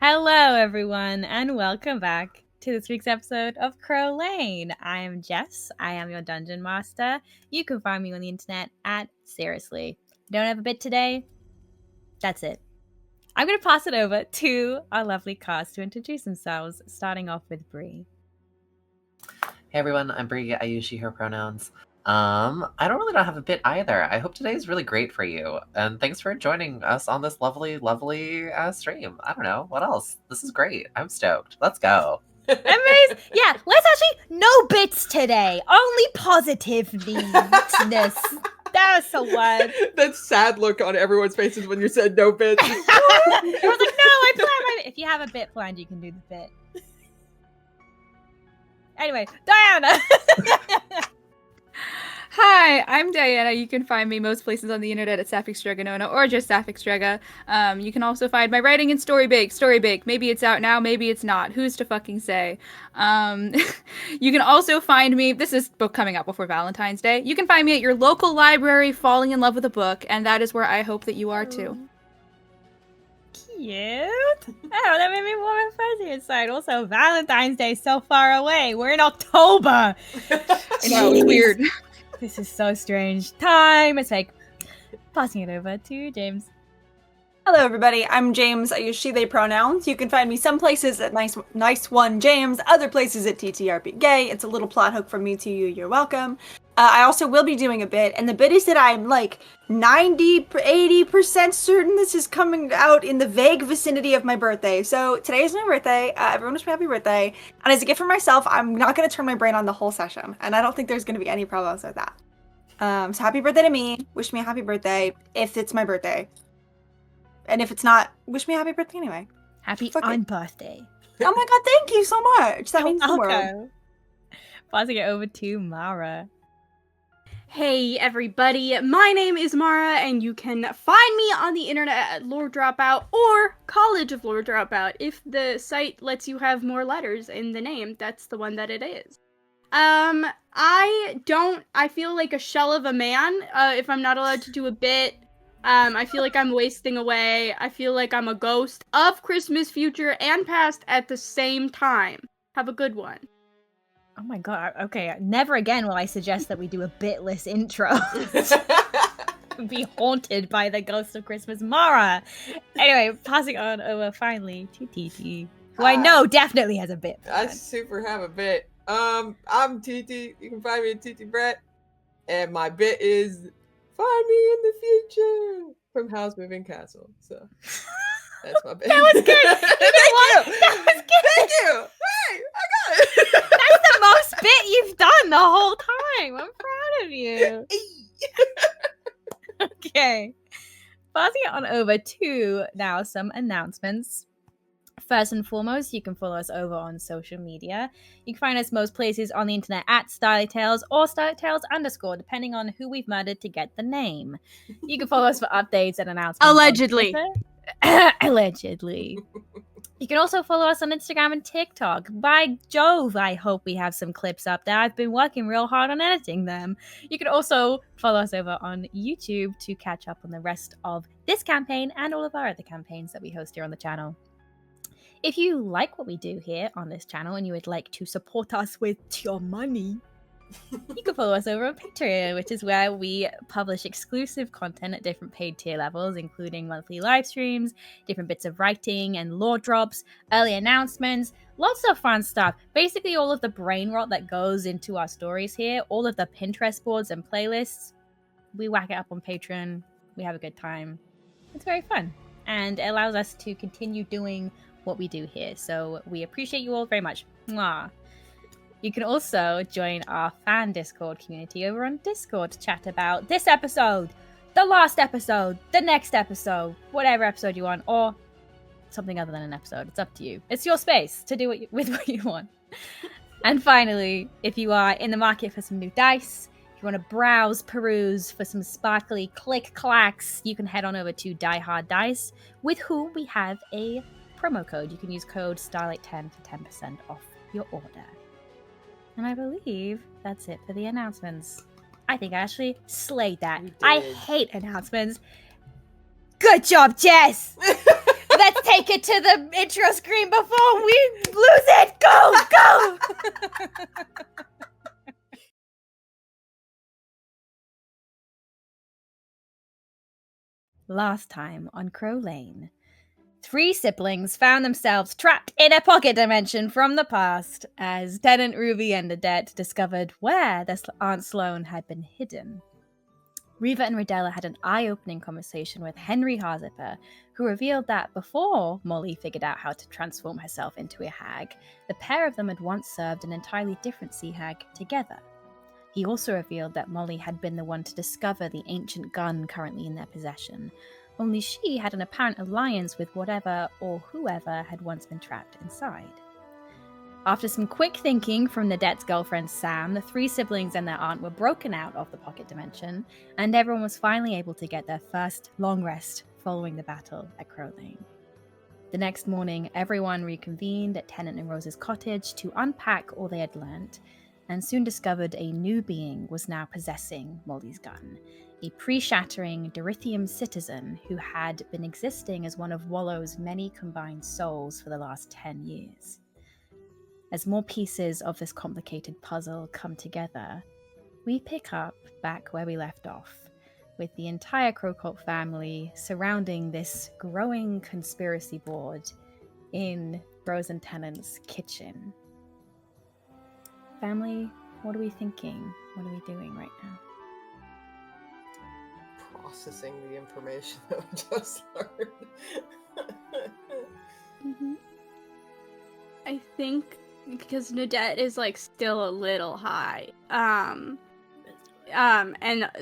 Hello, everyone, and welcome back to this week's episode of Crow Lane. I am Jess. I am your dungeon master. You can find me on the internet at Seriously. Don't have a bit today? That's it. I'm going to pass it over to our lovely cast to introduce themselves, starting off with Bree. Hey everyone, I'm Bree. I use she, her pronouns. I don't have a bit either. I hope today is really great for you. And thanks for joining us on this lovely stream. I don't know. What else? This is great. I'm stoked. Let's go. Amazing. Yeah, let's actually, no bits today. Only positiveness. That's a word. That sad look on everyone's faces when you said no bit. I was like, no, I planned my bit. If you have a bit planned, you can do the bit. Anyway, Diana. Hi, I'm Diana. You can find me most places on the internet at Sapphic Stregonona or just Sapphic Strega. You can also find my writing in Storybake. Maybe it's out now, maybe it's not. Who's to fucking say? You can also find me, this is book coming out before Valentine's Day. You can find me at your local library falling in love with a book, and that is where I hope that you are too. Cute. Oh, that made me warm and fuzzy inside. Also, Valentine's Day so far away. We're in October. I know, it's weird. This is so strange. Time is like passing it over to James. Hello, everybody. I'm James. I use she/they pronouns. You can find me some places at nice one James, other places at TTRP Gay. It's a little plot hook from me to you. You're welcome. I also will be doing a bit, and the bit is that I'm like 80% certain this is coming out in the vague vicinity of my birthday. So today is my birthday. Everyone wish me happy birthday. And as a gift for myself, I'm not going to turn my brain on the whole session, and I don't think there's going to be any problems with that. So happy birthday to me. Wish me a happy birthday if it's my birthday. And if it's not, wish me a happy birthday anyway. Happy Fuck on it. birthday. Oh my god, thank you so much. That means the world. Passing it over to Mara. Hey everybody, my name is Mara, and you can find me on the internet at Lore Dropout or College of Lore Dropout. If the site lets you have more letters in the name, that's the one that it is. I feel like a shell of a man, if I'm not allowed to do a bit. I feel like I'm wasting away. I feel like I'm a ghost of Christmas future and past at the same time. Have a good one. Oh my god, okay, never again will I suggest that we do a bitless intro. Be haunted by the ghost of Christmas. Mara! Anyway, passing on over finally to TT, who I know definitely has a bit. I super have a bit. I'm TT. You can find me at TT Brett. And my bit is find me in the future from House Moving Castle. So that's my bit. That was good. You know what? That was good. Thank you. Hey, I got it. That's the most bit you've done the whole time. I'm proud of you. Okay. Passing it on over to now some announcements. First and foremost, you can follow us over on social media. You can find us most places on the internet at Starlight Tales or Starlight Tales _, depending on who we've murdered to get the name. You can follow us for updates and announcements. Allegedly. Allegedly. You can also follow us on Instagram and TikTok. By Jove, I hope we have some clips up there. I've been working real hard on editing them. You can also follow us over on YouTube to catch up on the rest of this campaign and all of our other campaigns that we host here on the channel. If you like what we do here on this channel and you would like to support us with your money, you can follow us over on Patreon, which is where we publish exclusive content at different paid tier levels, including monthly live streams, different bits of writing and lore drops, early announcements, lots of fun stuff. Basically, all of the brain rot that goes into our stories here, all of the Pinterest boards and playlists, we whack it up on Patreon. We have a good time. It's very fun, and it allows us to continue doing what we do here. So we appreciate you all very much. Mwah. You can also join our fan Discord community over on Discord to chat about this episode, the last episode, the next episode, whatever episode you want, or something other than an episode. It's up to you. It's your space to do with what you want. And finally, if you are in the market for some new dice, if you want to peruse for some sparkly click-clacks, you can head on over to Die Hard Dice, with whom we have a promo code. You can use code Starlight10 for 10% off your order. And I believe that's it for the announcements. I think I actually slayed that. I hate announcements. Good job, Jess! Let's take it to the intro screen before we lose it. Go! Last time on Crow Lane, 3 siblings found themselves trapped in a pocket dimension from the past as Tenant Ruby and Adette discovered where their Aunt Sloane had been hidden. Reva and Rodella had an eye-opening conversation with Henry Harzipper, who revealed that before Molly figured out how to transform herself into a hag, the pair of them had once served an entirely different sea hag together. He also revealed that Molly had been the one to discover the ancient gun currently in their possession, only she had an apparent alliance with whatever or whoever had once been trapped inside. After some quick thinking from Nadette's girlfriend Sam, the 3 siblings and their aunt were broken out of the pocket dimension, and everyone was finally able to get their first long rest following the battle at Crow Lane. The next morning, everyone reconvened at Tennant and Rose's cottage to unpack all they had learnt, and soon discovered a new being was now possessing Molly's gun, a pre-shattering Dorithium citizen who had been existing as one of Wallow's many combined souls for the last 10 years. As more pieces of this complicated puzzle come together, we pick up back where we left off, with the entire Crowcolt family surrounding this growing conspiracy board in Rose and Tennant's kitchen. Family, what are we thinking? What are we doing right now? Processing the information that we just learned. I think because Nadette is like still a little high, and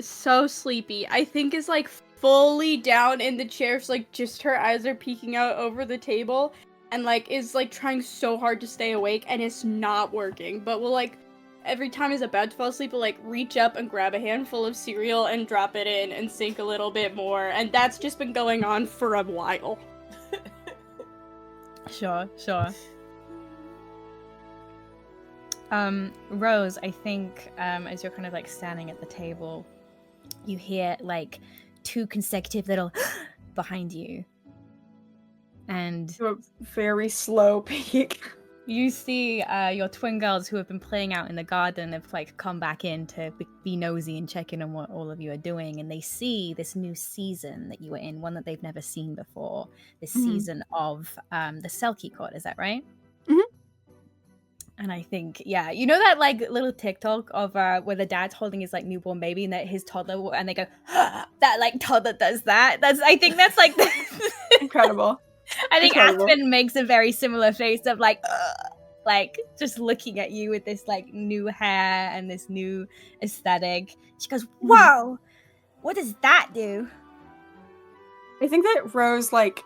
so sleepy, I think is like fully down in the chair, so like just her eyes are peeking out over the table, and like is like trying so hard to stay awake, and it's not working. But will like every time he's about to fall asleep, will like reach up and grab a handful of cereal and drop it in and sink a little bit more, and that's just been going on for a while. Sure. Rose, I think, as you're kind of like standing at the table, you hear like 2 consecutive little behind you. And Do a very slow peek. you see your twin girls who have been playing out in the garden have like come back in to be nosy and check in on what all of you are doing, and they see this new season that you were in, one that they've never seen before, this season of the Selkie Court, is that right? And I think, yeah, you know that like little TikTok of where the dad's holding his like newborn baby and that his toddler, and they go, that like toddler does that. I think that's like Incredible. I think Incredible. Aspen makes a very similar face of like just looking at you with this like new hair and this new aesthetic. She goes, "Whoa, what does that do?" I think that Rose, like,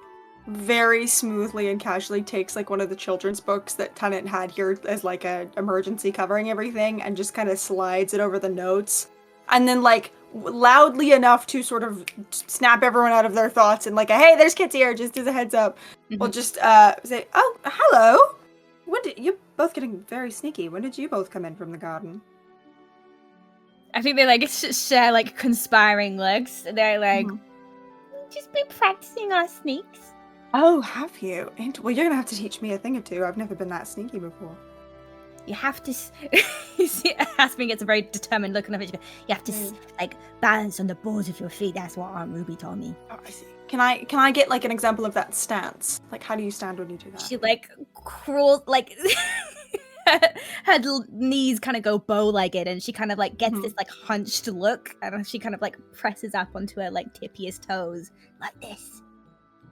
very smoothly and casually takes, like, one of the children's books that Tennant had here as, like, a emergency covering everything and just kind of slides it over the notes. And then, like, loudly enough to sort of snap everyone out of their thoughts and, like, hey, there's kids here, just as a heads up. We'll just, say, oh, hello! You're both getting very sneaky. When did you both come in from the garden? I think they like share like conspiring looks. They're like, just been practicing our sneaks. Oh, have you? Well, you're gonna have to teach me a thing or two. I've never been that sneaky before. You have to. You see, Aspen gets a very determined look on her face. You have to like balance on the balls of your feet. That's what Aunt Ruby told me. Oh, I see. Can I get like an example of that stance? Like, how do you stand when you do that? She like crawls like her knees kind of go bow-legged, and she kind of like gets this like hunched look, and she kind of like presses up onto her like tippiest toes like this.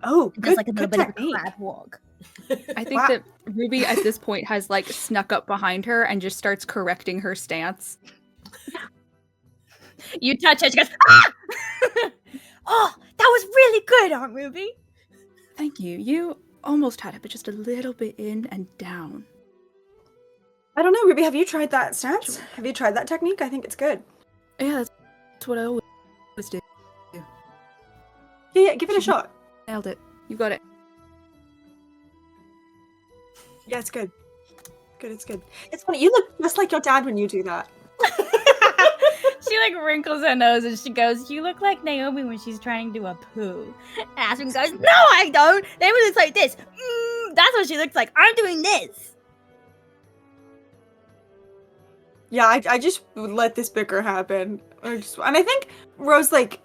Oh, good, just like a little bit technique. of a crab walk. I think that Ruby at this point has like snuck up behind her and just starts correcting her stance. You touch her, she goes, ah! Oh, that was really good, Aunt Ruby. Thank you. You almost had it, but just a little bit in and down. I don't know, Ruby, have you tried that stance? Have you tried that technique? I think it's good. Yeah, that's what I always do. Yeah, give it a shot. Nailed it. You got it. Yeah, it's good. Good, it's good. It's funny, you look just like your dad when you do that. She She like wrinkles her nose and she goes, "You look like Naomi when she's trying to do a poo." And Aspen goes, "No, I don't. Naomi looks like this. That's what she looks like. I'm doing this." Yeah, I just would let this bicker happen. And I think Rose, like,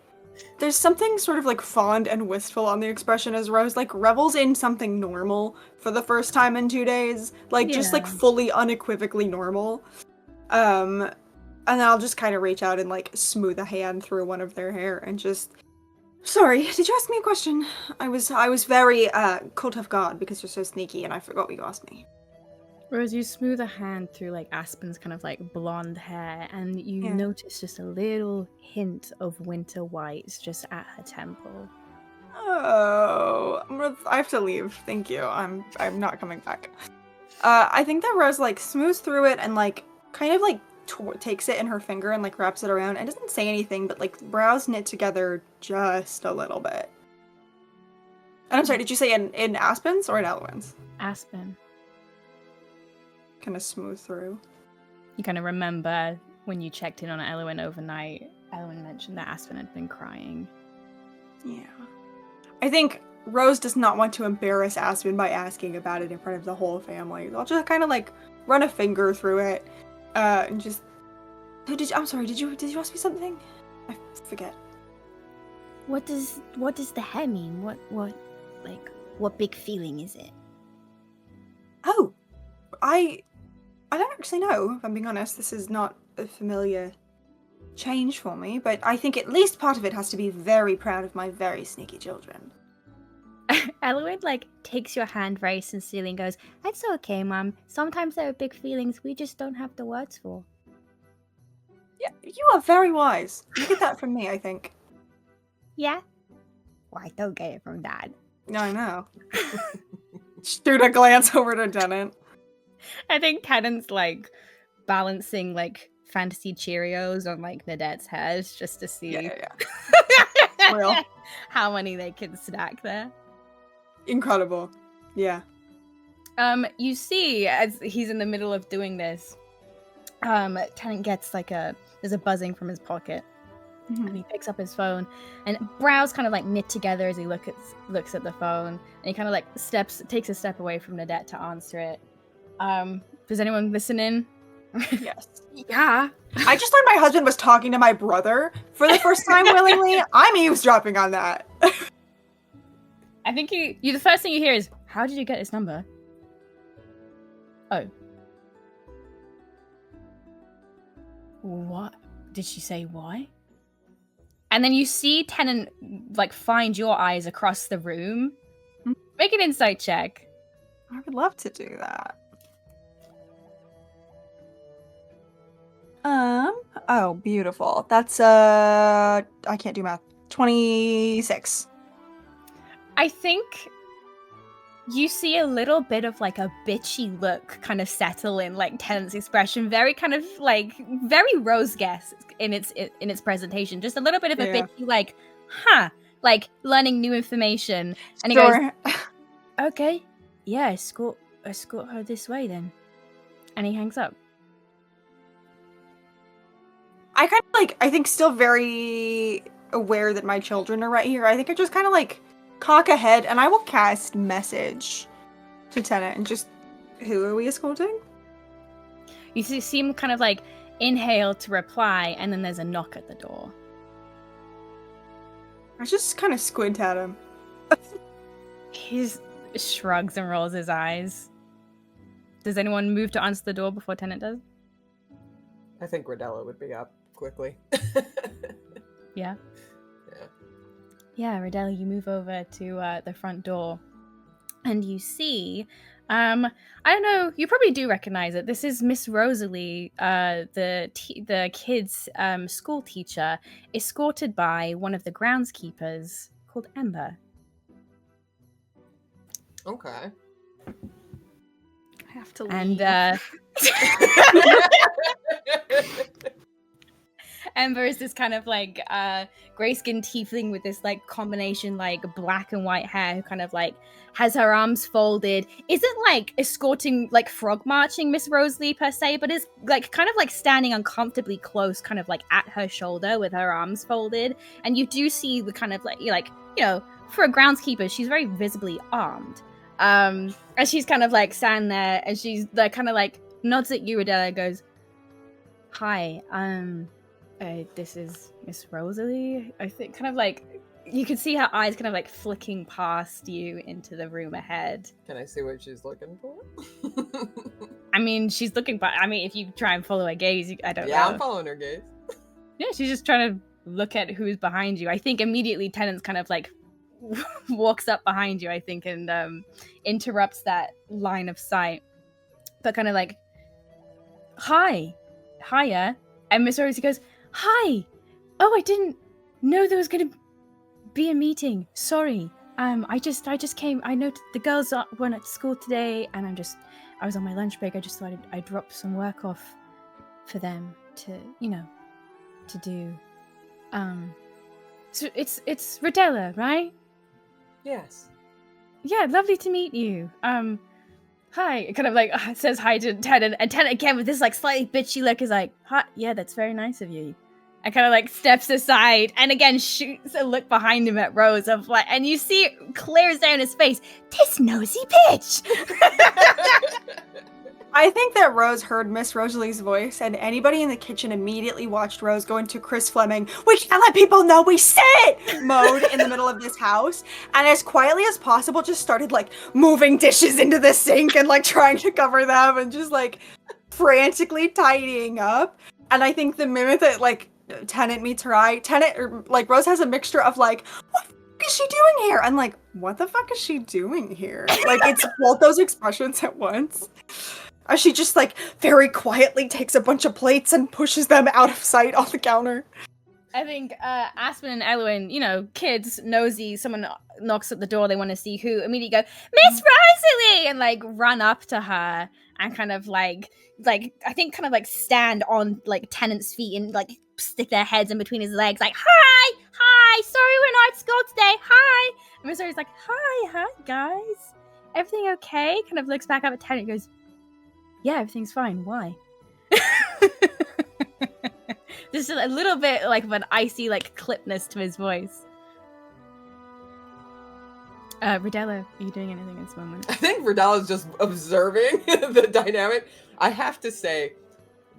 there's something sort of, like, fond and wistful on the expression as Rose, like, revels in something normal for the first time in 2 days. Like, just, like, Yeah. fully unequivocally normal. And then I'll just kind of reach out and, like, smooth a hand through one of their hair and just... Sorry, did you ask me a question? I was very, cult of God because you're so sneaky and I forgot what you asked me. Rose, you smooth a hand through like Aspen's kind of like blonde hair, and you Yeah. notice just a little hint of winter whites just at her temple. Oh, I have to leave. Thank you. I'm not coming back. I think that Rose like smooths through it and like kind of like takes it in her finger and like wraps it around and doesn't say anything, but like brows knit together just a little bit. And I'm sorry, did you say in Aspen's or in Elwyn's? Aspen, Kind of smooth through. you kind of remember when you checked in on Elwyn overnight. Elwyn mentioned that Aspen had been crying. Yeah. I think Rose does not want to embarrass Aspen by asking about it in front of the whole family. I'll just kind of like run a finger through it, and just. I'm sorry. Did you ask me something? I forget. What does the hair mean? What big feeling is it? Oh, I don't actually know. If I'm being honest, this is not a familiar change for me. But I think at least part of it has to be very proud of my very sneaky children. Elwyn like takes your hand very sincerely and goes, "It's okay, Mum. Sometimes there are big feelings we just don't have the words for." Yeah, you are very wise. You get that from me, I think. Yeah? Well, I don't get it from Dad. No, I know. Shoot a glance over to Tennant. I think Tennant's like balancing like fantasy Cheerios on like Nadette's hairs just to see Yeah. Real. how many they can stack there. Incredible. Yeah. You see as he's in the middle of doing this, Tennant gets like there's a buzzing from his pocket. And he picks up his phone, and brows kind of like knit together as he looks at the phone, and he kind of like takes a step away from Nadette to answer it. Does anyone listen in? Yes. Yeah. I just learned my husband was talking to my brother for the first time willingly. I'm eavesdropping on that. I think you the first thing you hear is, "How did you get his number?" Oh. What? Did she say why? And then you see Tennant like find your eyes across the room. Make an insight check. I would love to do that. Oh, beautiful. That's, I can't do math. 26. I think you see a little bit of like a bitchy look kind of settle in like Tennant's expression, very kind of like very Rose guess in its presentation. Just a little bit of a bitchy like, like learning new information. And he goes, "Okay, yeah, escort her this way then." And he hangs up. I kind of like, I think still very aware that my children are right here. I think I just kind of like cock ahead and I will cast message to Tennant and just, who are we escorting? You see him kind of like inhale to reply, and then there's a knock at the door. I just kind of squint at him. He shrugs and rolls his eyes. Does anyone move to answer the door before Tennant does? I think Rodella would be up quickly. Yeah. Yeah, Rodella, you move over to the front door, and you see, I don't know, you probably do recognize it. This is Miss Rosalie, the kids' school teacher, escorted by one of the groundskeepers called Ember. Okay. I have to leave. And Ember is this kind of like gray-skinned tiefling with this like combination like black and white hair who kind of like has her arms folded. Isn't like escorting like frog marching Miss Rosalie per se, but is like kind of like standing uncomfortably close, kind of like at her shoulder with her arms folded. And you do see the kind of like for a groundskeeper, she's very visibly armed. And she's kind of like standing there and she's like kind of like nods at you, Adela, goes, "Hi, this is Miss Rosalie." I think kind of like you can see her eyes kind of like flicking past you into the room ahead. Can I see what she's looking for? I mean, she's looking, but I mean, if you try and follow her gaze, I don't know. Yeah, I'm following her gaze. Yeah, she's just trying to look at who's behind you. I think immediately Tennant's kind of like walks up behind you, I think, and interrupts that line of sight. But kind of like, hiya. And Miss Rosie goes, "Hi. Oh, I didn't know there was going to be a meeting. Sorry. I just came. I know the girls weren't at school today, and I was on my lunch break. I just thought I'd drop some work off for them to do. So it's Rodella, right? Yes. Yeah, lovely to meet you. Hi." It kind of like says hi to Tennant, and Tennant again with this like slightly bitchy look is like, "Hi, yeah, that's very nice of you." And kind of like steps aside and again shoots a look behind him at Rose of like, and you see it clears down his face. "This nosy bitch." I think that Rose heard Miss Rosalie's voice, and anybody in the kitchen immediately watched Rose go into Chris Fleming, "We can't let people know we sit" mode in the middle of this house, and as quietly as possible just started like moving dishes into the sink and like trying to cover them and just like frantically tidying up. And I think the minute that like Tennant meets her eye, Rose has a mixture of like, "What the fuck is she doing here?" and like, "What the fuck is she doing here?" Like it's both those expressions at once. As she just, like, very quietly takes a bunch of plates and pushes them out of sight on the counter. I think Aspen and Elwyn, kids, nosy, someone knocks at the door, they want to see who, immediately go, "Miss Rosalie!" and, like, run up to her and kind of, like, I think kind of, like, stand on, like, Tennant's feet and, like, stick their heads in between his legs, like, hi, sorry we're not at school today, hi. And Miss Rosie's like, hi, guys. Everything okay? Kind of looks back up at Tennant and goes, "Yeah, everything's fine. Why?" Just a little bit like of an icy like clipness to his voice. Rodella, are you doing anything at this moment? I think Rodella's just observing the dynamic. I have to say,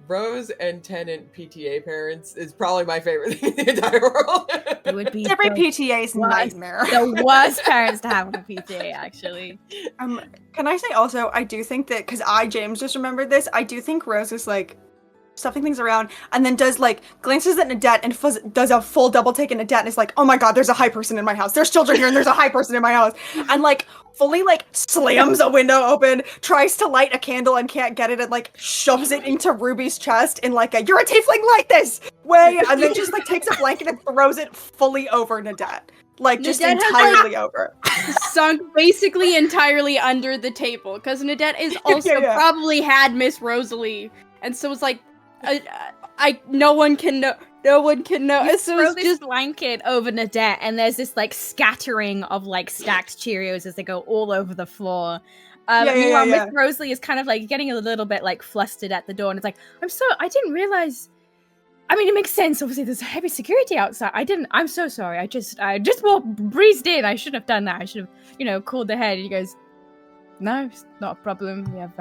Rose and Tennant PTA parents is probably my favorite thing in the entire world. It would be every PTA's nightmare. The worst parents to have on a PTA, actually. Can I say also, I do think that, because James just remembered this, I do think Rose is like stuffing things around and then does like glances at Nadette and does a full double take at Nadette and is like, "Oh my god, there's a high person in my house. There's children here and there's a high person in my house." And like fully like slams a window open, tries to light a candle and can't get it, and like shoves it into Ruby's chest in like a "you're a tiefling, light this" way, and then just like takes a blanket and throws it fully over Nadette. Like just Nadette entirely over. Sunk basically entirely under the table, because Nadette is also probably had Miss Rosalie, and so it's like, no one can know. No one can know. You so throw it's this just blanket over Nadette, and there's this like scattering of like stacked Cheerios as they go all over the floor. Meanwhile, Miss Rosalie is kind of like getting a little bit like flustered at the door, and it's like, I didn't realize. I mean, it makes sense. Obviously, there's heavy security outside. I'm so sorry. I just breezed in. I shouldn't have done that. I should have, called ahead. And he goes, "No, it's not a problem. We have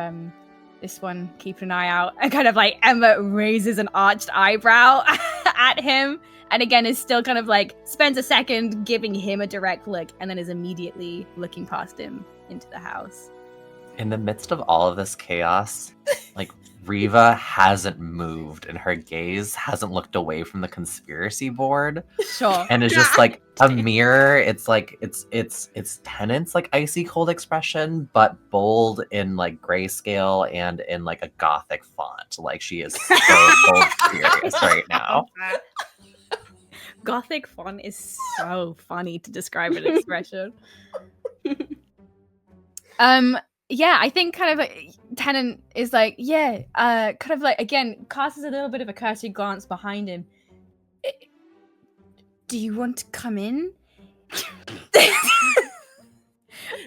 this one, keep an eye out." And kind of like Emma raises an arched eyebrow at him, and again is still kind of like spends a second giving him a direct look, and then is immediately looking past him into the house. In the midst of all of this chaos, like Riva hasn't moved and her gaze hasn't looked away from the conspiracy board. Sure. And it's just like a mirror. It's like it's Tennant's like icy cold expression, but bold in like grayscale and in like a gothic font. Like she is so cold serious right now. Gothic font is so funny to describe an expression. Yeah, I think kind of like Tennant is like, kind of like, again, casts a little bit of a cursory glance behind him. do you want to come in?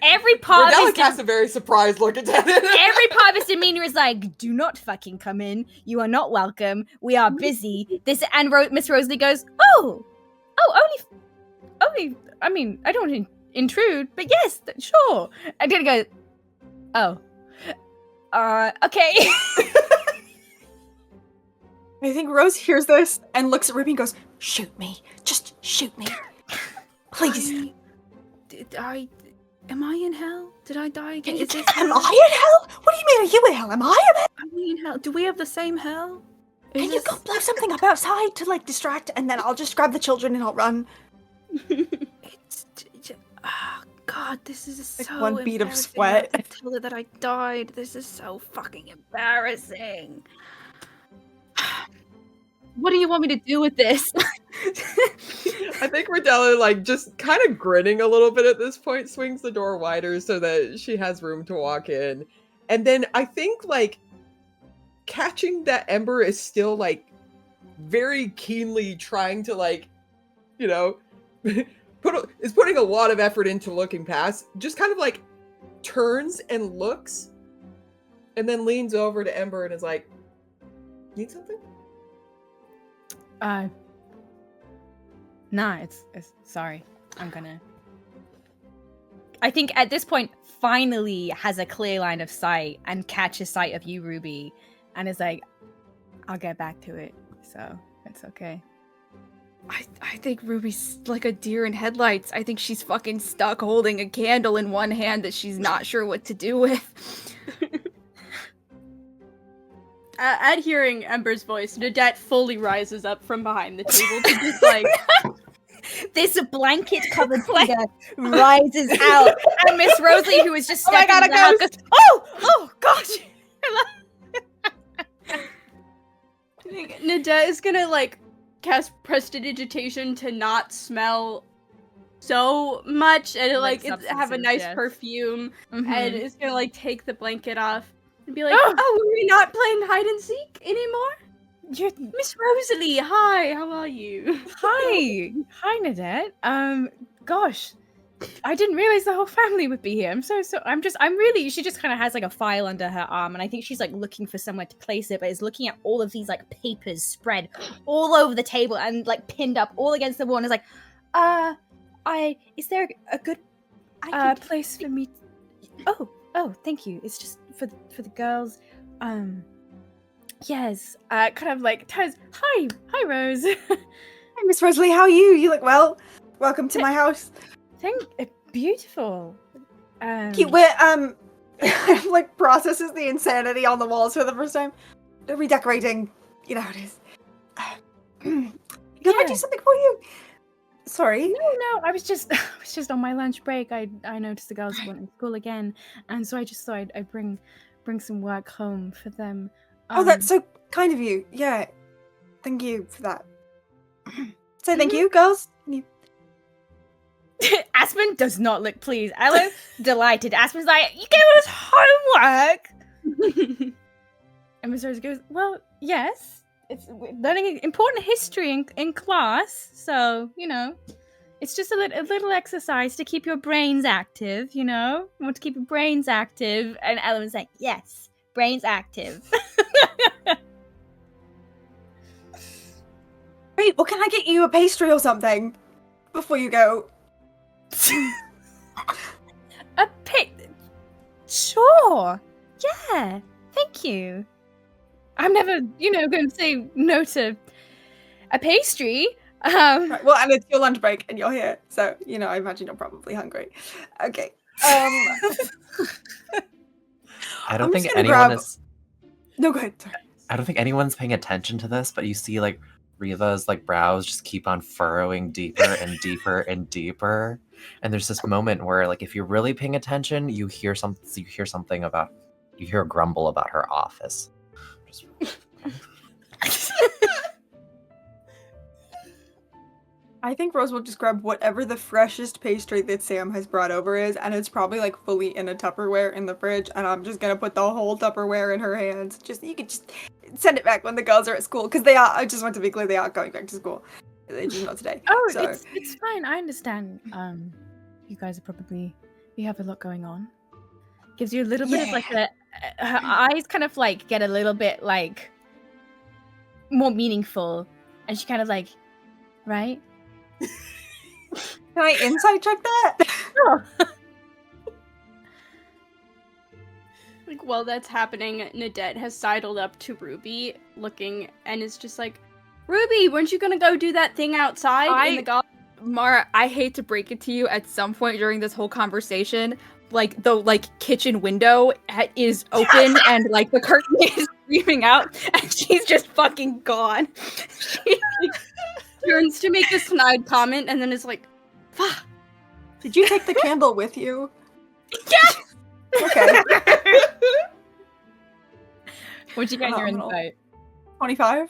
Every part of Rodella his casts a very surprised look at that. every part of his demeanor is like, do not fucking come in. You are not welcome. We are busy. This and Miss Rosalie goes, oh, only. I mean, I don't want to intrude, but yes, sure. And then goes, oh, okay. I think Rose hears this and looks at Ruby and goes, shoot me. Just shoot me. Please. Am I in hell? Did I die again? Is this Am I in hell? What do you mean, are you in hell? Am I in hell? Am I in hell? Do we have the same hell? Is Can you go blow something up outside to, like, distract, and then I'll just grab the children and I'll run. Oh, God, this is Like so one bead of embarrassing. sweat. I tell her that I died. This is so fucking embarrassing. What do you want me to do with this? I think Rodella, like, just kind of grinning a little bit at this point, swings the door wider so that she has room to walk in. And then I think, like, catching that Ember is still, like, very keenly trying to, like, you know, is putting a lot of effort into looking past, just kind of, like, turns and looks, and then leans over to Ember and is like, need something? Nah, it's sorry. I think at this point, finally has a clear line of sight and catches sight of you, Ruby, and is like, I'll get back to it, so it's okay. I think Ruby's like a deer in headlights. I think she's fucking stuck holding a candle in one hand that she's not sure what to do with. At hearing Ember's voice, Nadette fully rises up from behind the table to just like... This blanket-covered figure rises out, and Miss Rosalie, who is just Oh my stepping God, a down, ghost! goes, oh, gosh! I think Nadette is gonna, like, cast prestidigitation to not smell so much, and, like have a substances, nice yes. perfume, Mhm. and is gonna, like, take the blanket off and be like, oh, are we not playing hide and seek anymore? Miss Rosalie, hi, how are you? Hi, Nadette. Gosh, I didn't realize the whole family would be here. I'm really. She just kind of has like a file under her arm, and I think she's like looking for somewhere to place it, but is looking at all of these like papers spread all over the table and like pinned up all against the wall, and is like, is there a good place for me? Oh, thank you. It's just for the girls. Yes. Kind of like turns. Hi, Rose. Hi, Miss Rosalie, how are you? You look well. Welcome to my house. Beautiful. Cute. We're, like, processes the insanity on the walls for the first time. Redecorating. You know how it is. Can I do something for you? Sorry. No. I was just on my lunch break. I noticed the girls went to school again, and so I just thought I'd bring some work home for them. Oh, that's so kind of you. Yeah. Thank you for that. Say thank you, girls. Aspen does not look pleased. Ella, delighted. Aspen's like, you gave us homework. And Miss Rose goes, well, yes. We're learning important history in class, so, you know, it's just a little exercise to keep your brains active, you know? You want to keep your brains active. And Ella was like, yes, brains active. Great. Well, can I get you a pastry or something before you go? Sure. Yeah. Thank you. I'm never, going to say no to a pastry. Right, well, and it's your lunch break and you're here, so, I imagine you're probably hungry. Okay. I don't I'm think just gonna anyone grab- is. No, go ahead. Sorry. I don't think anyone's paying attention to this, but you see like Riva's like brows just keep on furrowing deeper and deeper and deeper. And there's this moment where like if you're really paying attention, you hear a grumble about her office. Just... I think Rose will just grab whatever the freshest pastry that Sam has brought over is, and it's probably like fully in a Tupperware in the fridge, and I'm just gonna put the whole Tupperware in her hands. You could just send it back when the girls are at school, because I just want to be clear, they are going back to school. just not today. Oh, So, it's fine. I understand. You guys are probably you have a lot going on. Gives you a little bit of like her eyes kind of like get a little bit like more meaningful, and she kind of like, right? can I insight check that? Sure. Like, while that's happening, Nadette has sidled up to Ruby, looking, and is just like, Ruby, weren't you gonna go do that thing outside in the garden? Mara, I hate to break it to you, at some point during this whole conversation, like the kitchen window is open and like the curtain is streaming out, and she's just fucking gone. She Turns to make a snide comment, and then is like, fuck. Did you take the candle with you? Yes! Okay. What'd you get in your Phenomenal. insight? 25?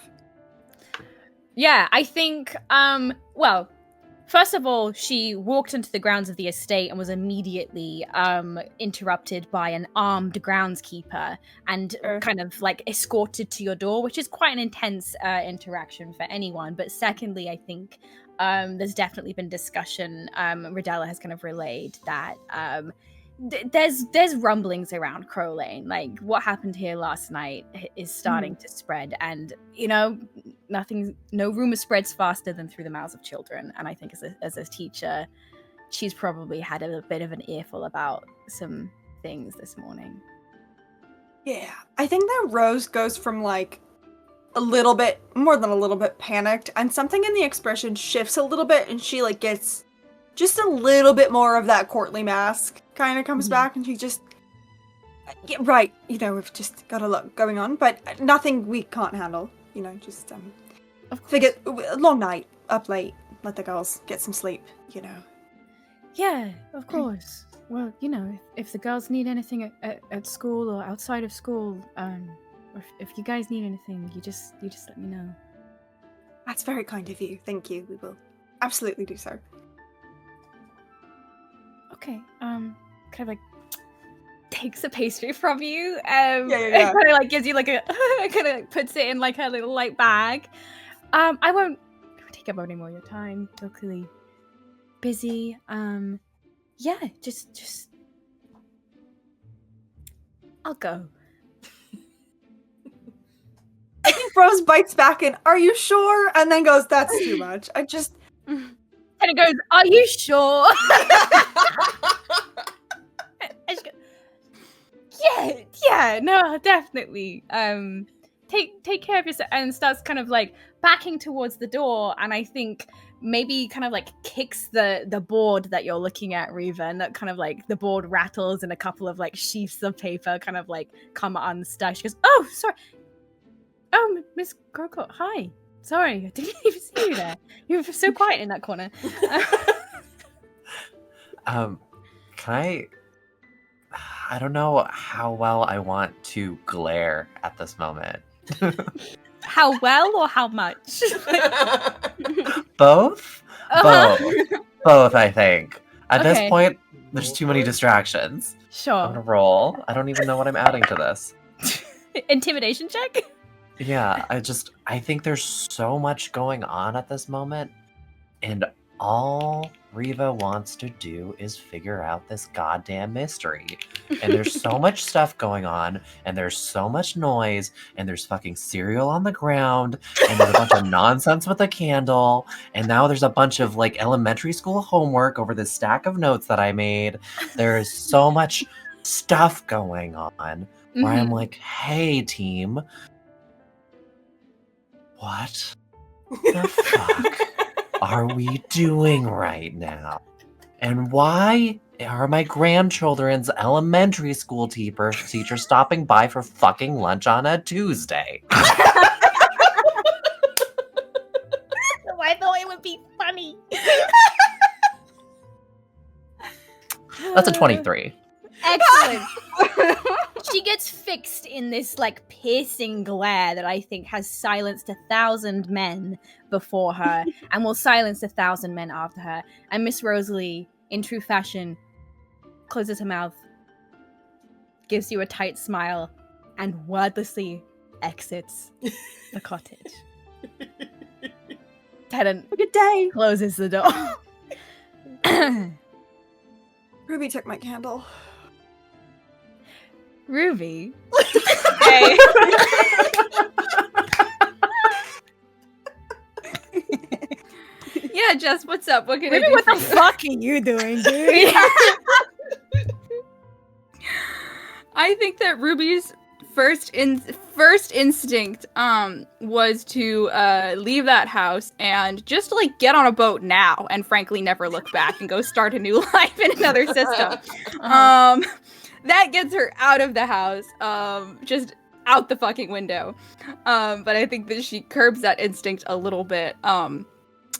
Yeah, I think, well, first of all, she walked into the grounds of the estate and was immediately interrupted by an armed groundskeeper and kind of like escorted to your door, which is quite an intense interaction for anyone. But secondly, I think there's definitely been discussion. Rodella has kind of relayed that there's rumblings around Crow Lane. Like what happened here last night is starting to spread, and no rumor spreads faster than through the mouths of children. And I think as a teacher, she's probably had a bit of an earful about some things this morning. Yeah. I think that Rose goes from like a little bit, more than a little bit panicked, and something in the expression shifts a little bit, and she like gets just a little bit more of that courtly mask kind of comes back, and she just, yeah, right, we've just got a lot going on, but nothing we can't handle, just, figure, long night, up late, let the girls get some sleep, Yeah, of course. Well, if the girls need anything at school or outside of school, or if you guys need anything, you just let me know. That's very kind of you. Thank you. We will absolutely do so. Okay. Kind of like takes a pastry from you. Yeah. And kind of like gives you like a kind of like puts it in like her little light bag. I won't take up any more of your time. You're clearly busy. Yeah, just I'll go. I think Rose bites back and, are you sure? And then goes, that's too much. I just... And it goes, are you sure? And she goes, yeah, no, definitely. Take care of yourself, and starts kind of like backing towards the door, and I think maybe kind of like kicks the board that you're looking at, Reva, and that kind of like the board rattles and a couple of like sheafs of paper kind of like come unstuck. She goes, oh, sorry. Oh, Miss Crowcolt, hi. Sorry, I didn't even see you there. You were so quiet in that corner. Can I don't know how well I want to glare at this moment. How well or how much? Both? Uh-huh. Both, I think. At Okay. this point, there's too many distractions. I'm Sure. gonna roll. I don't even know what I'm adding to this. Intimidation check? Yeah, I think there's so much going on at this moment, and all Reva wants to do is figure out this goddamn mystery. And there's so much stuff going on, and there's so much noise, and there's fucking cereal on the ground, and there's a bunch of nonsense with a candle, and now there's a bunch of like elementary school homework over this stack of notes that I made. There's so much stuff going on where I'm like, hey team, what the fuck are we doing right now? And why are my grandchildren's elementary school teacher stopping by for fucking lunch on a Tuesday? So I thought it would be funny. That's a 23. Excellent. She gets fixed in this like piercing glare that I think has silenced 1,000 men before her and will silence 1,000 men after her. And Miss Rosalie, in true fashion, closes her mouth, gives you a tight smile, and wordlessly exits the cottage. Tenant Have a good day. closes the door. Ruby took my candle. Ruby. Hey. Yeah, Jess, what's up? What can I Ruby, do what for the you? fuck are you doing, dude? I think that Ruby's first instinct was to leave that house and just like get on a boat now and frankly never look back and go start a new life in another system. That gets her out of the house, just out the fucking window. But I think that she curbs that instinct a little bit,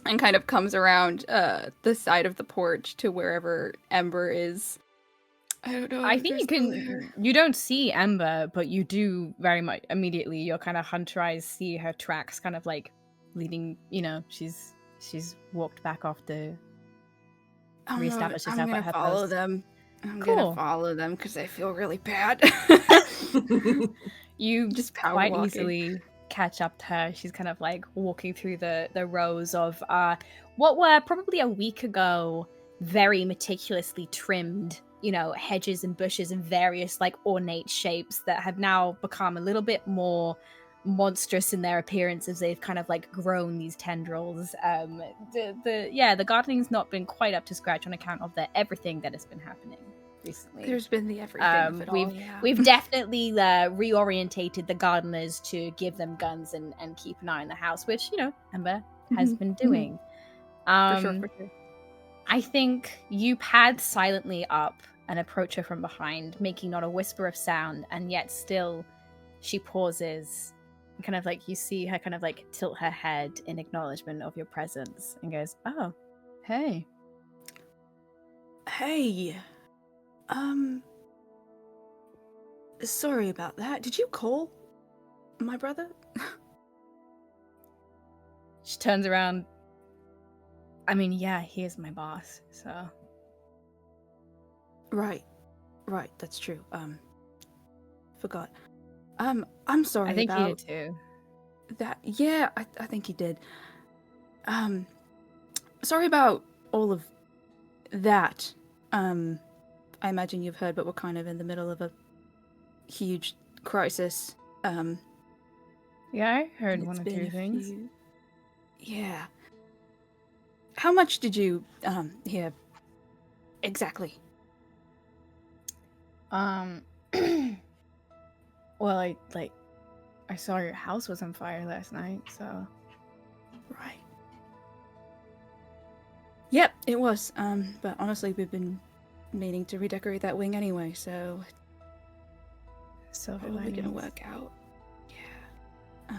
and kind of comes around the side of the porch to wherever Ember is. I don't know. I if think you they're still can. there. You don't see Ember, but you do very much immediately. Your kind of hunter eyes see her tracks, kind of like leading. You know, she's walked back off the. Reestablish I'm herself at gonna her follow post. them. I'm Cool. gonna follow them because I feel really bad. You Just power quite walking. easily catch up to her. She's kind of like walking through the rows of what were probably a week ago very meticulously trimmed, you know, hedges and bushes in various like ornate shapes that have now become a little bit more monstrous in their appearance as they've kind of like grown these tendrils. The gardening's not been quite up to scratch on account of everything that has been happening recently. There's been the everything of it all. Yeah. We've definitely reorientated the gardeners to give them guns and keep an eye on the house, which, you know, Ember has been doing. for sure. I think you pad silently up and approach her from behind, making not a whisper of sound, and yet still she pauses. And kind of like you see her kind of like tilt her head in acknowledgement of your presence and goes, "Oh, hey." Hey, sorry about that. Did you call my brother? She turns around. I mean, yeah, he is my boss, so. Right, that's true. Forgot. I'm sorry I think he about did too. that. Yeah, I think he did. Sorry about all of that. I imagine you've heard, but we're kind of in the middle of a huge crisis. Yeah, I heard and one it's or been two a things. few- Yeah. How much did you hear exactly? Well, I saw your house was on fire last night, so. Right. Yep, it was. But honestly, we've been meaning to redecorate that wing anyway, so Silver probably gonna linings. work out. Yeah.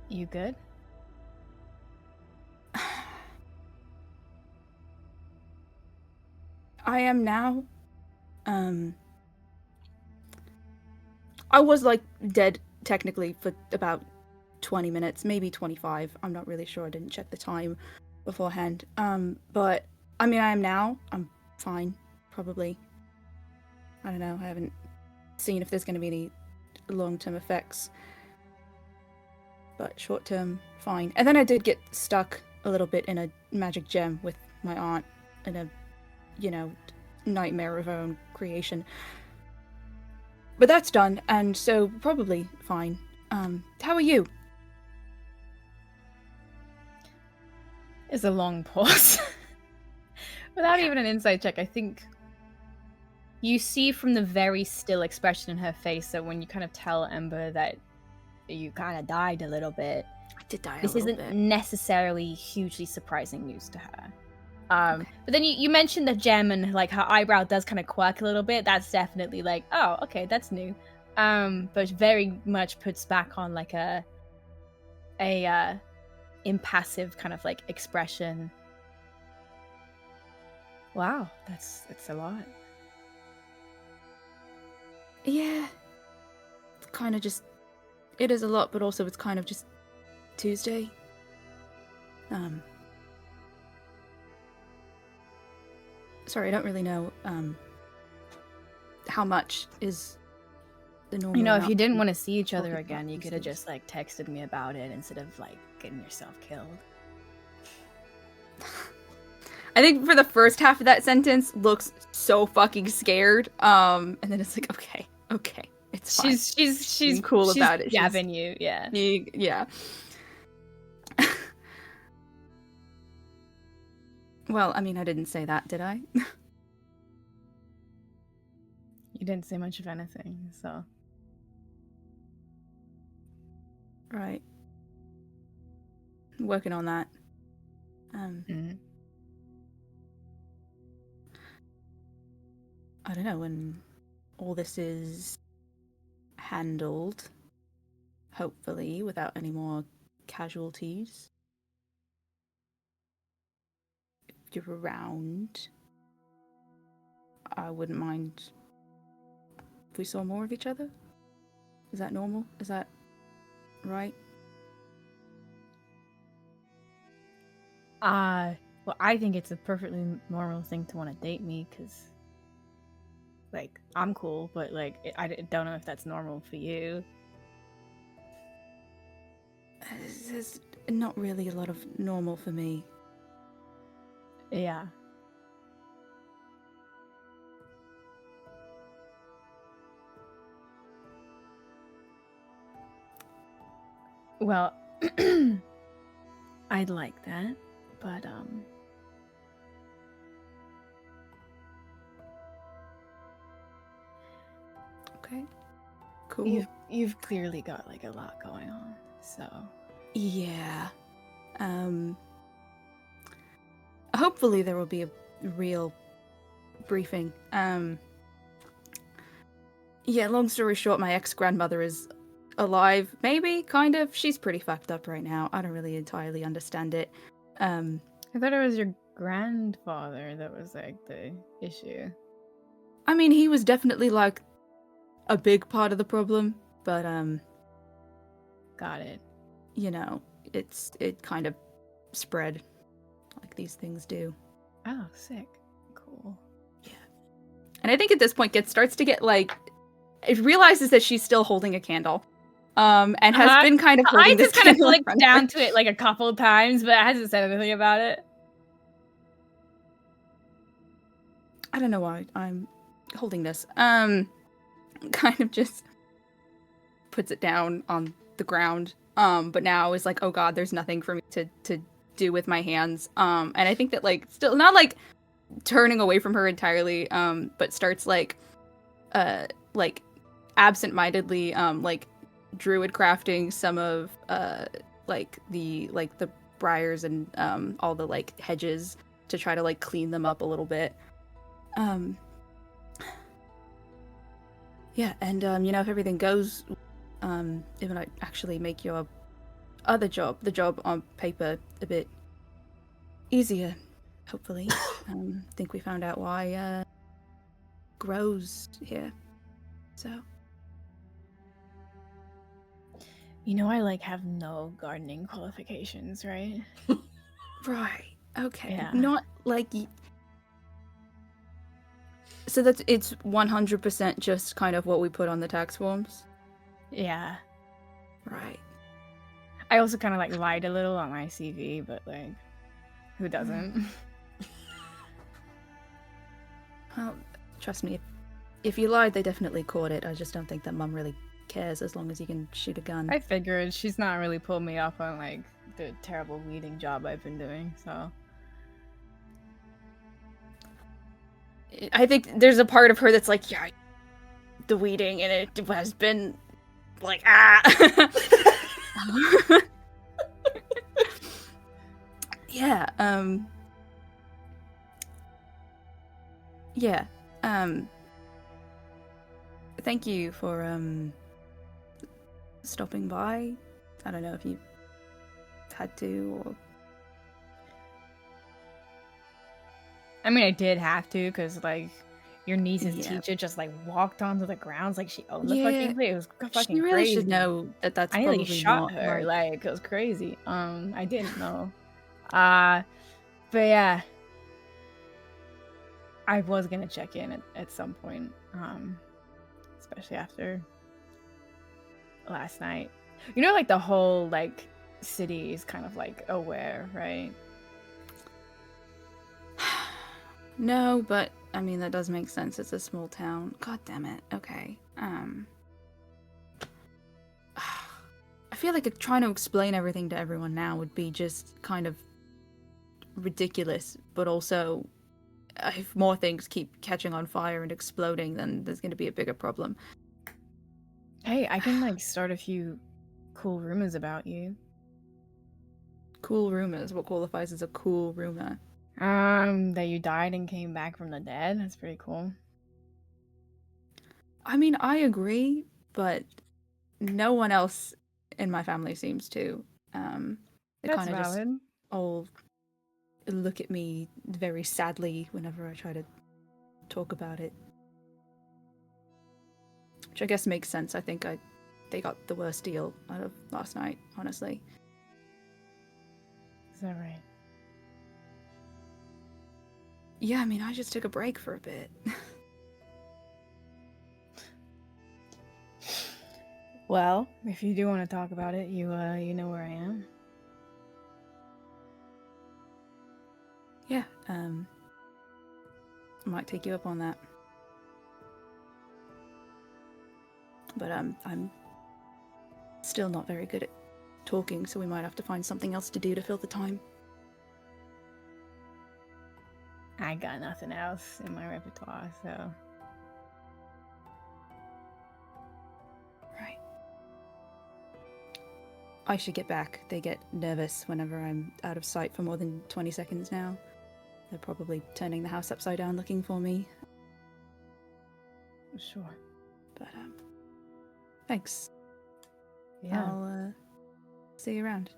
You good? I am now. I was like dead technically for about 20 minutes, maybe 25. I'm not really sure. I didn't check the time beforehand. But I mean, I am now. I'm fine, probably. I don't know. I haven't seen if there's going to be any long-term effects. But short-term, fine. And then I did get stuck a little bit in a magic gem with my aunt in a, you know, nightmare of her own creation. But that's done, and so probably fine. How are you? It's a long pause. Without even an insight check, I think you see from the very still expression in her face that when you kind of tell Ember that you kind of died a little bit, I did die this a little isn't bit. necessarily hugely surprising news to her. Okay. But then you mentioned the gem and like her eyebrow does kind of quirk a little bit. That's definitely like, oh, okay, that's new. But very much puts back on like a impassive kind of like expression. Wow, that's a lot. Yeah. It's kind of just... It is a lot, but also it's kind of just Tuesday. Sorry, I don't really know, how much is the normal. You know, if amount you didn't of want to see each other talking about again, you these could have things. just like texted me about it instead of like getting yourself killed. I think for the first half of that sentence looks so fucking scared. And then it's like, okay, it's fine. She's Being cool about it. Yapping you, yeah. Yeah. Well, I mean, I didn't say that, did I? You didn't say much of anything, so. Right. Working on that. Mhm. I don't know, when all this is handled, hopefully, without any more casualties. If you're around, I wouldn't mind if we saw more of each other. Is that normal? Is that right? Well, I think it's a perfectly normal thing to want to date me, because, like, I'm cool, but, like, I don't know if that's normal for you. There's not really a lot of normal for me. Yeah. Well, I'd like that, but, Okay. Cool. You've clearly got, like, a lot going on, so. Yeah. Hopefully there will be a real briefing. Yeah, long story short, my ex-grandmother is alive, maybe, kind of. She's pretty fucked up right now. I don't really entirely understand it. I thought it was your grandfather that was, like, the issue. I mean, he was definitely, like, a big part of the problem, but, Got it. you know, it kind of spread, like these things do. Oh, sick. Cool. And I think at this point, starts to get, like, it realizes that she's still holding a candle, and has been kind of holding I this just kind of candle in flicked front of her. down to it, like, a couple times, but it hasn't said anything about it. I don't know why I'm holding this. Kind of just puts it down on the ground. But now is like, oh god, there's nothing for me to do with my hands. And I think that, like, still not like turning away from her entirely, but starts like absent-mindedly like druid crafting some of like the briars and all the like hedges to try to like clean them up a little bit. Yeah, and you know, if everything goes, it might actually make your other job, the job on paper, a bit easier, hopefully. Think we found out why grows here. So. You know, I, like, have no gardening qualifications, right? Right. Okay. Yeah. Not like. So it's 100% just kind of what we put on the tax forms. Yeah. Right. I also kind of, like, lied a little on my CV, but, like, who doesn't? Well, trust me, if you lied, they definitely caught it. I just don't think that Mum really cares as long as you can shoot a gun. I figured she's not really pulled me up on, like, the terrible weeding job I've been doing, so. I think there's a part of her that's like, yeah, the weeding, and it has been like, yeah, yeah, thank you for, stopping by. I don't know if you had to, or... I mean, I did have to, because, like, your niece's Yeah. teacher just, like, walked onto the grounds like she owned the Yeah. fucking place. It was fucking She really crazy. should know that that's I probably nearly shot not her. right. Like, it was crazy. I didn't know. But yeah. I was gonna check in at some point. Especially after last night. You know, like the whole like city is kind of like aware, right? No, but I mean that does make sense. It's a small town. God damn it. Okay. I feel like trying to explain everything to everyone now would be just kind of ridiculous, but also if more things keep catching on fire and exploding, then there's going to be a bigger problem. Hey, I can like start a few cool rumors about you. Cool rumors. What qualifies as a cool rumor? That you died and came back from the dead. That's pretty cool. I mean, I agree, but no one else in my family seems to. They That's kind of just valid. all look at me very sadly whenever I try to talk about it. Which I guess makes sense. I think they got the worst deal out of last night, honestly. Is that right? Yeah, I mean, I just took a break for a bit. Well, if you do want to talk about it, you know where I am. Yeah, I might take you up on that. But I'm still not very good at talking, so we might have to find something else to do to fill the time. I got nothing else in my repertoire, so. Right. I should get back. They get nervous whenever I'm out of sight for more than 20 seconds now. They're probably turning the house upside down looking for me. Sure. But, thanks. Yeah. I'll, see you around.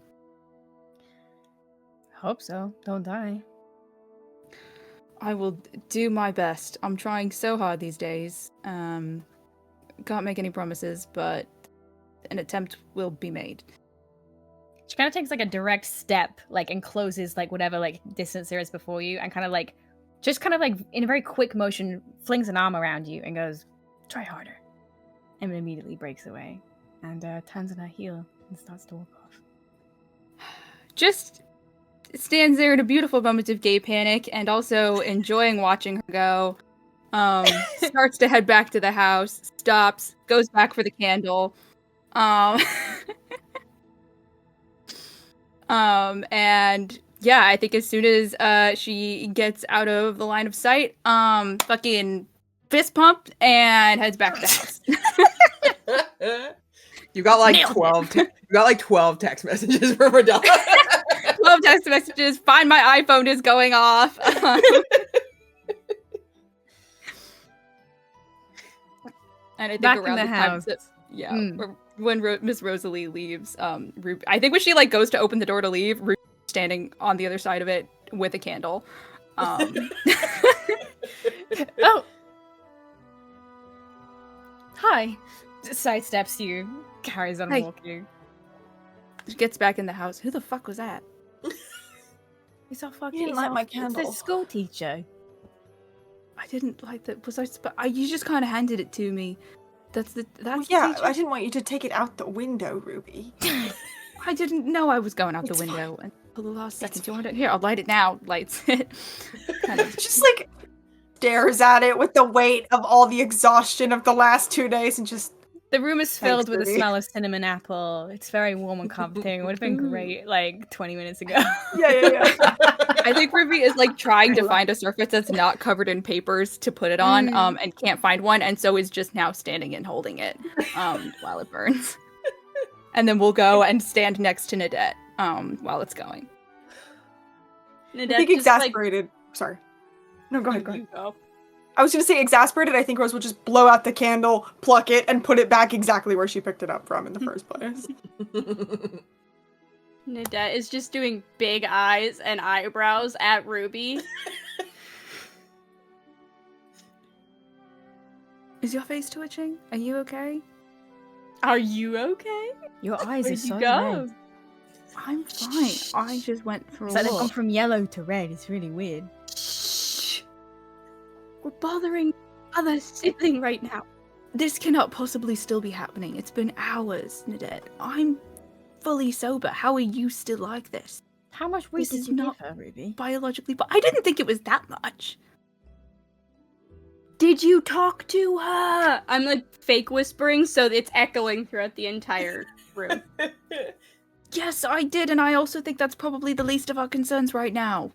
Hope so. Don't die. I will do my best. I'm trying so hard these days. Can't make any promises, but an attempt will be made. She kind of takes like a direct step, like, and closes like whatever like distance there is before you, and kind of like, just kind of like in a very quick motion, flings an arm around you and goes, "Try harder," and immediately breaks away, and turns on her heel and starts to walk off. Just stands there in a beautiful moment of gay panic and also enjoying watching her go. Starts to head back to the house, stops, goes back for the candle. And yeah, I think as soon as she gets out of the line of sight, fucking fist pumped and heads back to the house. You got like Nailed 12 you got like 12 text messages from Madonna. 12 text messages, find my iPhone is going off. And I think Back around in the the time house. that, when Miss Rosalie leaves, I think when she like goes to open the door to leave, Ruby's standing on the other side of it with a candle. Oh. Hi. Just sidesteps you, carries on Hi. walking. She gets back in the house. Who the fuck was that? It's our fucking. You didn't light my candle. It's the school teacher. I didn't like that. Was I? You just kind of handed it to me. That's the Well, the yeah, teacher? I didn't want you to take it out the window, Ruby. I didn't know I was going out the It's window until the last second. It's Do you want it? Here, I'll light it now. Lights it. Kind of. Just like stares at it with the weight of all the exhaustion of the last 2 days and just The room is filled with the Ruby. smell of cinnamon apple. It's very warm and comforting. It would have been great like 20 minutes ago. yeah. I think Ruby is like trying to I love find a surface that's not covered in papers to put it on, and can't find one, and so is just now standing and holding it, while it burns. And then we'll go and stand next to Nadette, while it's going. I think exasperated. Sorry. No, go ahead. You go. I was going to say exasperated. I think Rose will just blow out the candle, pluck it, and put it back exactly where she picked it up from in the first place. Nadette is just doing big eyes and eyebrows at Ruby. Is your face twitching? Are you okay? Are you okay? Your eyes Where'd are so you go? red. I'm fine. I just went for It's a like they've gone walk. from yellow to red. It's really weird. We're bothering other sibling right now. This cannot possibly still be happening. It's been hours, Nadette. I'm fully sober. How are you still like this? How much weed This did is you not give her, Ruby? biologically, but I didn't think it was that much. Did you talk to her? I'm like fake whispering, so it's echoing throughout the entire room. Yes, I did, and I also think that's probably the least of our concerns right now.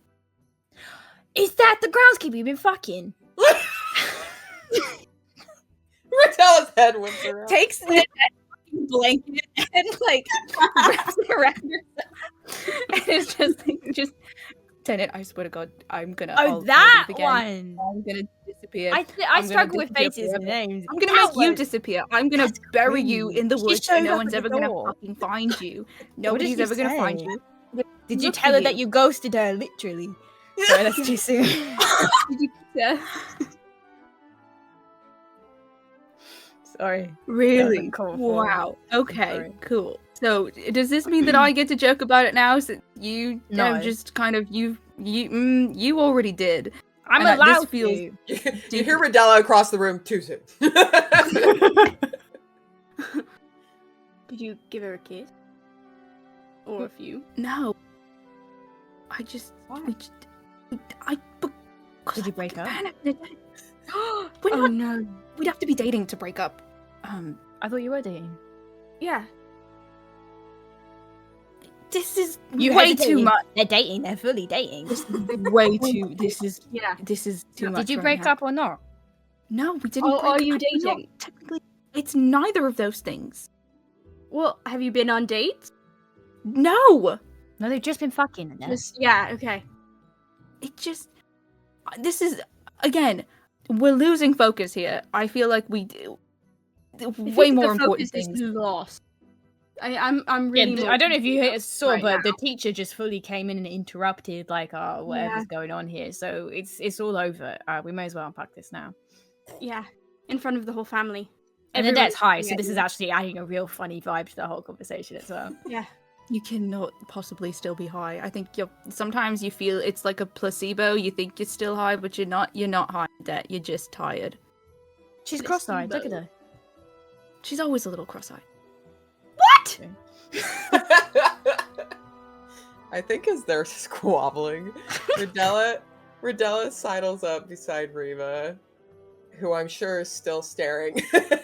Is that the groundskeeper you've been fucking? Martella's head whips around. Takes the blanket and like wraps it around herself, and it's just. Tenet, I swear to God, I'm gonna. Oh, I'll that leave again. one! I'm gonna disappear. I I'm gonna struggle with disappear faces and forever. names. I'm gonna That make you one- disappear. I'm gonna That's bury you crazy. in the She woods, showed and no up one's at ever the gonna door. fucking find you. What Nobody's did you ever gonna find say? you. Did you Look tell for her that you ghosted her, literally? Sorry, that's too soon. Did you? Yeah. Sorry. Really? uncalled for. Wow. Okay. Sorry. Cool. So, does this mean that I get to joke about it now? So you No. have just kind of you already did. I'm And allowed this feels- to. You hear Rodella across the room too soon. Did you give her a kiss? Or a few? No. I just. Why? Because Did you I break fucking up? panicked. We're Oh not. no. We'd have to be dating to break up. I thought you were dating. Yeah. This is You way hesitated. too much. They're dating. They're fully dating. Way too. This is too much. Did you right break now. up or not? No, we didn't. Oh, break are you up. We're not- dating? Technically, it's neither of those things. Well, have you been on dates? No. No, they've just been fucking. Annette. Just, yeah, okay. It just. This is again. We're losing focus here. I feel like we do way more important things. Is lost. I'm really. I don't know if you saw, right but now. the teacher just fully came in and interrupted, like, whatever's going on here. So it's all over. We may as well unpack this now. Yeah, in front of the whole family. And Annette's Everyone's high, looking so at this is you. actually adding a real funny vibe to the whole conversation as well. Yeah. You cannot possibly still be high. I think sometimes you feel it's like a placebo. You think you're still high, but you're not. You're not high, Debt. You're just tired. She's cross-eyed. Look at her. She's always a little cross-eyed. What? I think as they're squabbling, Rodella sidles up beside Riva, who I'm sure is still staring at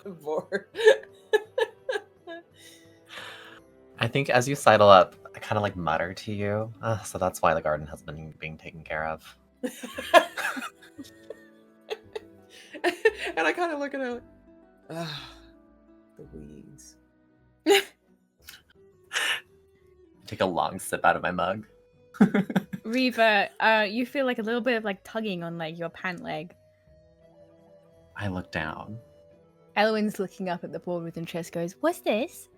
the board. I think as you sidle up, I kind of like mutter to you. So that's why the garden has been being taken care of. And I kind of look at her like, the weeds. Take a long sip out of my mug. Riva, you feel like a little bit of like tugging on like your pant leg. I look down. Elwyn's looking up at the board with interest, goes, "What's this?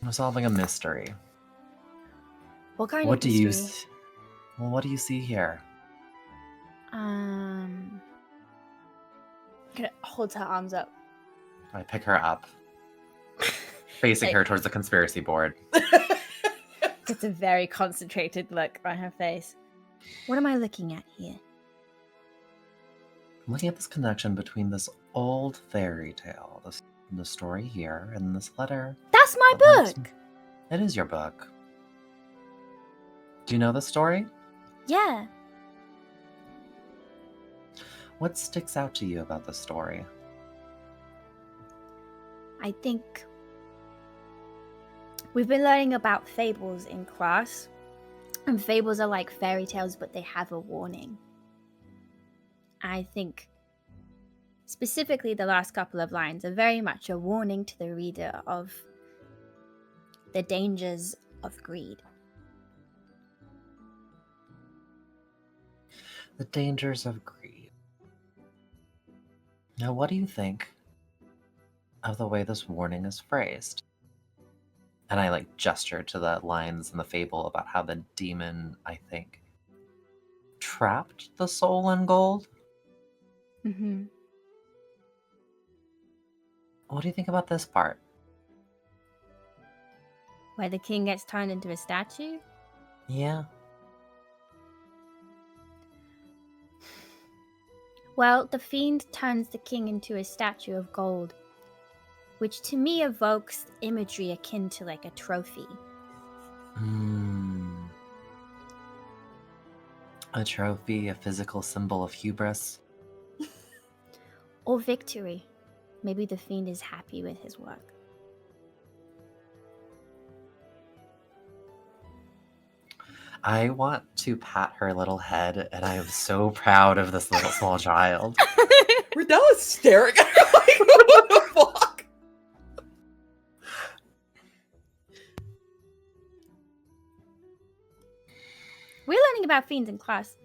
I'm solving a mystery. What kind What of do you? mystery?" Well, what do you see here? Kind of holds her arms up. I pick her up, facing her towards the conspiracy board. Gets a very concentrated look on her face. What am I looking at here? I'm looking at this connection between this old fairy tale, the story here, and this letter. That's my that leads- book. It is your book. Do you know the story? Yeah. What sticks out to you about the story? I think we've been learning about fables in class. And fables are like fairy tales, but they have a warning. I think specifically the last couple of lines are very much a warning to the reader of the dangers of greed. The dangers of greed. Now, what do you think of the way this warning is phrased? And I like gesture to the lines in the fable about how the demon, I think, trapped the soul in gold. Mm-hmm. What do you think about this part? Where the king gets turned into a statue? Yeah. Well, the fiend turns the king into a statue of gold, which to me evokes imagery akin to like a trophy. A trophy, a physical symbol of hubris. Or victory. Maybe the fiend is happy with his work. I want to pat her little head, and I am so proud of this little small child. Ridella's staring at her like, what the fuck? We're learning about fiends in class.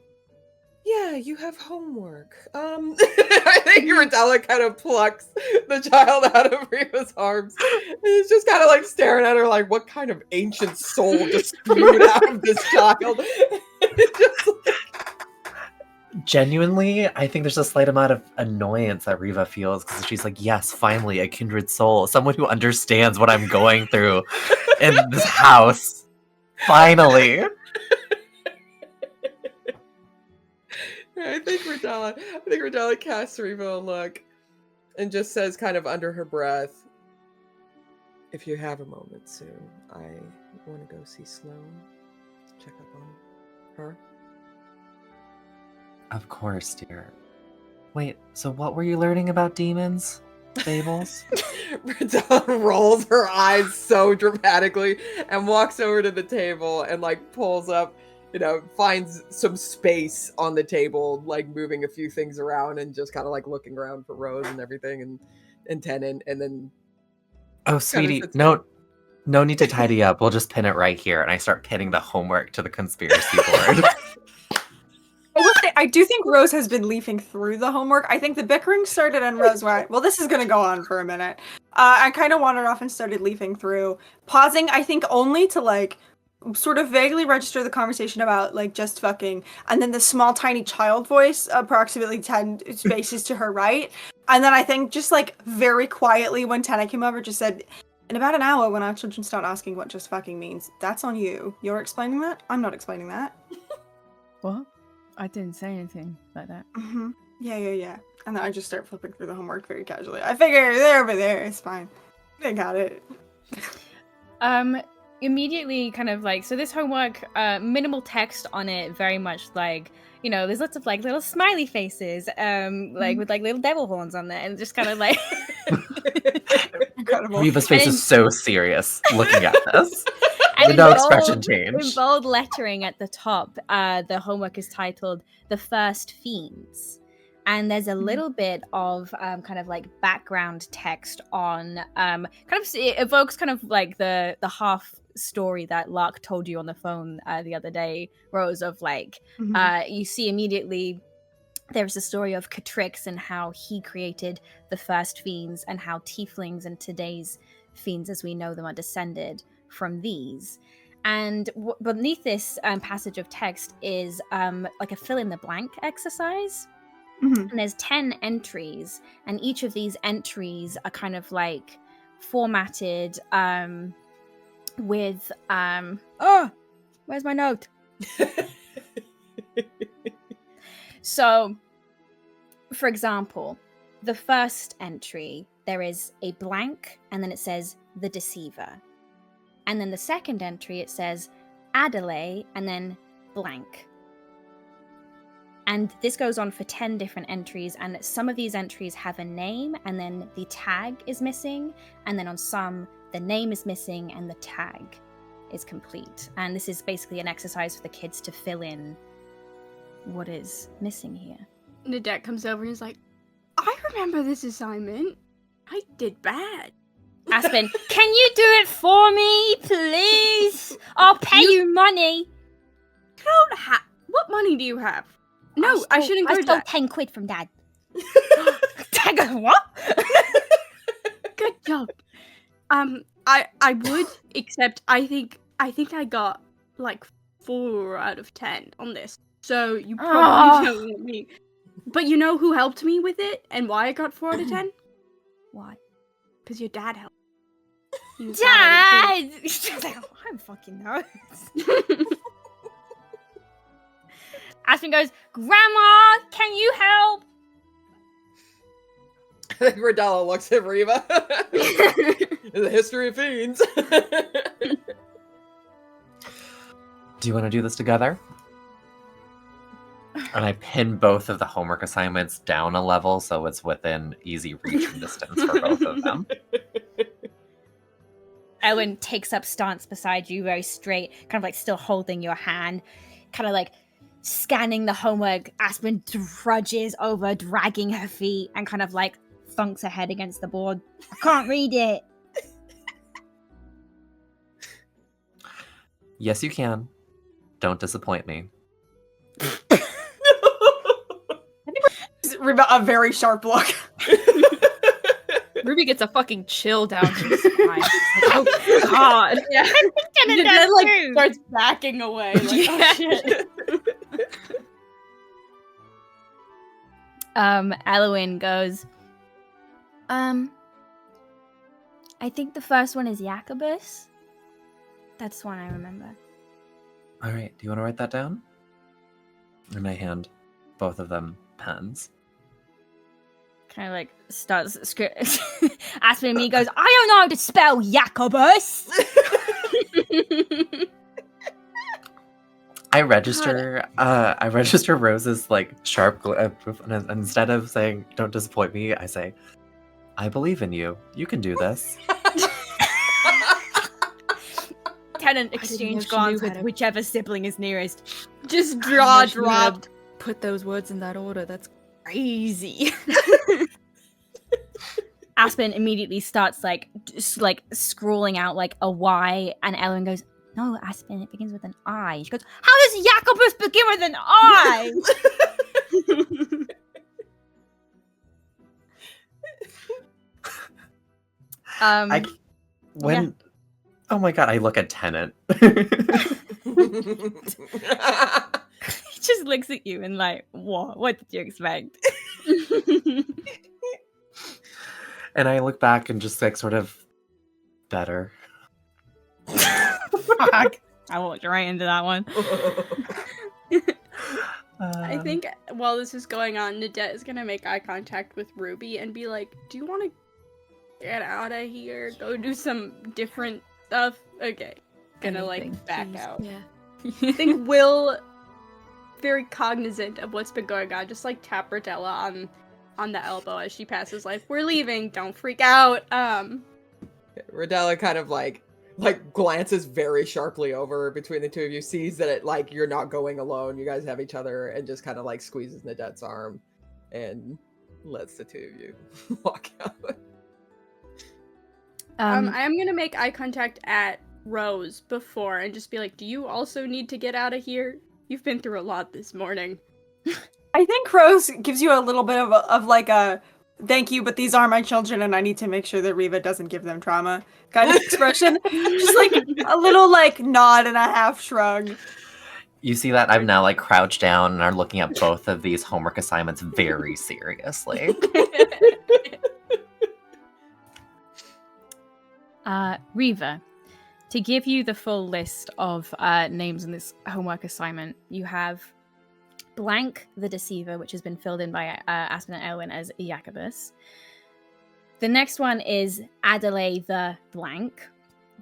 Yeah, you have homework. I think Ridella kind of plucks the child out of Riva's arms. And he's just kind of like staring at her like, what kind of ancient soul just spewed out of this child? Just like... Genuinely, I think there's a slight amount of annoyance that Riva feels because she's like, yes, finally, a kindred soul. Someone who understands what I'm going through in this house. Finally. I think Ridella casts Riva a look and just says kind of under her breath, if you have a moment soon, I want to go see Sloane, check up on her. Of course, dear. Wait, so what were you learning about demons? Fables? Ridella rolls her eyes so dramatically and walks over to the table and like pulls up, finds some space on the table, like moving a few things around and just kind of like looking around for Rose and everything and Tennant, and then oh, sweetie, no need to tidy up. We'll just pin it right here. And I start pinning the homework to the conspiracy board. I will say, I do think Rose has been leafing through the homework. I think the bickering started and Rose went, well, this is going to go on for a minute. I kind of wandered off and started leafing through, pausing, I think, only to like sort of vaguely register the conversation about like just fucking, and then the small tiny child voice approximately 10 spaces to her right, and then I think just like very quietly when Tana came over just said, in about an hour when our children start asking what just fucking means, that's on you. You're explaining that? I'm not explaining that. What? I didn't say anything like that. Mm-hmm. Yeah. And then I just start flipping through the homework very casually. I figure they're over there, it's fine. They got it. Immediately kind of like, so this homework, minimal text on it, very much like, there's lots of like little smiley faces, like with like little devil horns on there, and just kind of like incredible. Riva's face is so serious looking at this. And no expression change. In bold lettering at the top, the homework is titled "The First Fiends," and there's a little bit of kind of like background text on it evokes kind of like the half story that Lark told you on the phone the other day, Rose, of like you see immediately there's a story of Catrix and how he created the first fiends and how tieflings and today's fiends as we know them are descended from these. And beneath this passage of text is like a fill-in-the-blank exercise. And there's 10 entries, and each of these entries are kind of like formatted with where's my note? So, for example, the first entry, there is a blank, and then it says the deceiver. And then the second entry, it says Adelaide, and then blank. And this goes on for 10 different entries, and some of these entries have a name, and then the tag is missing, and then on some, the name is missing, and the tag is complete. And this is basically an exercise for the kids to fill in what is missing here. Nadette comes over and is like, I remember this assignment. I did bad. Aspen, can you do it for me, please? I'll pay you money. You don't have... What money do you have? No, I shouldn't I go stole that. 10 quid from Dad. Dad goes, what? Good job. I would, except I think I got like 4 out of 10 on this. So you probably don't want me. But you know who helped me with it and why I got 4 out of 10? Why? Because your dad helped. Dad! She's like, I'm fucking nuts. Aspen goes, Grandma, can you help? Radala looks at Reva. The history of fiends. Do you want to do this together? And I pin both of the homework assignments down a level so it's within easy reach and distance for both of them. Elwyn takes up stance beside you, very straight, kind of like still holding your hand, kind of like scanning the homework. Aspen trudges over, dragging her feet, and kind of like thunks her head against the board. I can't read it. Yes, you can. Don't disappoint me. Reba, a very sharp look. Ruby gets a fucking chill down her spine. Oh god. Yeah. And And then like starts backing away. Like, Yeah. oh shit. Elwyn goes, I think the first one is Jacobus. That's one I remember. All right, do you want to write that down? And I hand both of them pens. Kind of like starts Aspen and me goes, I don't know how to spell Jacobus. I register Rose's like sharp and instead of saying "Don't disappoint me," I say, "I believe in you. You can do this." Tenant know exchange she glance knew with how to- whichever sibling is nearest. Just I draw know she knew how to dropped. Put those words in that order. That's crazy. Aspen immediately starts like just like scrawling out like a Y, and Ellen goes, "No, Aspen, it begins with an I." She goes, "How does Jacobus begin with an I?" Oh my god, I look at Tenant. He just looks at you and like, what? What did you expect? And I look back and just like sort of better. Fuck. I walked right into that one. I think while this is going on, Nadette is gonna make eye contact with Ruby and be like, "Do you want to get out of here? Go do some different stuff?" Okay, gonna Anything, like back please. out. Yeah. I think Will, very cognizant of what's been going on, just like tap Rodella on the elbow as she passes, like, "We're leaving. Don't freak out." Rodella kind of like glances very sharply over between the two of you, sees that it like you're not going alone, you guys have each other, and just kind of like squeezes Nadette's arm and lets the two of you walk out. I am gonna make eye contact at Rose before and just be like, "Do you also need to get out of here? You've been through a lot this morning." I think Rose gives you a little bit of like a thank you, but these are my children and I need to make sure that Reva doesn't give them trauma kind of expression. Just like a little like nod and a half shrug. You see that I'm now like crouched down and are looking at both of these homework assignments very seriously. Reva, to give you the full list of names in this homework assignment, you have Blank the Deceiver, which has been filled in by Aspen and Elwyn as Jacobus. The next one is Adelaide the Blank.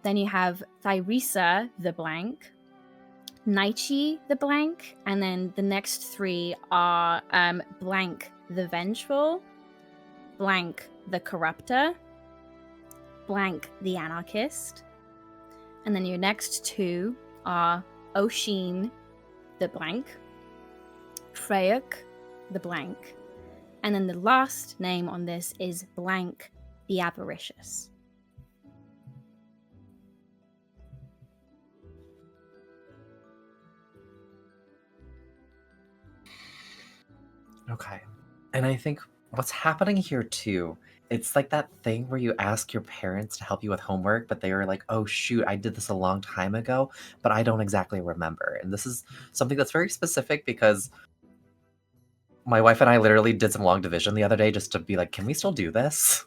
Then you have Thyreesa the Blank, Naichi the Blank, and then the next three are Blank the Vengeful, Blank the Corrupter, Blank the Anarchist, and then your next two are Oshin the Blank, Freyuk the Blank, and then the last name on this is Blank the Avaricious. Okay. And I think what's happening here too, it's like that thing where you ask your parents to help you with homework, but they were like, "Oh shoot, I did this a long time ago, but I don't exactly remember." And this is something that's very specific because my wife and I literally did some long division the other day just to be like, "Can we still do this?"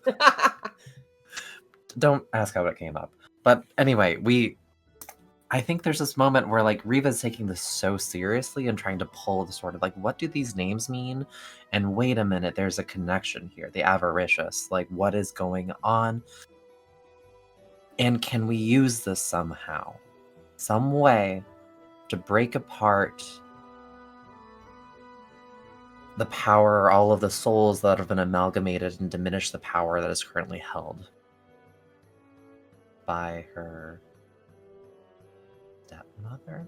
Don't ask how it came up. But anyway, I think there's this moment where like Riva's taking this so seriously and trying to pull the sort of like, what do these names mean? And wait a minute, there's a connection here. The avaricious, like what is going on? And can we use this somehow? Some way to break apart the power, all of the souls that have been amalgamated and diminish the power that is currently held by her stepmother?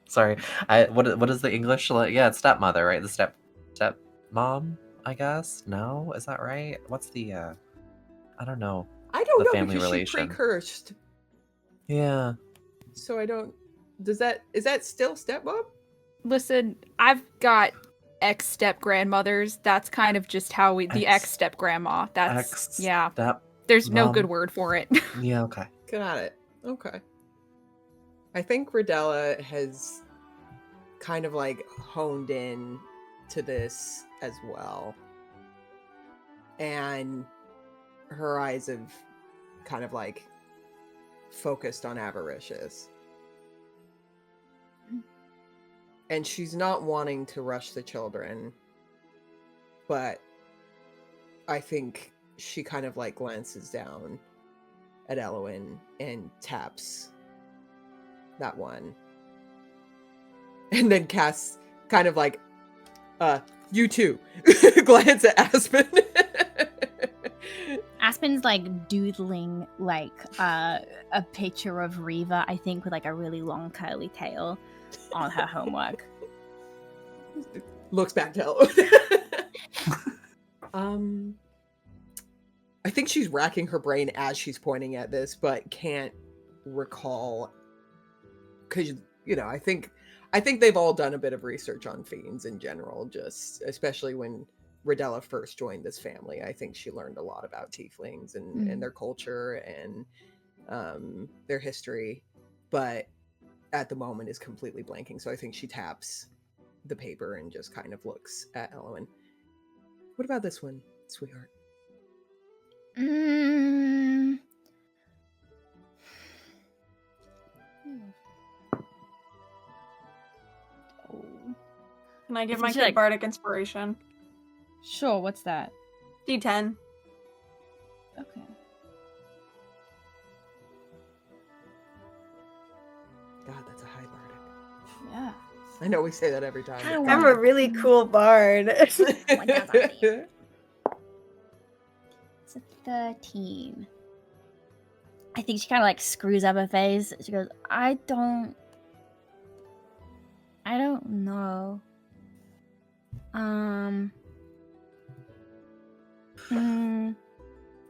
Sorry, what is the English? Yeah, it's stepmother, right? The step mom, I guess. No, is that right? What's the I don't know. I don't The know family because relation. she pre-cursed. Yeah. So I don't. Is that still stepmom? Listen, I've got ex-step grandmothers. That's kind of just how the ex-step grandma. That's yeah. Step There's no mom. good word for it. Yeah, okay. Got it. Okay. I think Rodella has kind of like honed in to this as well. And her eyes have kind of like focused on Avaricious. And she's not wanting to rush the children, but I think she kind of like glances down at Elowen and taps that one. And then casts kind of like, you too. Glance at Aspen. Aspen's like doodling like a picture of Riva, I think, with like a really long curly tail on her homework. Looks back to Elowen. I think she's racking her brain as she's pointing at this, but can't recall. Because, you know, I think they've all done a bit of research on fiends in general, just especially when Rodella first joined this family. I think she learned a lot about tieflings and their culture and their history, but at the moment is completely blanking. So I think she taps the paper and just kind of looks at Elowen. What about this one, sweetheart? Mm. Oh. Can I give Isn't my she, kid like- bardic inspiration? Sure, what's that? D10. Okay. God, that's a high bardic. Yeah. I know we say that every time. Kinda I'm a really cool bard. my God, that's It's a 13. I think she kind of like screws up her face. She goes, I don't know.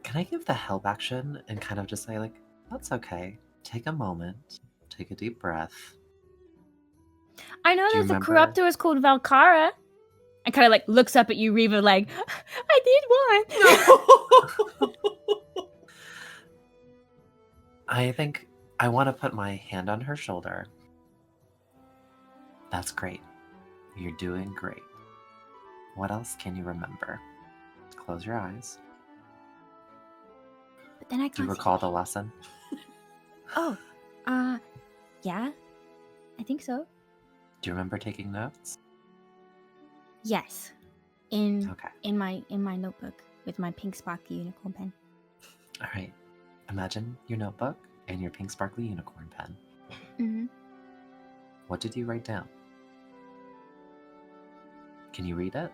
Can I give the help action and kind of just say like, that's okay. Take a moment. Take a deep breath. I know Do you there's a remember- corruptor is called Valkara. And kind of like looks up at you, Riva, like, I did one. I think I want to put my hand on her shoulder. That's great. You're doing great. What else can you remember? Close your eyes. But then I Do you can't recall see. the lesson? Oh, yeah, I think so. Do you remember taking notes? Yes, in Okay. my notebook with my pink sparkly unicorn pen. All right. Imagine your notebook and your pink sparkly unicorn pen. Mm-hmm. What did you write down? Can you read it?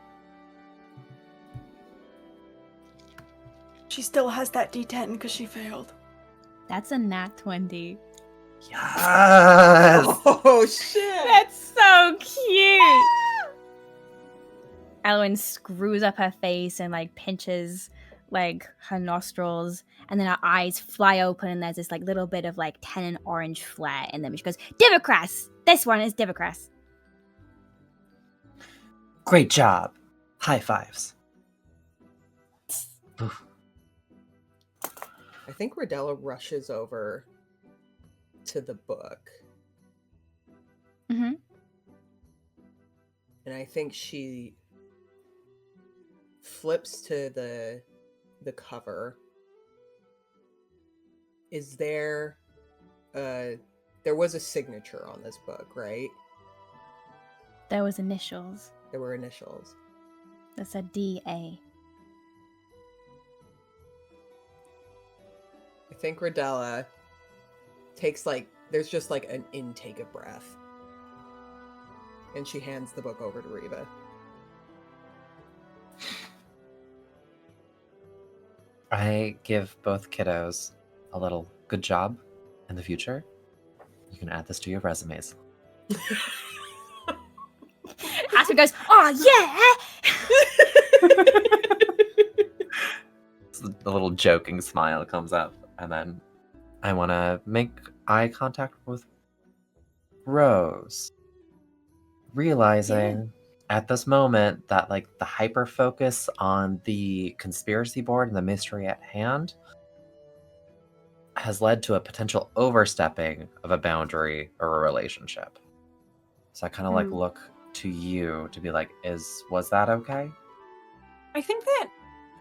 She still has that D10 because she failed. That's a nat 20. Yes! Oh shit! That's so cute. Elowen screws up her face and like pinches like her nostrils, and then her eyes fly open, and there's this like little bit of like tannin orange flare in them. She goes, Divocrass! This one is Divocrass. Great job. High fives. Oof. I think Rodella rushes over to the book, Mm-hmm. and I think she flips to the cover is there was a signature on this book, right? There was initials There were initials. that said DA. I think Rodella takes there's just an intake of breath. And she hands the book over to Reva. I give both kiddos a little good job in the future. You can add this to your resumes. Aspen goes, oh yeah! The little joking smile comes up, and then I want to make eye contact with Rose, realizing at this moment that the hyper focus on the conspiracy board and the mystery at hand has led to a potential overstepping of a boundary or a relationship. So I kind of look to you to be like, was that okay? I think that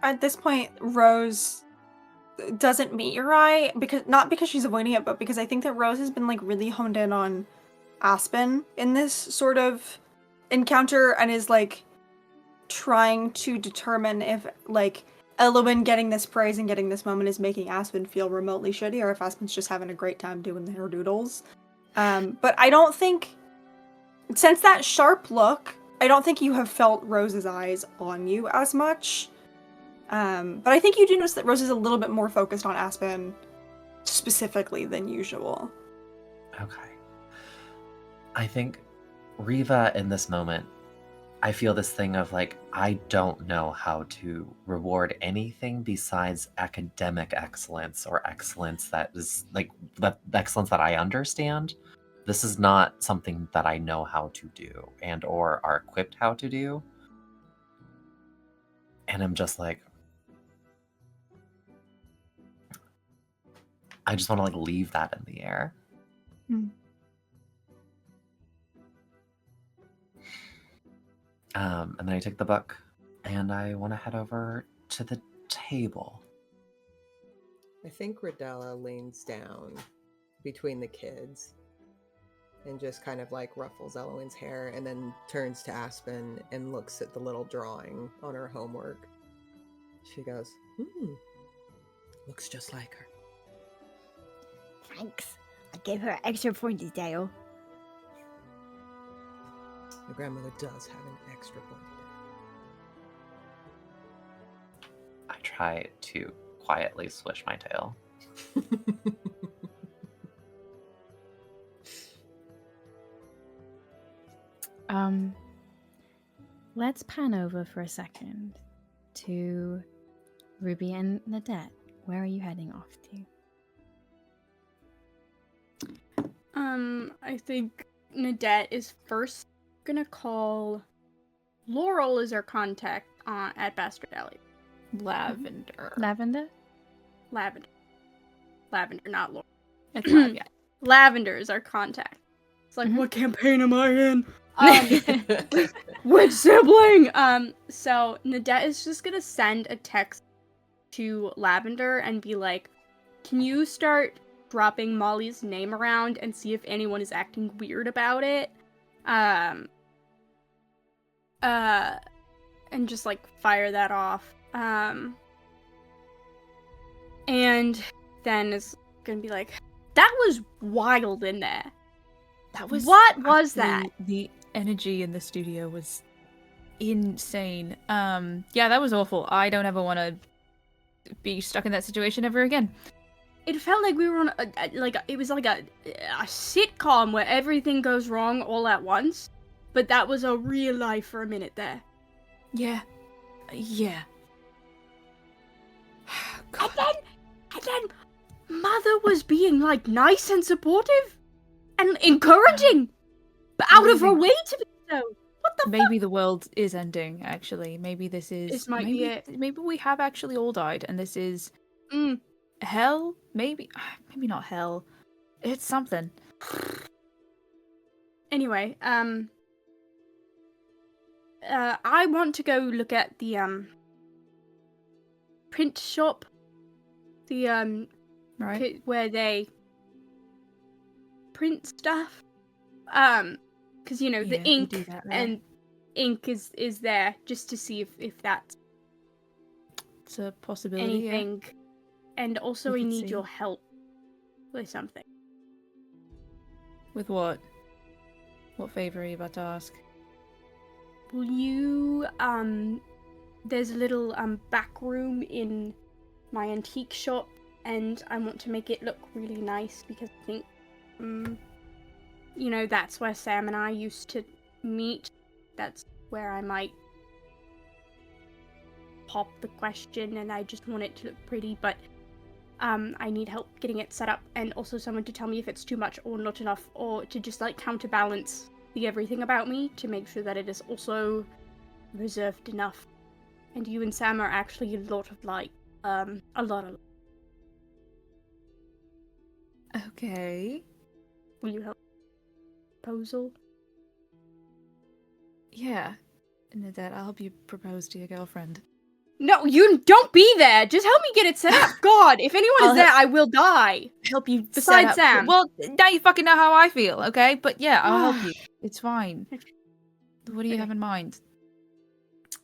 at this point, Rose doesn't meet your eye, not because she's avoiding it, but because I think that Rose has been really honed in on Aspen in this sort of encounter and is trying to determine if Elowen getting this praise and getting this moment is making Aspen feel remotely shitty, or if Aspen's just having a great time doing her doodles. But I don't think, since that sharp look, I don't think you have felt Rose's eyes on you as much. But I think you do notice that Rose is a little bit more focused on Aspen specifically than usual. Okay. I think Reva in this moment, I feel this thing of I don't know how to reward anything besides academic excellence or excellence that is the excellence that I understand. This is not something that I know how to do and or are equipped how to do. And I'm just I just want to leave that in the air. And then I take the book and I want to head over to the table. I think Rodella leans down between the kids and just kind of ruffles Elowen's hair and then turns to Aspen and looks at the little drawing on her homework. She goes, looks just like her. Thanks. I gave her extra for detail. My grandmother does have an extra point. I try to quietly swish my tail. Let's pan over for a second to Ruby and Nadette. Where are you heading off to? I think Nadette is first gonna call Laurel as our contact at Bastard Alley. Lavender. Lavender? Lavender, not Laurel. It's Lav, yeah. Lavender is our contact. It's what campaign am I in? Which sibling? So Nadette is just gonna send a text to Lavender and be like, can you start dropping Molly's name around and see if anyone is acting weird about it? And just fire that off. And then is gonna be like, that was wild in there. What was that? The energy in the studio was insane. Yeah, that was awful. I don't ever want to be stuck in that situation ever again. It felt like we were on it was like a sitcom where everything goes wrong all at once, but that was a real life for a minute there. Yeah. And then Mother was being nice and supportive and encouraging, but out of her way to be so. What the Maybe the world is ending, actually. Maybe this is... This might be it. Maybe we have actually all died, and this is... hell? Maybe not hell. It's something. Anyway, I want to go look at the, print shop. The, Right. where they print stuff. Because you know Yeah, the they ink do that there. and ink is there just to see if that's It's a possibility. anything. And also, We I could need see. your help with something. Yeah. With what? What favor are you about to ask? Will you there's a little back room in my antique shop, and I want to make it look really nice because I think you know, that's where Sam and I used to meet. That's where I might pop the question, and I just want it to look pretty, but I need help getting it set up, and also someone to tell me if it's too much or not enough, or to just like counterbalance the everything about me to make sure that it is also reserved enough. And you and Sam are actually a lot of like a lot of. Okay. Will you help? Proposal? Yeah. Nadette, I'll help you propose to your girlfriend. No, you don't be there. Just help me get it set up. God, if anyone I'll is there, I will die. Help you Besides set up. Sam. Well, now you fucking know how I feel, okay? But yeah, I'll help you. It's fine. What do you Okay. have in mind?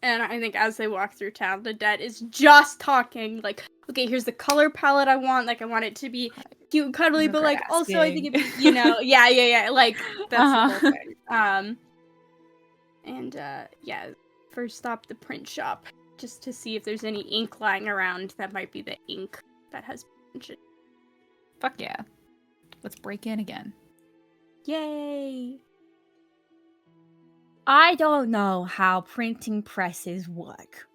And I think as they walk through town, the dad is just talking like, okay, here's the color palette I want. Like, I want it to be cute and cuddly, but like also I think it'd be, you know, yeah. Like that's the whole thing. And yeah, first stop the print shop just to see if there's any ink lying around that might be the ink that has been. Fuck yeah. Let's break in again. Yay! I don't know how printing presses work.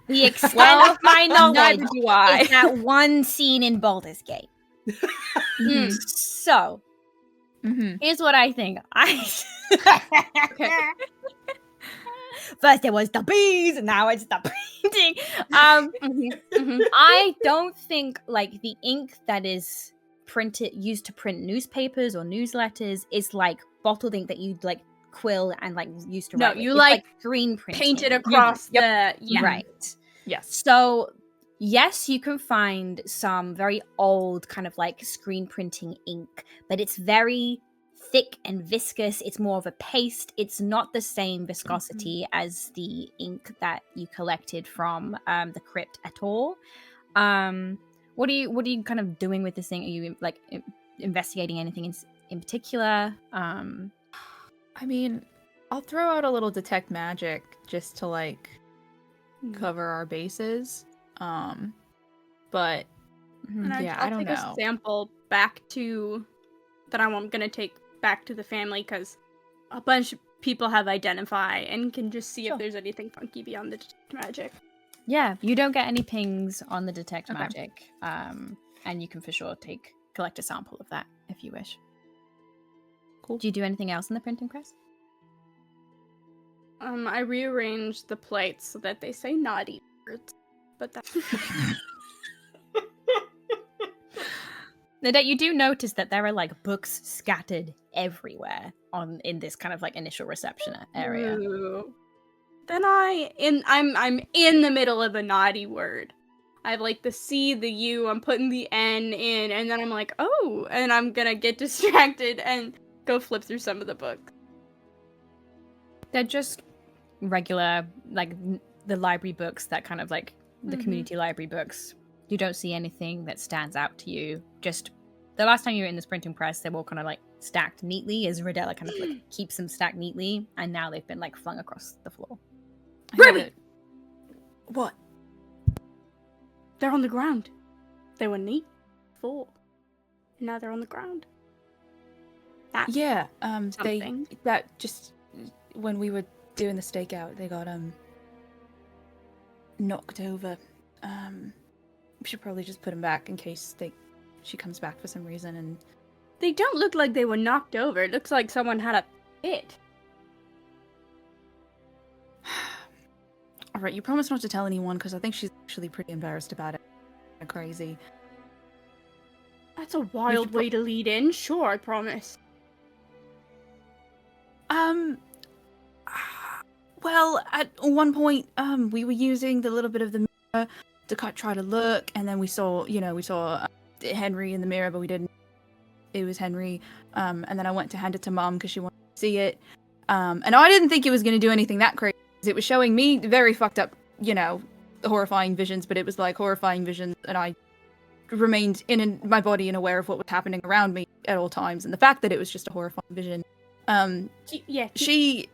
The extent of my knowledge Neither do I. is that one scene in Baldur's Gate. So, here's what I think. First it was the bees, and now it's the printing. I don't think like the ink that is used to print newspapers or newsletters is like bottled ink that you'd like quill and like used to No, write with. you It's, like screen printing. paint it across the Right. Yes. So yes, you can find some very old kind of like screen printing ink, but it's very thick and viscous. It's more of a paste. It's not the same viscosity as the ink that you collected from the crypt at all. What are you kind of doing with this thing? Are you like investigating anything in particular? I mean, I'll throw out a little detect magic just to like cover our bases. But and yeah, I'll I don't take know. a sample back to that I'm gonna take back to the family because a bunch of people have identify and can just see if there's anything funky beyond the detect magic. Yeah, you don't get any pings on the detect Okay. magic, and you can for sure collect a sample of that if you wish. Cool. Do you do anything else in the printing press? I rearranged the plates so that they say naughty words, but that's That you do notice that there are like books scattered everywhere in this kind of like initial reception area. Ooh. Then I'm in the middle of a naughty word. I have like the C, the U, I'm putting the N in, and then I'm like, oh, and I'm gonna get distracted and go flip through some of the books. They're just regular, like the library books that kind of like the community library books. You don't see anything that stands out to you. Just the last time you were in this printing press, they were all kind of like stacked neatly as Rodella kind of like keeps them stacked neatly, and now they've been like flung across the floor. Ruby! What? They're on the ground. They were neat before. And now they're on the ground. That's Yeah, something. that just when we were doing the stakeout, they got knocked over. We should probably just put them back in case she comes back for some reason. And They don't look like they were knocked over. It looks like someone had a fit. all right, you promise not to tell anyone because I think she's actually pretty embarrassed about it. Crazy. That's a wild way to lead in. Sure, I promise. Well, at one point, we were using the little bit of the mirror to try to look, and then we saw Henry in the mirror, but we didn't. It was Henry. And then I went to hand it to Mom because she wanted to see it. And I didn't think it was going to do anything that crazy. It was showing me very fucked up, horrifying visions, but it was like horrifying visions, and I remained in my body and aware of what was happening around me at all times. And the fact that it was just a horrifying vision, she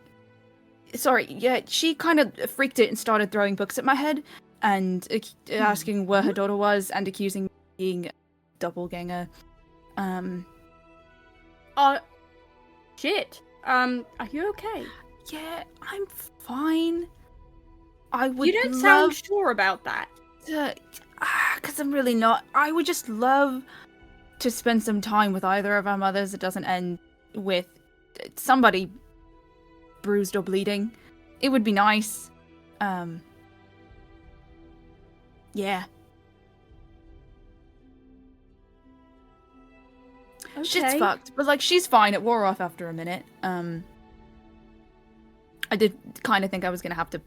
kind of freaked it and started throwing books at my head and asking where her daughter was and accusing me of being a doppelganger. Shit. Are you okay? Yeah, I'm fine. You don't sound sure about that. Because I'm really not. I would just love to spend some time with either of our mothers. It doesn't end with somebody bruised or bleeding. It would be nice. Yeah. Okay. Shit's fucked, but like she's fine. It wore off after a minute. I did kind of think I was gonna have to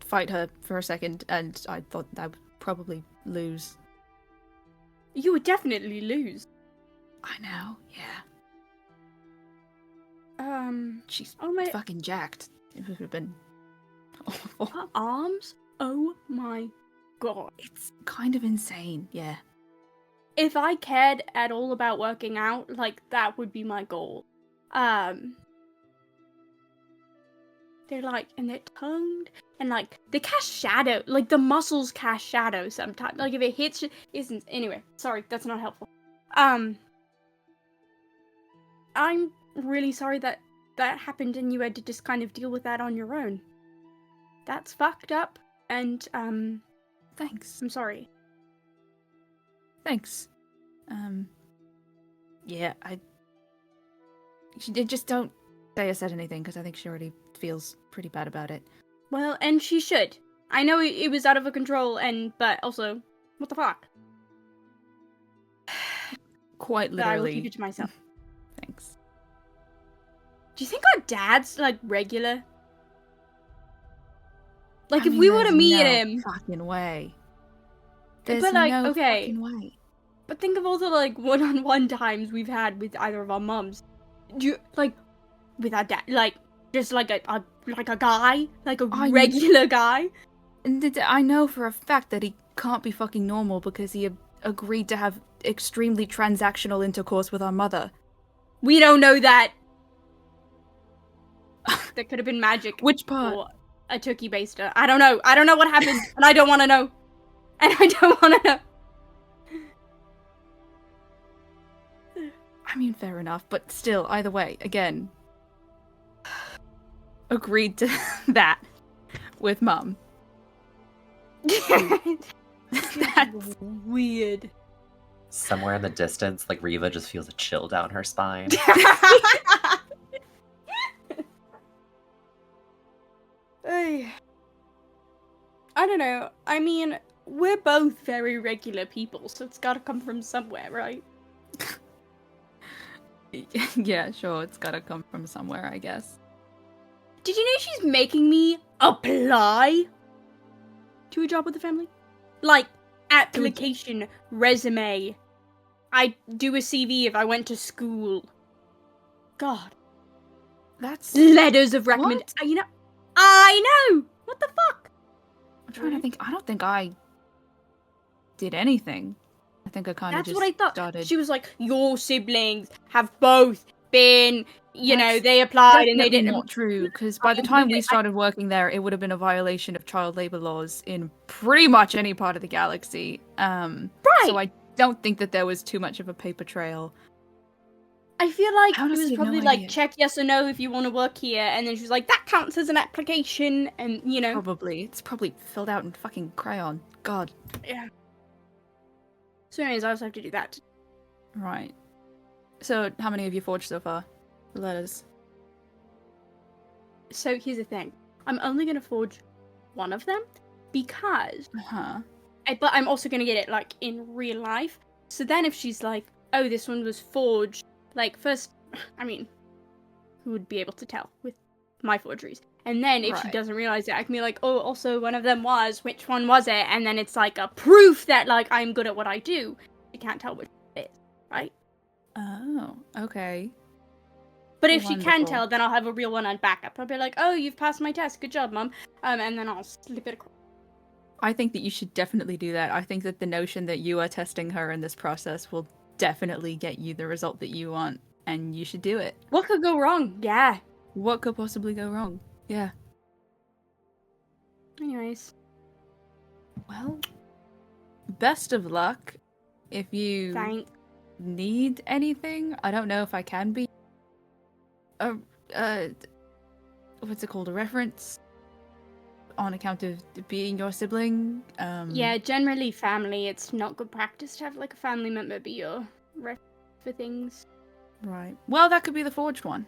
fight her for a second, and I thought I would probably lose. You would definitely lose. I know, yeah. She's fucking jacked. It would have been awful. Her arms? Oh my god. It's kind of insane, yeah. If I cared at all about working out, like, that would be my goal. They're like, and they're toned, and like, they cast shadow, like, the muscles cast shadow sometimes. Like, if it hits, isn't, anyway, sorry, that's not helpful. I'm really sorry that happened and you had to just kind of deal with that on your own. That's fucked up, and, thanks. I'm sorry. Thanks. Yeah, just don't say I said anything, because I think she already feels pretty bad about it. Well, and she should. I know it was out of her control, but also, what the fuck? Quite But I will literally. keep it to myself. Thanks. Do you think our dad's, like, regular? Like, I if mean, we were to there's meet no him... fucking way. There's But, like, no okay. fucking way. But think of all the, like, one-on-one times we've had with either of our mums. Like, with our dad, like, just like a guy? Like a regular guy? And I know for a fact that he can't be fucking normal because he agreed to have extremely transactional intercourse with our mother. We don't know that. That could have been magic. Which part? Or a turkey baster. I don't know. I don't know what happened, and I don't want to know. And I don't want to know. I mean, fair enough, but still, either way, again, agreed to that with Mum. That's weird. Somewhere in the distance, like Reva just feels a chill down her spine. I don't know. I mean, we're both very regular people, so it's gotta come from somewhere, right? Yeah, sure, it's gotta come from somewhere, I guess. Did you know she's making me apply to a job with the family? Like, application, resume. I do a CV if I went to school. God. That's... Letters of recommendation. You know, I know! What the fuck? I'm trying to think. I don't think I did anything. I think I kind of That's just what I thought. started... She was like, your siblings have both been, they applied and they didn't. Not true, because by the time we started working there, it would have been a violation of child labor laws in pretty much any part of the galaxy. Right. So I don't think that there was too much of a paper trail. I feel like I it was honestly have no probably like, idea. check yes or no if you want to work here, and then she was like, that counts as an application, and Probably. It's probably filled out in fucking crayon. God. Yeah. So anyways, I also have to do that. Right. So, how many have you forged so far? The letters. So here's the thing. I'm only going to forge one of them, because... Uh-huh. But I'm also going to get it, like, in real life. So then if she's like, oh, this one was forged, like, first, I mean, who would be able to tell with my forgeries? And then if she Right. doesn't realize it, I can be like, oh, also one of them was, which one was it? And then it's like a proof that, like, I'm good at what I do. can't tell which it is, right? Oh, okay. But if she can Wonderful. tell, then I'll have a real one on backup. I'll be like, oh, you've passed my test. Good job, Mum. And then I'll slip it across. I think that you should definitely do that. I think that the notion that you are testing her in this process will definitely get you the result that you want, and you should do it. What could go wrong? Yeah. What could possibly go wrong? Yeah. Anyways. Well, best of luck. If you Thanks. need anything, I don't know if I can be what's it called? A reference? On account of being your sibling? Yeah, generally family. It's not good practice to have like a family member be your ref for things. Right. Well, that could be the forged one.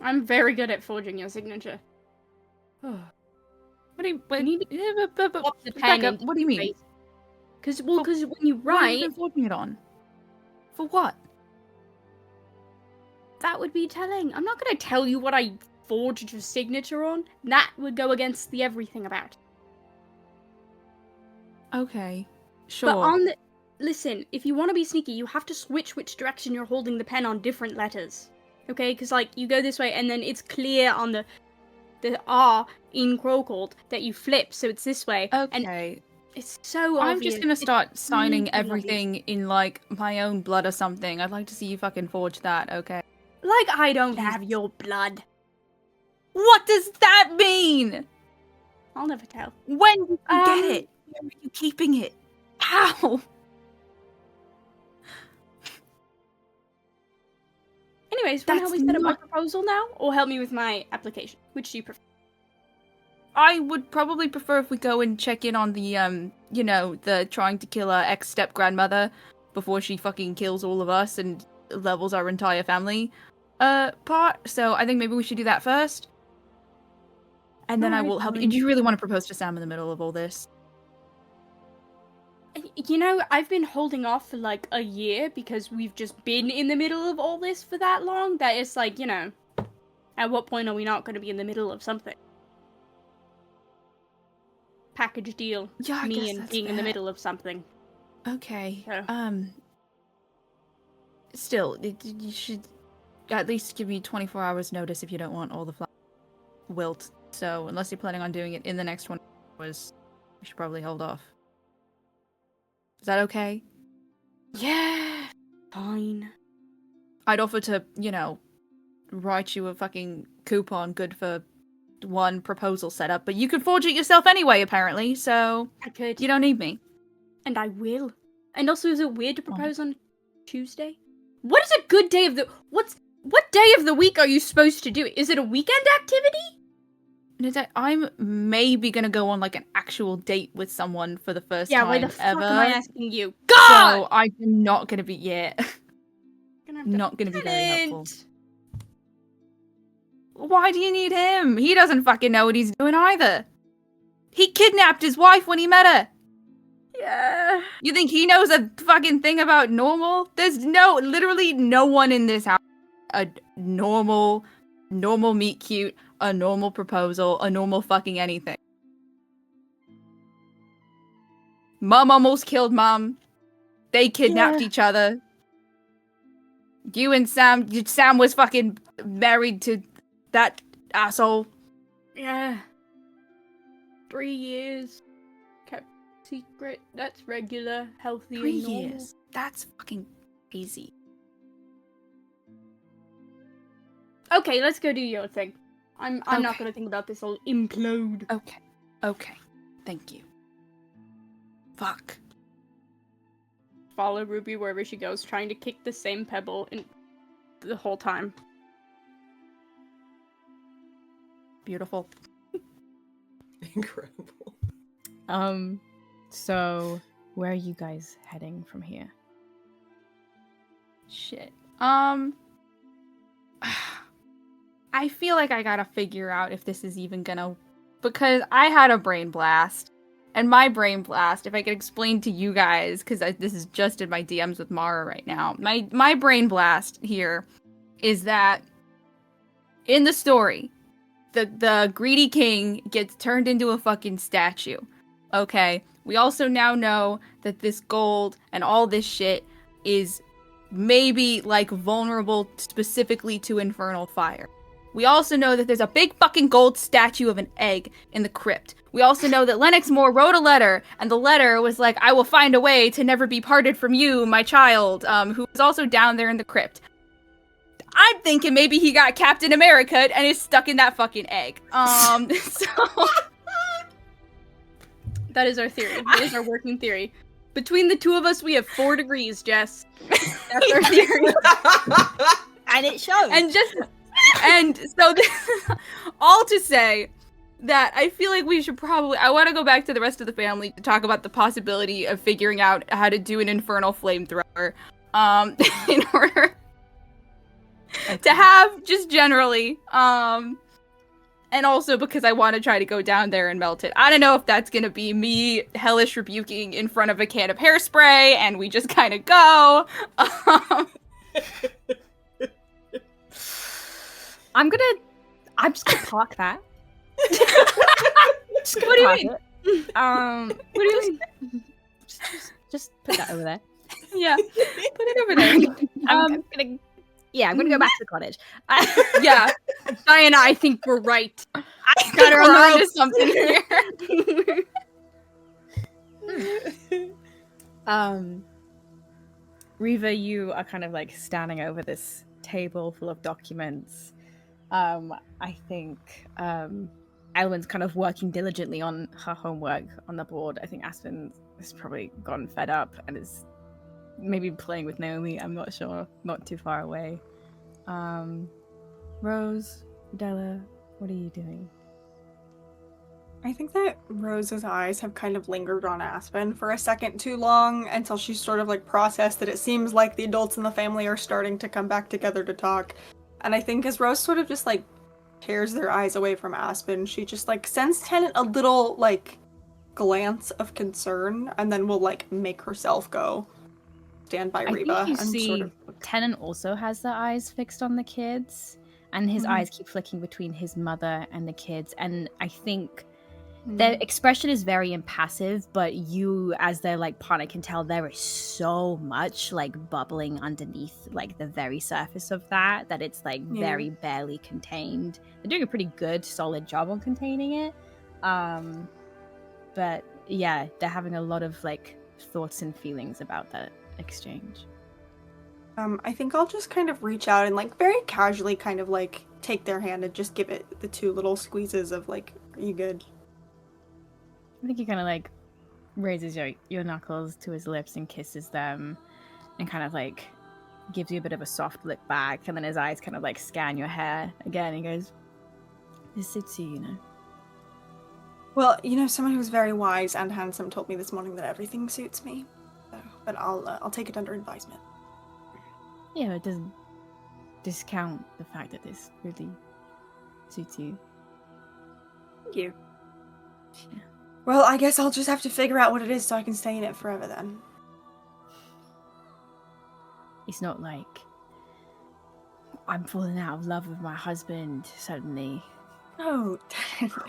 I'm very good at forging your signature. What do you? Wait, need Pop the back pen up. into What do you mean? space. Because when you What have you write, been forging it on? For what? that would be telling. I'm not going to tell you what I forged your signature on. That would go against the everything about. Okay. Sure. But listen, if you want to be sneaky, you have to switch which direction you're holding the pen on different letters. Okay? Because, like, you go this way, and then it's clear on the R in Crowcolt that you flip, so it's this way. And Okay. it's so I'm obvious. just gonna start signing really obvious. everything in, like, my own blood or something. I'd like to see you fucking forge that, okay? Like, I don't have your blood. What does that mean? I'll never tell. When did you get Um, it? Where are you keeping it? How? Anyways, want to help That's me set up my not- proposal now, or help me with my application? Which do you prefer? I would probably prefer if we go and check in on the, you know, the trying to kill our ex-step-grandmother before she fucking kills all of us and levels our entire family, part. So I think maybe we should do that first. And then I Alright, will help you. fine. Do you really want to propose to Sam in the middle of all this? You know, I've been holding off for like a year because we've just been in the middle of all this for that long that it's like, you know, at what point are we not going to be in the middle of something? Package deal. Yeah, I me guess and that's being in the fair. middle of something. Okay. So- Still, you should at least give me 24 hours notice if you don't want all the flowers wilt. So unless you're planning on doing it in the next 20 hours, we should probably hold off. Is that okay? Yeah, fine. I'd offer to, you know, write you a fucking coupon good for one proposal setup, but you could forge it yourself anyway, apparently, so I could. you don't need me. And I will. And also, is it weird to propose on Tuesday? What is a good day of the... What day of the week are you supposed to do it? Is it a weekend activity? I'm maybe gonna go on like an actual date with someone for the first Yeah, time why the fuck ever. am I asking you? God! So I'm not gonna be Gonna have to not gonna be very helpful. edit. Why do you need him? He doesn't fucking know what he's doing either. He kidnapped his wife when he met her. Yeah. You think he knows a fucking thing about normal? There's literally no one in this house. A normal meet cute, a normal proposal, a normal fucking anything. Mom almost killed Mom. They kidnapped Yeah. each other. You and Sam was fucking married to that asshole. Yeah. 3 years. Kept secret. That's regular, healthy, 3 and normal. years. That's fucking crazy. Okay, let's go do your thing. I'm not Okay. gonna think about this. I'll implode. Okay. Thank you. Fuck. Follow Ruby wherever she goes, trying to kick the same pebble in the whole time. Beautiful. Incredible. So where are you guys heading from here? Shit. I feel like I gotta figure out if this is even gonna... Because I had a brain blast. And my brain blast, if I could explain to you guys, because this is just in my DMs with Mara right now. My brain blast here is that in the story, the greedy king gets turned into a fucking statue. Okay. We also now know that this gold and all this shit is maybe like vulnerable specifically to infernal fire. We also know that there's a big fucking gold statue of an egg in the crypt. We also know that Lennox Moore wrote a letter, and the letter was like, I will find a way to never be parted from you, my child, who is also down there in the crypt. I'm thinking maybe he got Captain America and is stuck in that fucking egg. So That is our theory. That is our working theory. Between the two of us, we have 4 degrees, Jess. That's our theory. And it shows. And so all to say that I feel like we should probably, I want to go back to the rest of the family to talk about the possibility of figuring out how to do an infernal flamethrower, in order to have just generally, and also because I want to try to go down there and melt it. I don't know if that's going to be me hellish rebuking in front of a can of hairspray and we just kind of go. I'm just gonna park that. What do you mean? What do you mean? Just put that over there. Yeah, put it over there. I'm gonna go back to the cottage. Yeah, Diana, I think we're right. I got her on to something here. Reva, you are kind of like standing over this table full of documents. I think Elwyn's kind of working diligently on her homework on the board. I think Aspen has probably gotten fed up and is maybe playing with Naomi. I'm not sure. Not too far away. Rose, Della, what are you doing? I think that Rose's eyes have kind of lingered on Aspen for a second too long until she's sort of like processed that it seems like the adults in the family are starting to come back together to talk. And I think as Rose sort of just like tears their eyes away from Aspen, she just like sends Tennant a little like glance of concern and then will like make herself go stand by Reba. I think you and see sort of... Tennant also has the eyes fixed on the kids, and his eyes keep flicking between his mother and the kids, and I think their expression is very impassive, but you as their like partner can tell there is so much like bubbling underneath like the very surface of that it's like very barely contained. They're doing a pretty good solid job on containing it, but yeah, they're having a lot of like thoughts and feelings about that exchange. I think I'll just kind of reach out and like very casually kind of like take their hand and just give it the 2 little squeezes of like, are you good? I think he kind of like raises your knuckles to his lips and kisses them and kind of like gives you a bit of a soft look back, and then his eyes kind of like scan your hair again. He goes, this suits you, you know. Well, you know, someone who's very wise and handsome told me this morning that everything suits me. So, but I'll take it under advisement. Yeah, it doesn't discount the fact that this really suits you. Thank you. Yeah. Well, I guess I'll just have to figure out what it is so I can stay in it forever then. It's not like I'm falling out of love with my husband suddenly. No,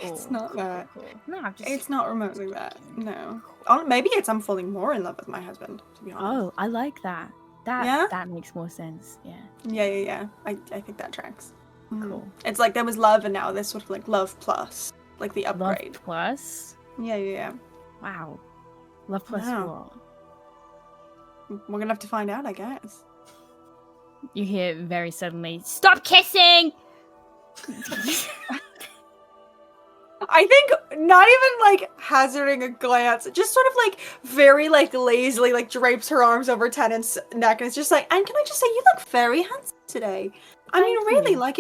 it's not that. Cool. No, I'm just... It's not remotely that. No. Maybe it's I'm falling more in love with my husband, to be honest. Oh, I like that. That makes more sense. Yeah. Yeah. I think that tracks. Cool. It's like there was love and now there's sort of like love plus. Like the upgrade. Love plus? Yeah. Wow. Love plus what? We're gonna have to find out, I guess. You hear very suddenly, stop kissing! I think not even like hazarding a glance, just sort of like very like lazily like drapes her arms over Tennant's neck and it's just like, and can I just say you look very handsome today? I mean, really, like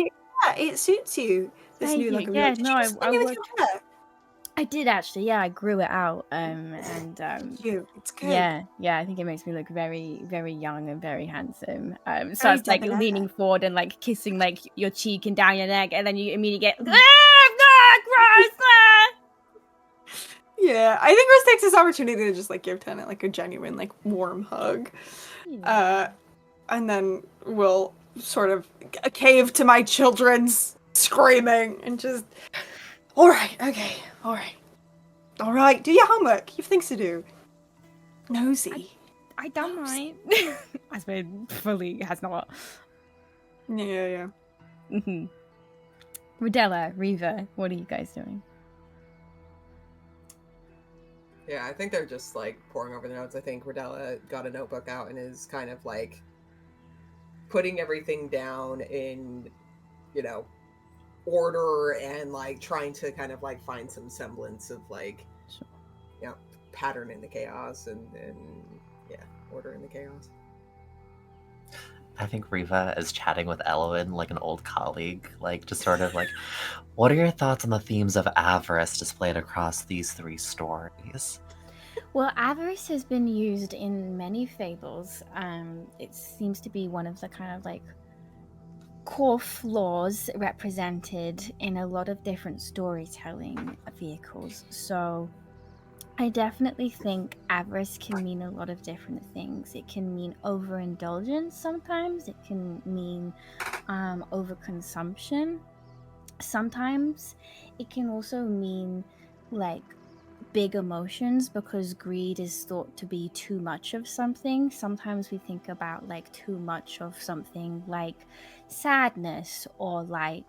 it suits you. This new look of yours. No, I did actually. Yeah, I grew it out. It's good. Yeah. I think it makes me look very, very young and very handsome. So I was like leaning forward and like kissing like your cheek and down your neck, and then you immediately get gross. Yeah, I think Rose takes this opportunity to just like give Tennant like a genuine like warm hug, and then we'll sort of cave to my children's screaming and just, all right. All right, do your homework. You have things to do. Nosy. I done mine. Aspen fully has not. Yeah. Mm-hmm. Rodella, Reva, what are you guys doing? Yeah, I think they're just like poring over the notes. I think Rodella got a notebook out and is kind of like putting everything down in, order and like trying to kind of like find some semblance of like, pattern in the chaos and order in the chaos. I think Riva is chatting with Elwyn like an old colleague, like just sort of like, what are your thoughts on the themes of avarice displayed across these 3 stories? Well, avarice has been used in many fables. It seems to be one of the kind of like core flaws represented in a lot of different storytelling vehicles. So I definitely think avarice can mean a lot of different things. It can mean overindulgence sometimes. It can mean overconsumption. Sometimes it can also mean like big emotions, because greed is thought to be too much of something. Sometimes we think about like too much of something like sadness or like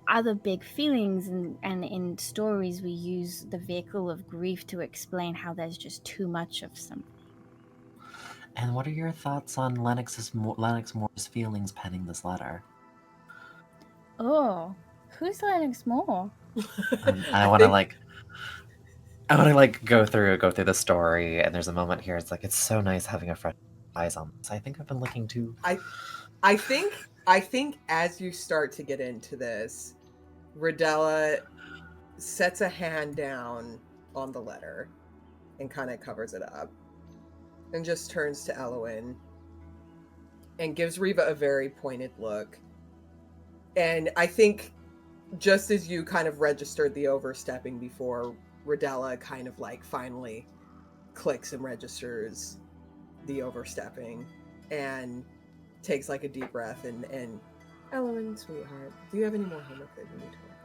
other big feelings, and in stories we use the vehicle of grief to explain how there's just too much of something. And what are your thoughts on Lennox Moore's feelings penning this letter? Oh, who's Lennox Moore? I want to go through the story, and there's a moment here. It's like, it's so nice having a fresh eyes on this. I think I've been looking to. I think as you start to get into this, Rodella sets a hand down on the letter and kind of covers it up and just turns to Elwyn and gives Reva a very pointed look. And I think just as you kind of registered the overstepping before, Rodella kind of like finally clicks and registers the overstepping and takes like a deep breath and Elwyn, sweetheart, do you have any more homework that you need to work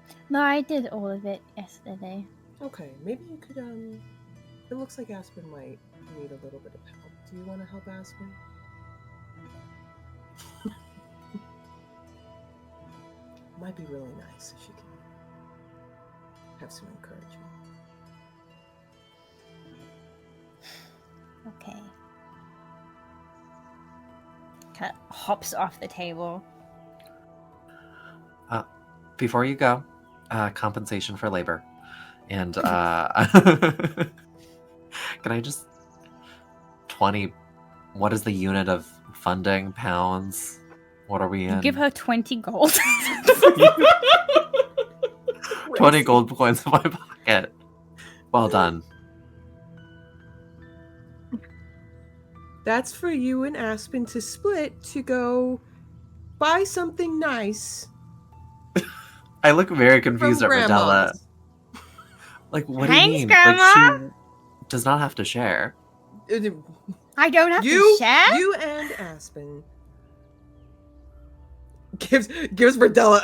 on? No, I did all of it yesterday. Okay, maybe you could it looks like Aspen might need a little bit of help. Do you want to help Aspen? Might be really nice if she can have some encouragement. Okay. Kind of hops off the table. Before you go, compensation for labor. And can I just 20, what is the unit of funding? Pounds? What are we in? Give her 20 gold. 20 gold coins in my pocket. Well done. That's for you and Aspen to split to go buy something nice. I look very confused from at Rodella. Grandma's. Like, what Thanks, do you mean? Grandma. Like, she does not have to share. I don't have You, to share? you and Aspen gives Reva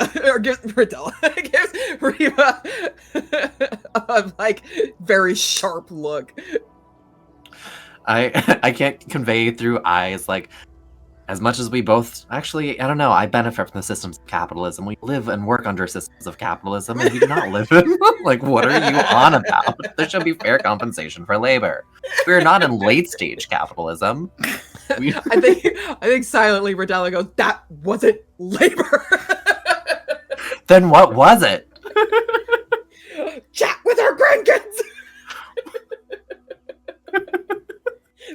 a like very sharp look. I can't convey through eyes, like, as much as we both, actually, I don't know, I benefit from the systems of capitalism. We live and work under systems of capitalism, and we do not live in them. Like, what are you on about? There should be fair compensation for labor. We are not in late-stage capitalism. I think silently Rodella goes, that wasn't labor. Then what was it? Chat with her grandkids.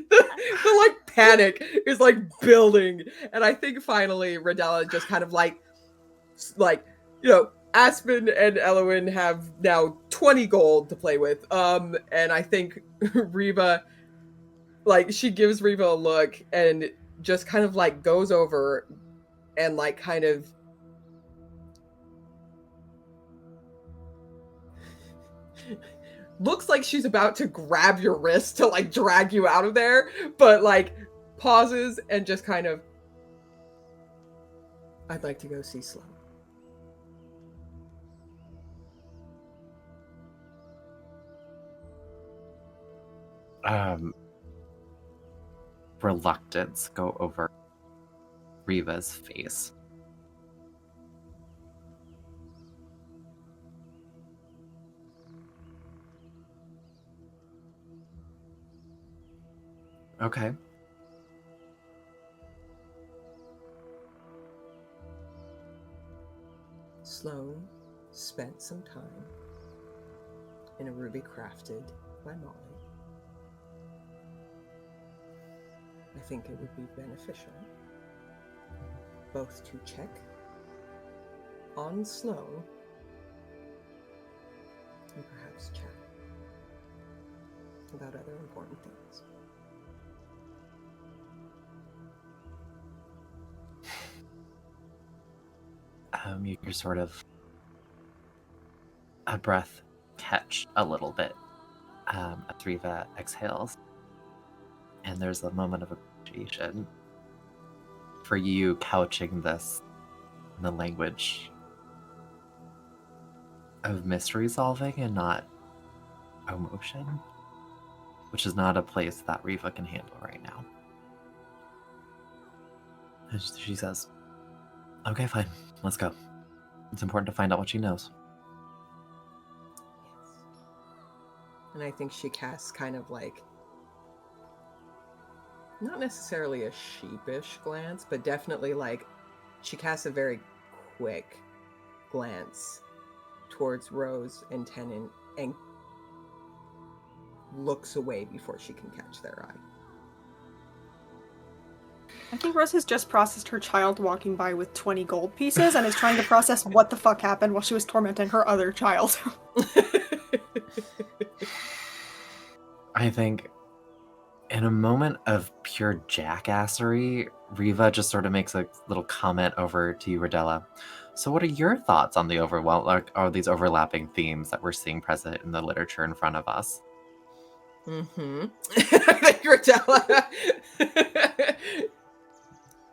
the like panic is like building, and I think finally Rodella just kind of like Aspen and Elwyn have now 20 gold to play with, and I think Reva, like, she gives Reva a look and just kind of like goes over and like kind of looks like she's about to grab your wrist to like drag you out of there, but like pauses and just kind of, I'd like to go see Sloan. reluctance go over Riva's face. Okay. Sloane spent some time in a ruby crafted by Molly. I think it would be beneficial both to check on Sloane and perhaps chat about other important things. You're sort of a breath catch a little bit as Riva exhales. And there's a moment of appreciation for you couching this in the language of mystery solving and not emotion, which is not a place that Riva can handle right now. And she says, okay, fine, let's go. It's important to find out what she knows. Yes. And I think she casts kind of like, not necessarily a sheepish glance, but definitely like she casts a very quick glance towards Rose and Tennant and looks away before she can catch their eye. I think Rose has just processed her child walking by with 20 gold pieces and is trying to process what the fuck happened while she was tormenting her other child. I think in a moment of pure jackassery, Riva just sort of makes a little comment over to you, Rodella. So what are your thoughts on these overlapping themes that we're seeing present in the literature in front of us? Mm-hmm.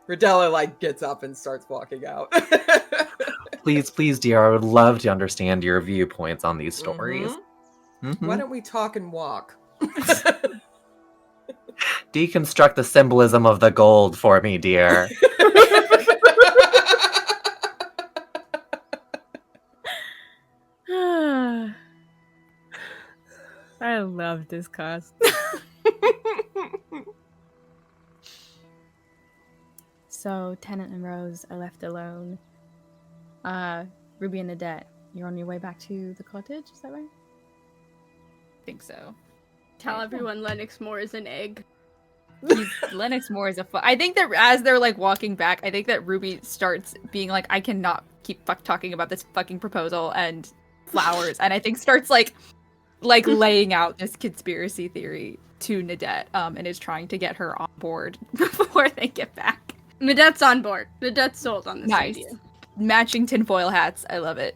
Rodella like gets up and starts walking out. Please, dear, I would love to understand your viewpoints on these stories. Mm-hmm. Why don't we talk and walk? Deconstruct the symbolism of the gold for me, dear. I love this cast. So, Tennant and Rose are left alone. Ruby and Nadette, you're on your way back to the cottage, is that right? I think so. Tell everyone Lennox Moore is an egg. Lennox Moore is I think that as they're like walking back, I think that Ruby starts being like, I cannot keep talking about this fucking proposal and flowers, and I think starts like laying out this conspiracy theory to Nadette, and is trying to get her on board before they get back. Nadette's on board. Nadette's sold on this Nice. idea. Matching tinfoil hats. I love it.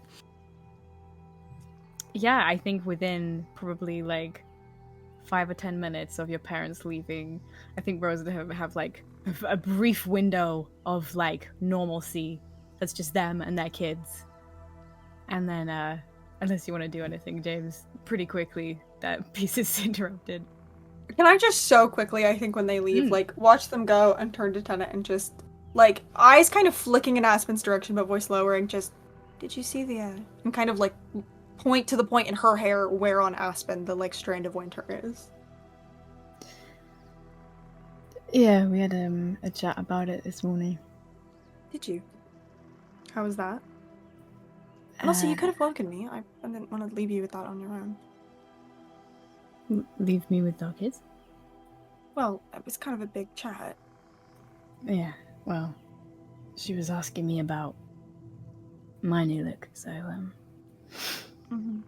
Yeah, I think within probably like 5 or 10 minutes of your parents leaving, I think Rose would have like a brief window of like normalcy that's just them and their kids. And then, unless you want to do anything, James, pretty quickly that piece is interrupted. Can I just so quickly, I think when they leave, like, watch them go and turn to Tennant and just, like, eyes kind of flicking in Aspen's direction but voice lowering, just, did you see the, and kind of, like, point to the point in her hair where on Aspen the, like, strand of winter is. Yeah, we had a chat about it this morning. Did you? How was that? And also, you could have woken me. I didn't want to leave you with that on your own. Leave me with our kids? Well, it was kind of a big chat. Yeah, well, she was asking me about my new look, so, Mm-hmm.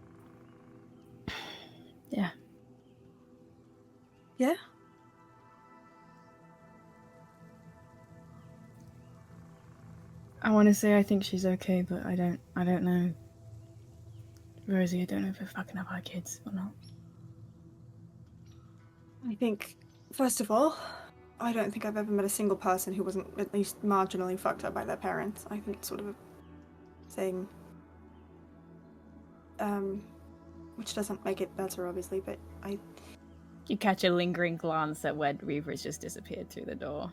Yeah. Yeah? I want to say I think she's okay, but I don't know. Rosie, I don't know if we're fucking up our kids or not. I think, first of all, I don't think I've ever met a single person who wasn't at least marginally fucked up by their parents. I think it's sort of a thing, which doesn't make it better, obviously, but You catch a lingering glance at where Reaver's just disappeared through the door.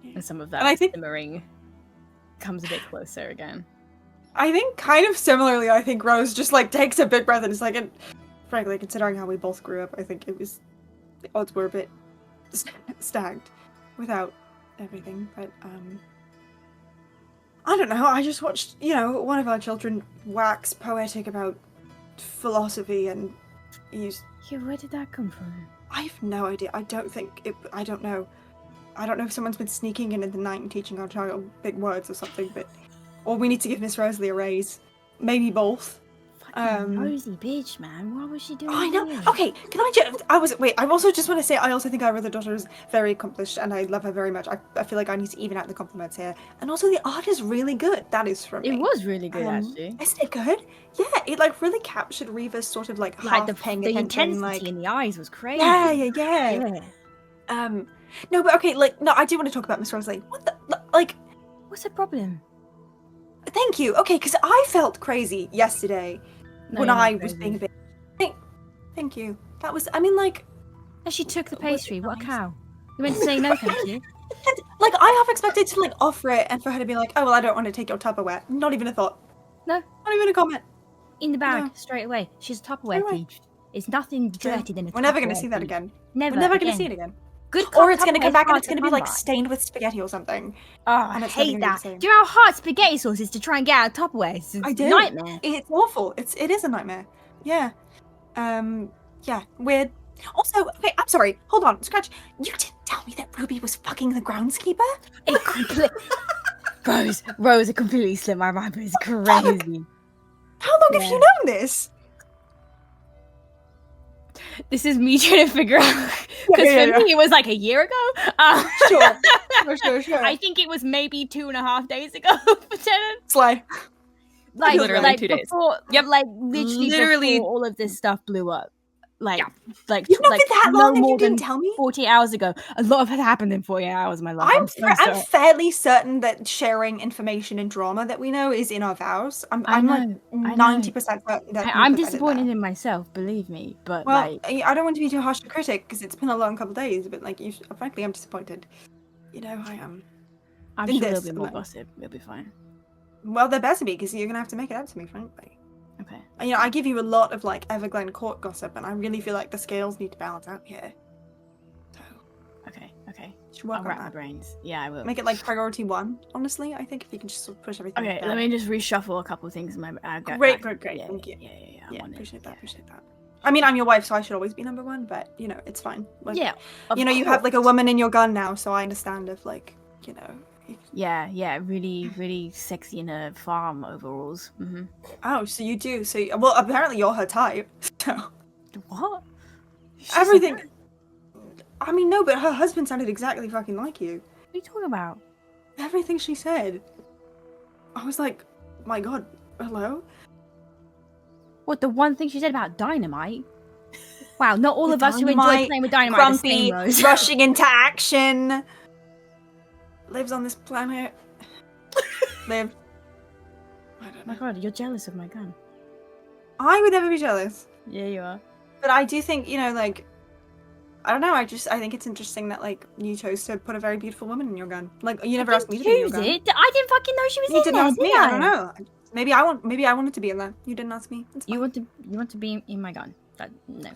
And some of that And I think- simmering comes a bit closer again. I think kind of similarly, I think Rose just like takes a big breath and is like, and frankly, considering how we both grew up, I think the odds were a bit stacked without everything. But I don't know. I just watched, one of our children wax poetic about philosophy, and he's. Yeah, where did that come from? I have no idea. I don't know. I don't know if someone's been sneaking in the night and teaching our child big words or something, but. Or we need to give Miss Rosalie a raise. Maybe both. Fucking nosy bitch, man. What was she doing? I know. here? Okay, can I just... I also just want to say, I also think our other daughter is very accomplished, and I love her very much. I feel like I need to even out the compliments here. And also, the art is really good. That is from me. It was really good, actually. Isn't it good? Yeah, it, really captured Reva's sort of, half paying the attention, intensity in the eyes was crazy. Yeah. No, but okay, no, I do want to talk about Miss Rosalie. What the... What's the problem? Thank you. Okay, because I felt crazy yesterday when you're not I was crazy. being a bit... Thank you. That was... And she took the pastry. What a cow. You went to say no, thank you. I half expected to, offer it and for her to be like, oh, well, I don't want to take your Tupperware. Not even a thought. No. Not even a comment. In the bag, No. straight away. She's a Tupperware Straight away. thief. It's nothing dirty than a We're never going to Tupperware see that thief. again. Never. We're never going to again. see it again. Good Or it's going to Tupperware come back and hard it's going to to be, come by. stained with spaghetti or something. Oh, And I it's never hate gonna be the that. same. Do you know how hard spaghetti sauce is to try and get out of Tupperware? It's I a do. nightmare. It's awful. It is a nightmare. Yeah. Yeah, weird. Also, okay, I'm sorry. Hold on, Scratch. You didn't tell me that Ruby was fucking the groundskeeper? It Rose, it completely slipped my mind, but it's crazy. How long have you known this? This is me trying to figure out, because for me it was like a year ago. Sure. I think it was maybe 2.5 days ago for Tenon. Slay. Like Literally 2 days. Before, Yep. Like literally before all of this stuff blew up. Like You've known it that no long and more you didn't than tell me? 48 hours ago. A lot of it happened in 48 hours, my love. I'm so sorry. fairly certain that sharing information and drama that we know is in our vows. I'm I like know, I 90% certain that I'm we put that in disappointed there. in myself, believe me. But Well, I don't want to be too harsh a critic because it's been a long couple of days, but frankly, I'm disappointed. I am. I'm in sure there'll this, be more like- gossip. It'll be fine. Well, there better be because you're gonna have to make it up to me, frankly. Okay. I give you a lot of Everglen Court gossip, and I really feel like the scales need to balance out here. So, Okay. should work I'll on rack my that. brains. Yeah, I will. Make it priority 1. Honestly, I think if you can just sort of push everything. Okay, down. let me just reshuffle a couple of things in my. Great. Yeah, Thank you. Yeah. Yeah, I'm on it. appreciate that. I mean, I'm your wife, so I should always be number 1. But it's fine. Yeah. You have a woman in your gun now, so I understand if Yeah, really sexy in her farm overalls. Mm-hmm. Oh, so you do. So well, apparently you're her type. So What? everything. I mean, no, but her husband sounded exactly fucking like you. What are you talking about? Everything she said. I was like, my god, hello? What, the one thing she said about dynamite? Wow, not all With of us who enjoy dynamite, playing with dynamite are the Grumpy, same, Rose. rushing into action. Lives on this planet. Lived. I don't Oh my know. god, you're jealous of my gun. I would never be jealous. Yeah, you are. But I do think, I don't know, I think it's interesting that, you chose to put a very beautiful woman in your gun. You never asked me to be in your Choose gun. it. I didn't fucking know she was You in didn't there, ask me, did I don't know. Maybe I wanted to be in there. You didn't ask me. It's fine. You want to be in my gun? No.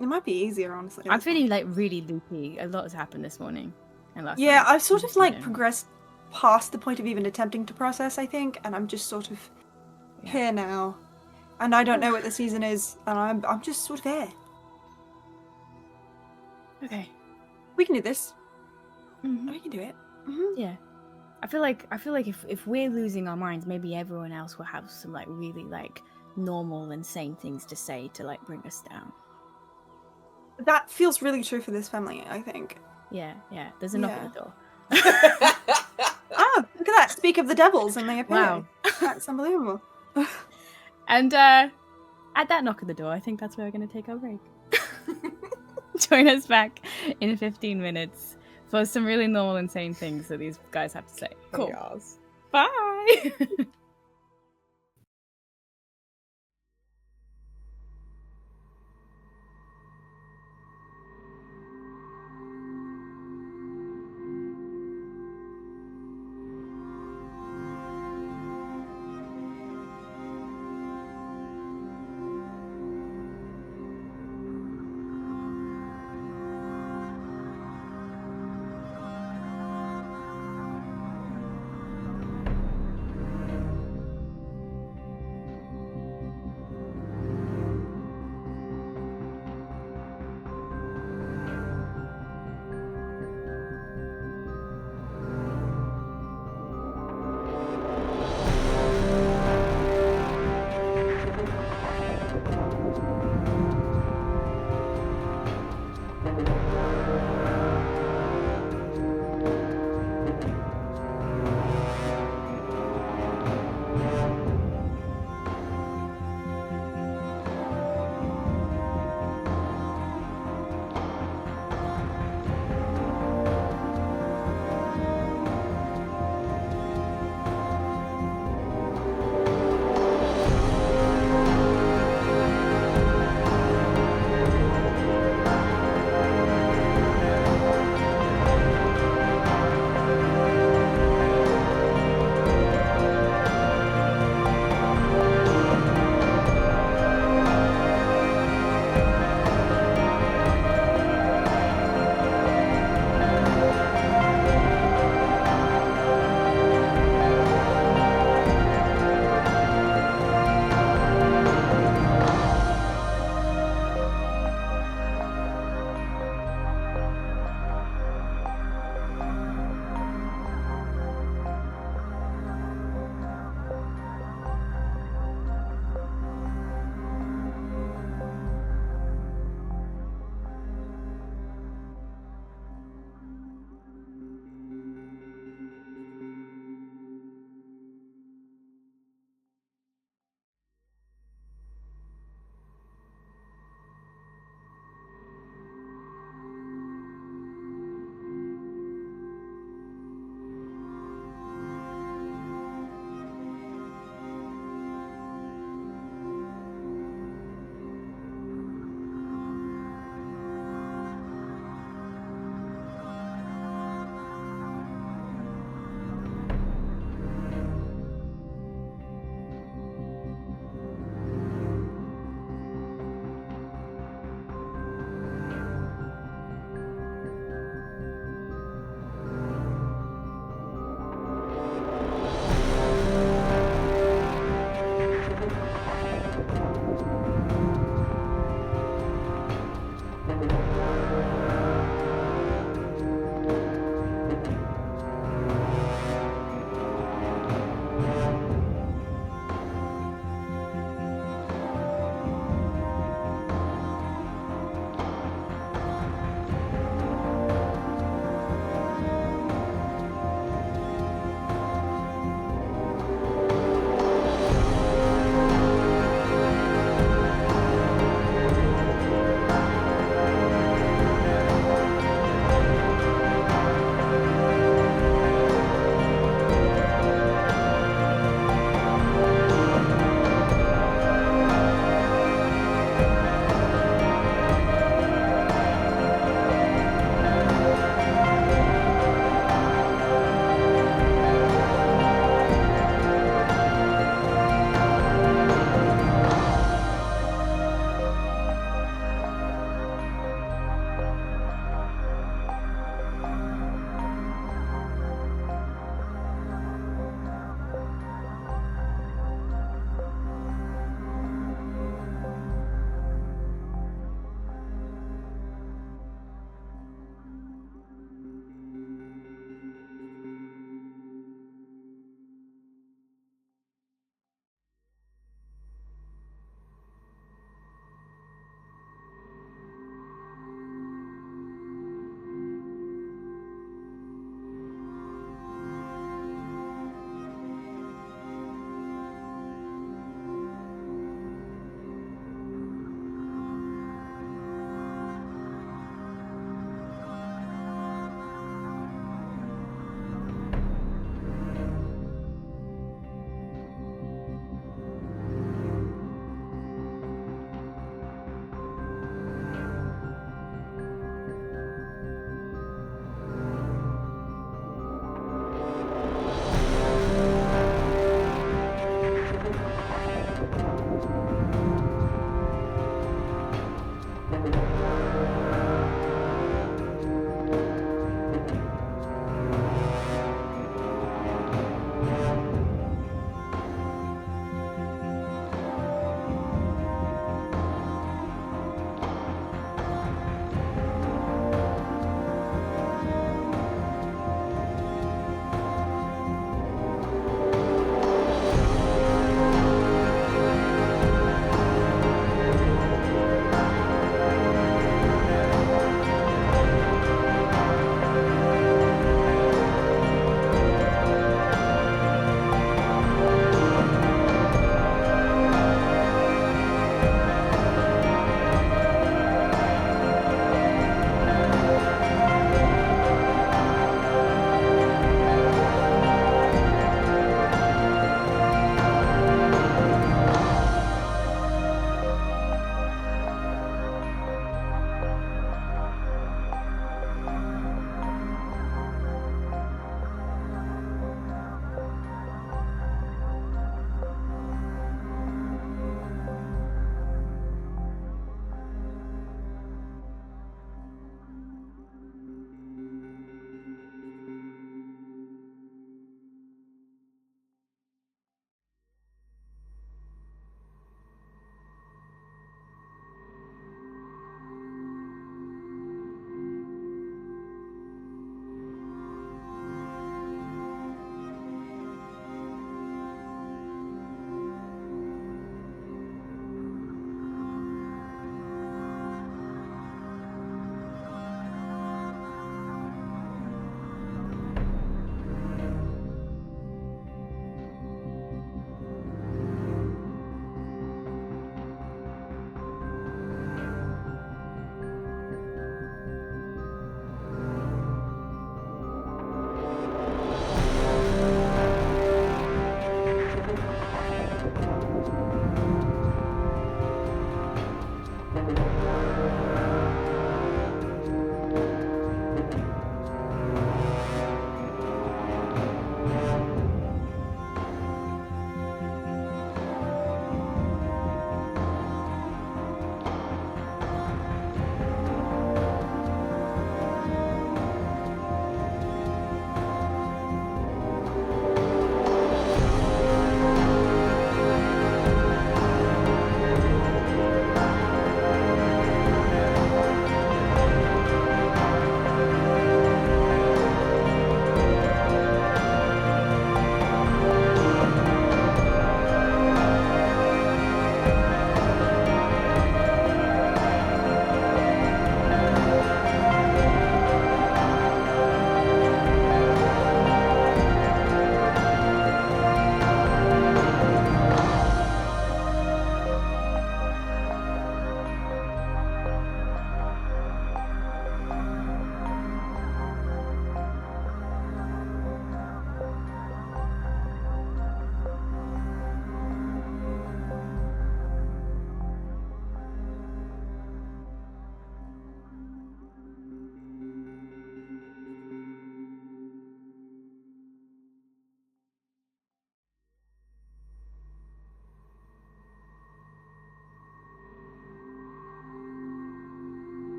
It might be easier, honestly. I'm It's fine. feeling really loopy. A lot has happened this morning and last Yeah, night. I've sort of Yeah. progressed past the point of even attempting to process, I think, and I'm just sort of here now. And I don't know what the season is, and I'm just sort of there. Okay. We can do this. Mhm. We can do it. Yeah. I feel like if we're losing our minds, maybe everyone else will have some really normal and sane things to say to bring us down. That feels really true for this family, I think. Yeah. There's a knock at the door. Oh, look at that. Speak of the devils, and they appear. Wow. That's unbelievable. And at that knock at the door, I think that's where we're going to take our break. Join us back in 15 minutes for some really normal, insane things that these guys have to say. Cool. Chaos. Bye!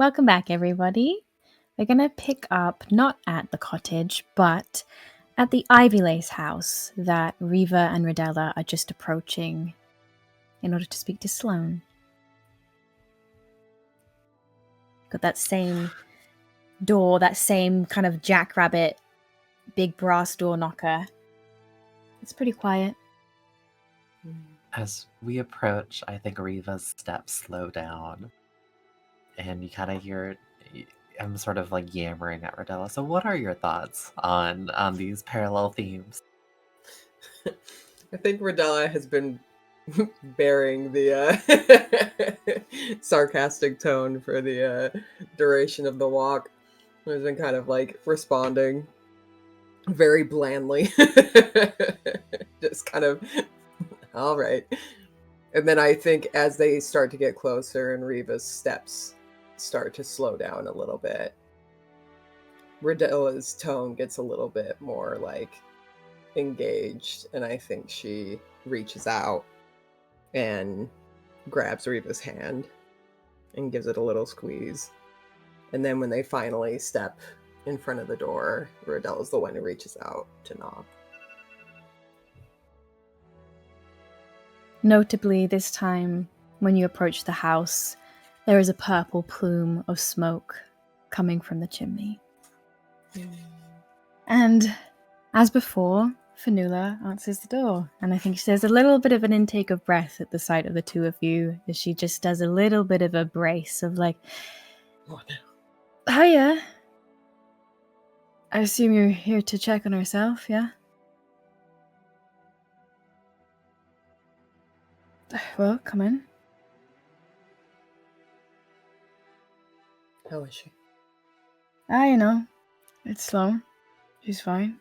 Welcome back, everybody. We're going to pick up not at the cottage, but at the Ivy Lace house that Riva and Rodella are just approaching in order to speak to Sloane. Got that same door, that same kind of jackrabbit, big brass door knocker. It's pretty quiet. As we approach, I think Riva's steps slow down. And you kind of hear, I'm sort of like yammering at Rodella. So what are your thoughts on these parallel themes? I think Rodella has been bearing the sarcastic tone for the duration of the walk. Has been kind of like responding very blandly. Just kind of, all right. And then I think as they start to get closer and Riva's steps start to slow down a little bit, Rodella's tone gets a little bit more like engaged, and I think she reaches out and grabs Riva's hand and gives it a little squeeze. And then when they finally step in front of the door, Rodella's the one who reaches out to knock. Notably, this time, when you approach the house, there is a purple plume of smoke coming from the chimney. And as before, Fanula answers the door, and I think there's a little bit of an intake of breath at the sight of the two of you, as she just does a little bit of a brace of like, Oh, no. hiya. I assume you're here to check on herself, yeah? Well, come in. How is she? You know, it's Sloane. She's fine.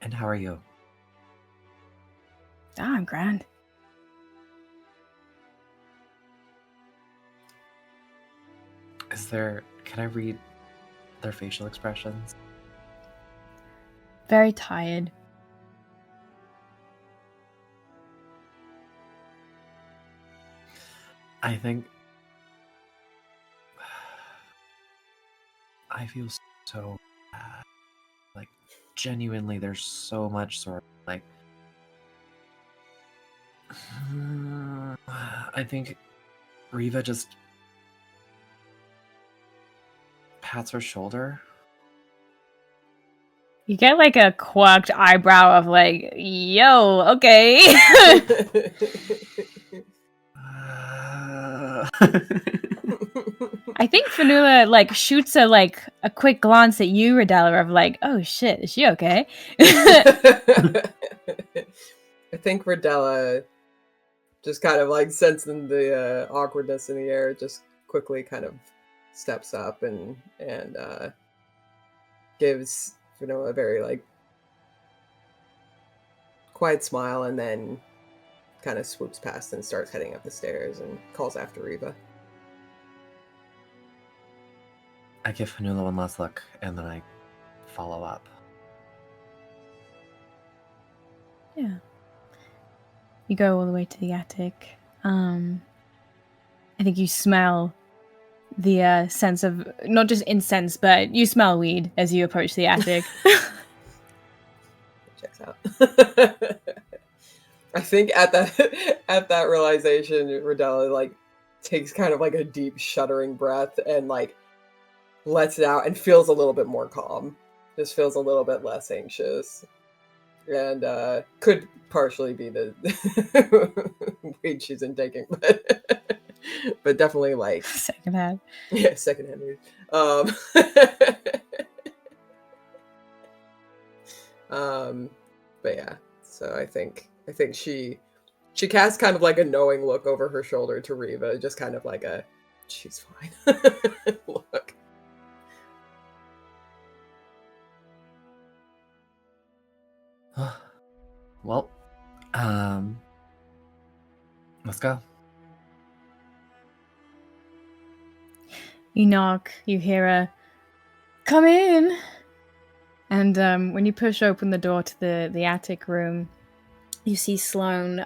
And how are you? I'm grand. Can I read their facial expressions? Very tired. I think I feel so bad. Like, genuinely, there's so much sort of like. I think Riva just pats her shoulder. You get like a quirked eyebrow of like, yo, okay. I think Fanula like shoots a quick glance at you, Rodella, of like, oh shit, is she okay? I think Rodella, just kind of like sensing the awkwardness in the air, just quickly kind of steps up and gives a very like quiet smile, and then kind of swoops past and starts heading up the stairs and calls after Riva. I give Fanula one last look, and then I follow up. Yeah. You go all the way to the attic. I think you smell the sense of, not just incense, but you smell weed as you approach the attic. Checks out. I think at that realization, Rodella like takes kind of like a deep shuddering breath and like lets it out and feels a little bit more calm. Just feels a little bit less anxious. And could partially be the weed she's been taking, but definitely like Secondhand. Yeah, secondhand weed. But yeah, so I think she casts kind of like a knowing look over her shoulder to Riva, just kind of like a she's fine look. Well, let's go. You knock, you hear a come in. And when you push open the door to the attic room, you see Sloane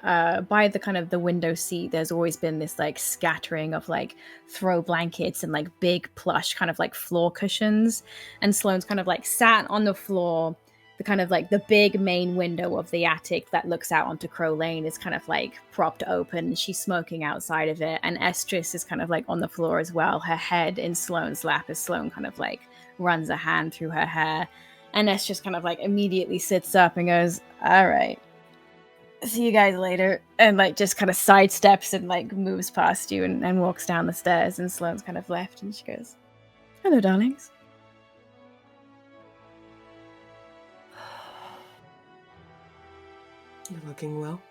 by the kind of the window seat. There's always been this like scattering of like throw blankets and like big plush kind of like floor cushions, and Sloane's kind of like sat on the floor. The kind of like the big main window of the attic that looks out onto Crow Lane is kind of like propped open. She's smoking outside of it, and Estrus is kind of like on the floor as well, her head in Sloane's lap as Sloane kind of like runs a hand through her hair. And Estrus kind of like immediately sits up and goes, "All right, see you guys later," and like just kind of sidesteps and like moves past you and walks down the stairs. And Sloane's kind of left, and she goes, "Hello, darlings." You're looking well.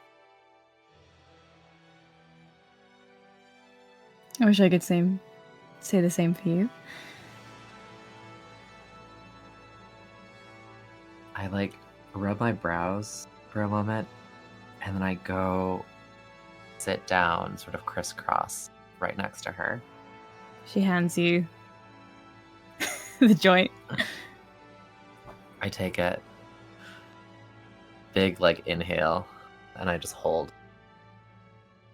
I wish I could say the same for you. I like rub my brows for a moment, and then I go sit down, sort of crisscross, right next to her. She hands you the joint. I take it. Big, like, inhale, and I just hold.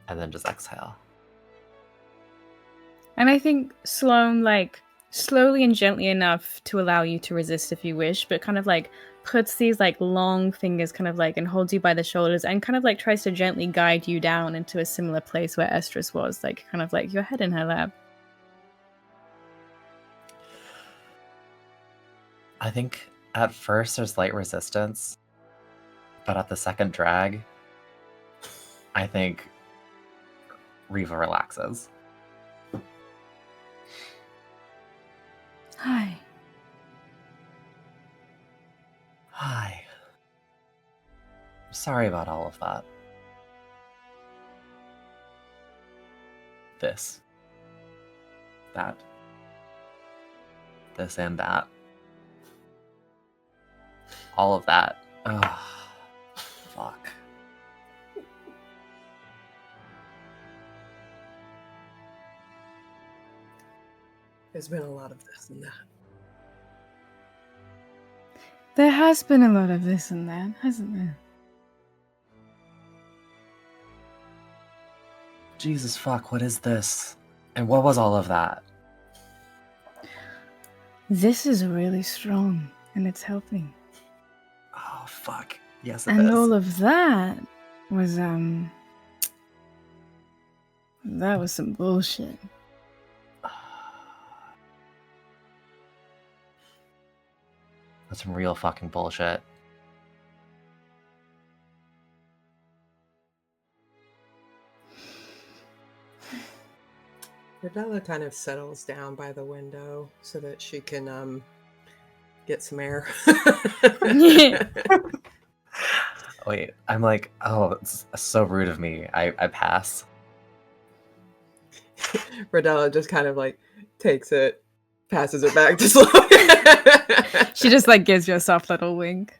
And then just exhale. And I think Sloane, like, slowly and gently enough to allow you to resist if you wish, but kind of like puts these like long fingers kind of like and holds you by the shoulders and kind of like tries to gently guide you down into a similar place where Estrus was, like kind of like your head in her lap. I think at first there's light resistance, but at the second drag, I think Riva relaxes. Hi. Hi. Sorry about all of that. This. That. This and that. All of that. Ugh. Fuck. There's been a lot of this and that. There has been a lot of this and that, hasn't there? Jesus fuck, what is this? And what was all of that? This is really strong, and it's helping. Oh fuck. Yes, it And is. all of that was, that was some bullshit. That's some real fucking bullshit. Rebella kind of settles down by the window so that she can get some air. Wait, I'm like, oh, it's so rude of me. I pass. Rebella just kind of like takes it, passes it back to Sloan. She just like gives you a soft little wink.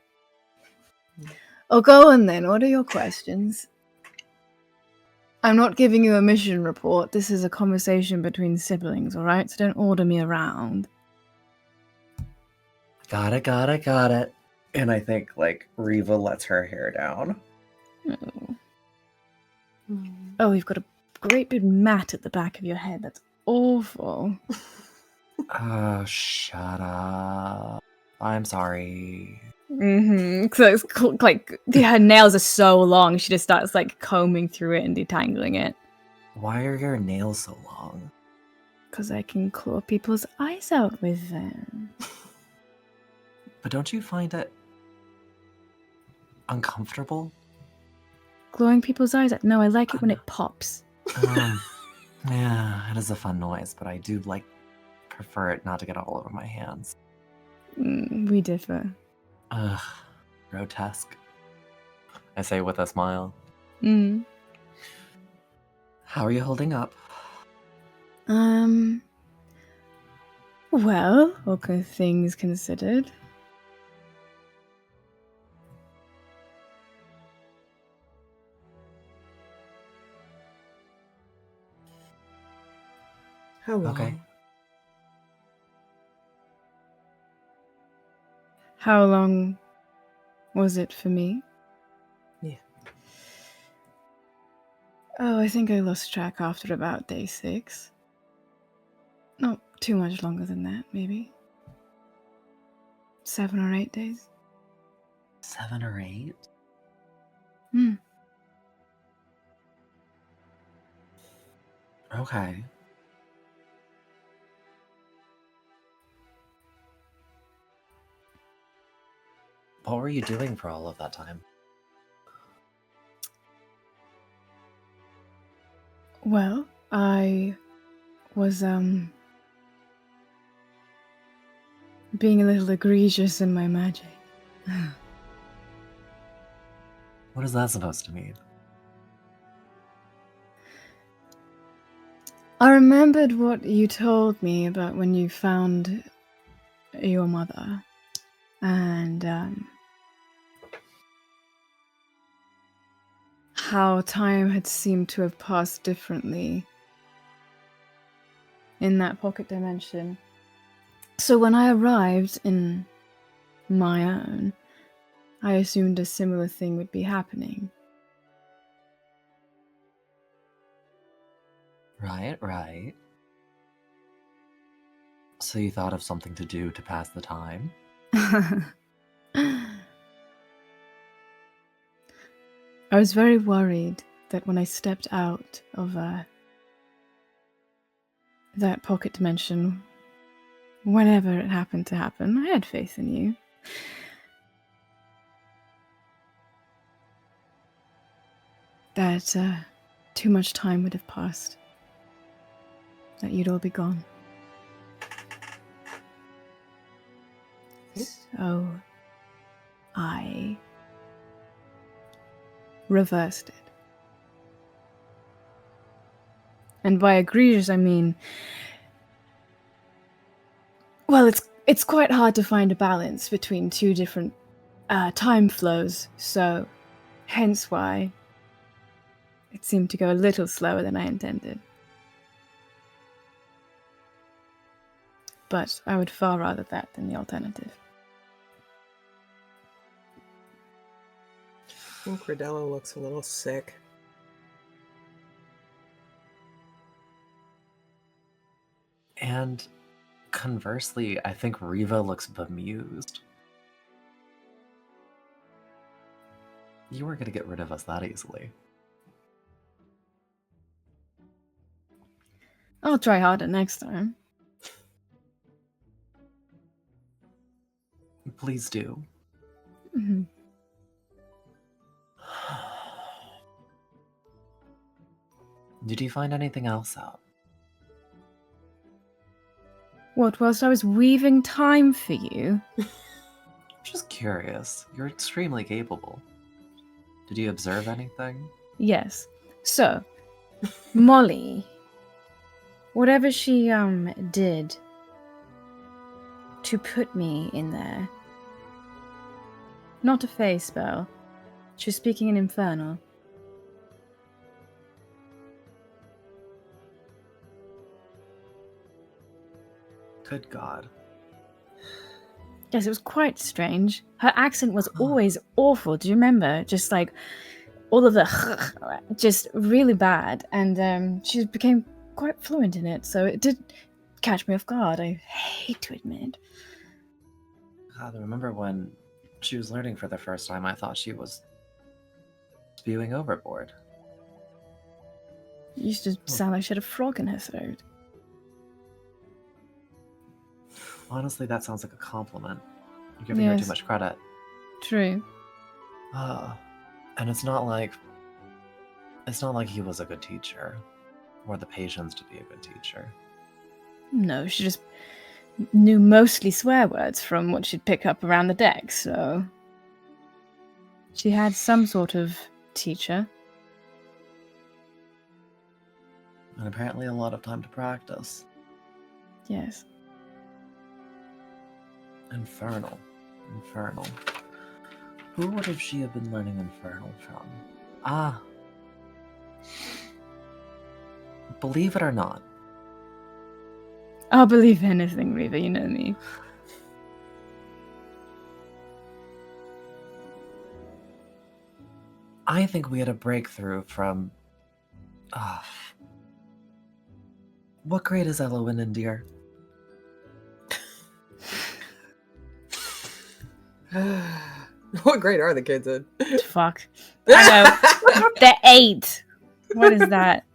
Oh, go on then. What are your questions? I'm not giving you a mission report. This is a conversation between siblings, alright? So don't order me around. Got it. And I think, like, Riva lets her hair down. Oh, you've got a great big mat at the back of your head. That's awful. Oh, shut up. I'm sorry. Mm-hmm. So it's like her nails are so long. She just starts like combing through it and detangling it. Why are your nails so long? Because I can claw people's eyes out with them. But don't you find it uncomfortable? Clawing people's eyes out? No, I like it when it pops. Yeah, it is a fun noise, but I do prefer it not to get all over my hands. We differ. Ugh, grotesque. I say with a smile. How are you holding up? Well, all things considered. How long? Okay. How long was it for me? Yeah. Oh, I think I lost track after about day 6. Not too much longer than that, maybe. 7 or 8 days. 7 or 8? Hmm. Okay. What were you doing for all of that time? Well, I was, being a little egregious in my magic. What is that supposed to mean? I remembered what you told me about when you found your mother, and how time had seemed to have passed differently in that pocket dimension. So when I arrived in my own, I assumed a similar thing would be happening. Right. So you thought of something to do to pass the time? I was very worried that when I stepped out of that pocket dimension, whenever it happened to happen, I had faith in you. That too much time would have passed. That you'd all be gone. So I reversed it. And by egregious, I mean, well, it's quite hard to find a balance between two different time flows, so hence why it seemed to go a little slower than I intended. But I would far rather that than the alternative. I think Cordella looks a little sick. And conversely, I think Riva looks bemused. You weren't going to get rid of us that easily. I'll try harder next time. Please do. Mm-hmm. Did you find anything else out? What, whilst I was weaving time for you? Just curious. You're extremely capable. Did you observe anything? Yes. So, Molly, whatever she did to put me in there, not a phase spell. She was speaking in Infernal. Good God. Yes, it was quite strange. Her accent was always awful. Do you remember? Just like all of the just really bad, and she became quite fluent in it. So it did catch me off guard. I hate to admit. God, I remember when she was learning for the first time, I thought she was spewing overboard. You used to sound like she had a frog in her throat. Honestly, that sounds like a compliment. You're giving her too Yes. much credit. True. And it's not like he was a good teacher, or the patience to be a good teacher. No, she just knew mostly swear words from what she'd pick up around the deck, so she had some sort of teacher. And apparently a lot of time to practice. Yes. Infernal. Who would have she have been learning Infernal from? Ah. Believe it or not, I'll believe anything, Reva, you know me. I think we had a breakthrough from Ah. What grade is Elowen in, dear? What grade are the kids in? Fuck. I know. They're 8. What is that?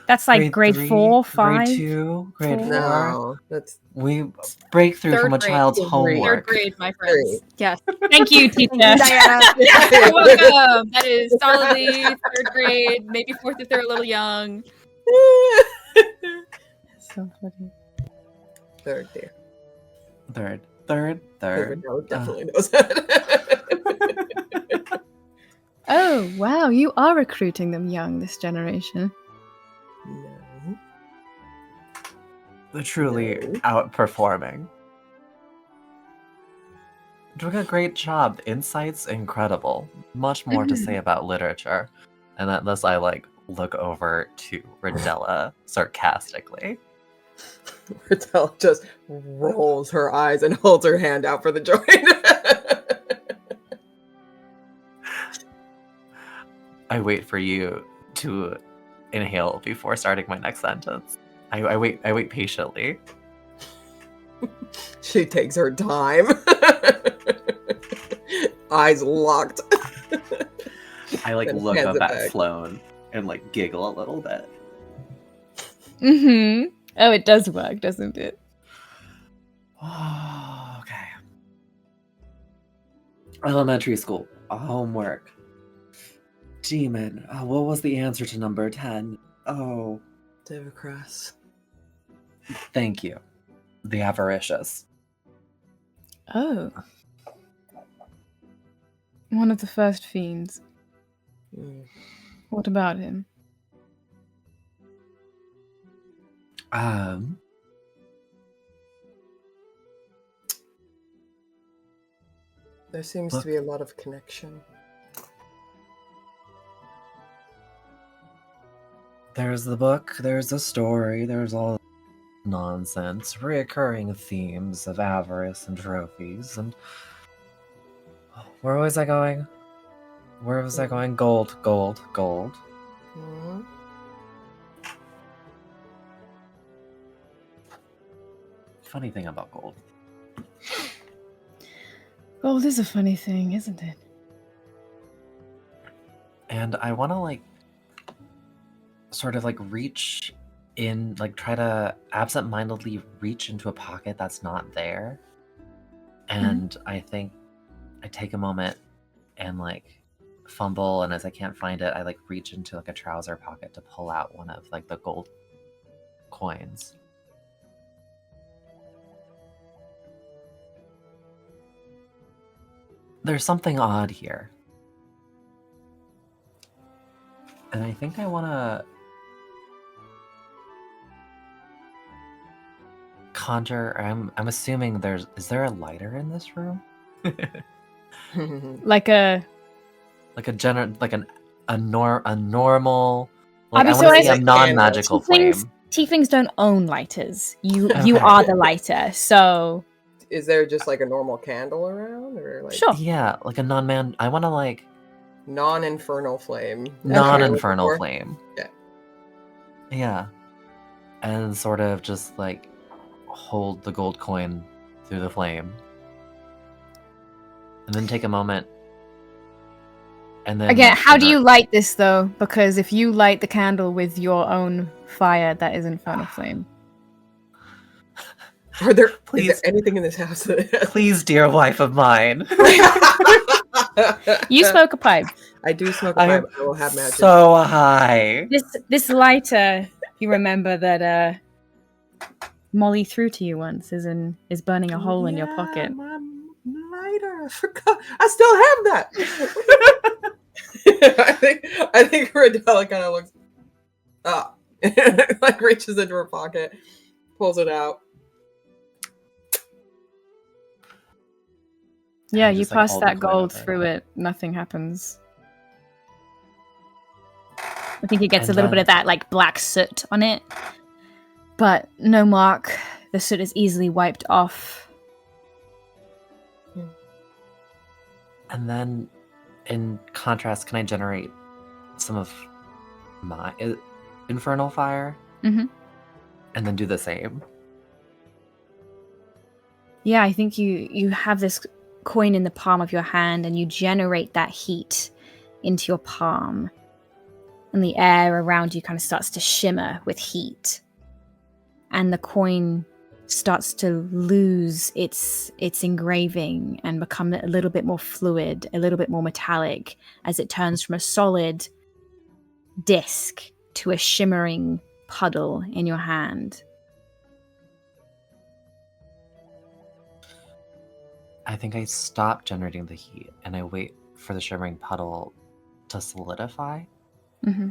That's like grade 3, 4, 5. grade 2, grade 4. No, that's We break through from a Third grade. child's Third homework. grade, my friends. Yes. Thank you, teacher. Thank you, Diana. You're welcome. That is solidly third grade, maybe fourth if they're a little young. So funny. third, dear. Third. No, definitely knows that. Oh, wow. You are recruiting them young, this generation. No. They're truly No. outperforming. Doing a great job. Insight's incredible. Much more to say about literature. And unless I look over to Rodella sarcastically. Bertella just rolls her eyes and holds her hand out for the joint. I wait for you to inhale before starting my next sentence. I wait patiently. She takes her time. Eyes locked. I Then look hands up it at back. Sloane and giggle a little bit. Mm-hmm. Oh, it does work, doesn't it? Oh, okay. Elementary school. Homework. Demon. What was the answer to number 10? Oh, Devacrass. thank you. The avaricious. Oh. One of the first fiends. Mm. What about him? There seems to be a lot of connection. There's the book, there's the story, there's all nonsense, reoccurring themes of avarice and trophies, and where was I going? Where was I going? Gold. Mhm. Funny thing about gold. Gold is a funny thing, isn't it? And I want to sort of reach in, try to absent-mindedly reach into a pocket that's not there. And I think I take a moment and fumble, and as I can't find it, I reach into a trouser pocket to pull out one of the gold coins. There's something odd here. And I think I want to conjure. I'm assuming is there a lighter in this room? Like a normal. I mean, I so want to I see a think non-magical flame. Tieflings don't own lighters. You Okay. are the lighter, so Is there just a normal candle around, or sure. Yeah, a non-man. I want to non-infernal flame? non-infernal Okay. flame. Yeah. Yeah, and sort of just hold the gold coin through the flame, and then take a moment. And then Again, how do you light this though? Because if you light the candle with your own fire, that is infernal flame. Is there Please. anything in this house that Please, dear wife of mine. You smoke a pipe. I do smoke a I pipe. am I will have magic. so high. This lighter, you remember that Molly threw to you once, is burning a hole in your pocket. My lighter. I forgot. I still have that. I think Rodella kind of looks reaches into her pocket, pulls it out. Yeah, And you just, pass hold the that coin gold over. through it, nothing happens. I think it gets And a little bit then- of that black soot on it, but no mark. The soot is easily wiped off. And then, in contrast, can I generate some of my? infernal fire, Mhm. and then do the same. Yeah, I think you have this coin in the palm of your hand and you generate that heat into your palm. And the air around you kind of starts to shimmer with heat. And the coin starts to lose its engraving and become a little bit more fluid, a little bit more metallic as it turns from a solid disc to a shimmering puddle in your hand. I think I stop generating the heat and I wait for the shimmering puddle to solidify. Mm-hmm.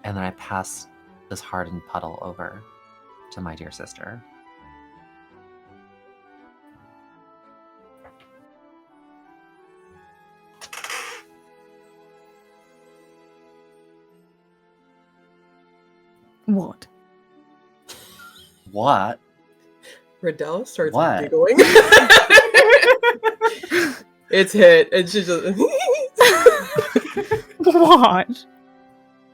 And then I pass this hardened puddle over to my dear sister. What? What? Riddell starts What? giggling. It's hit, and she just. What?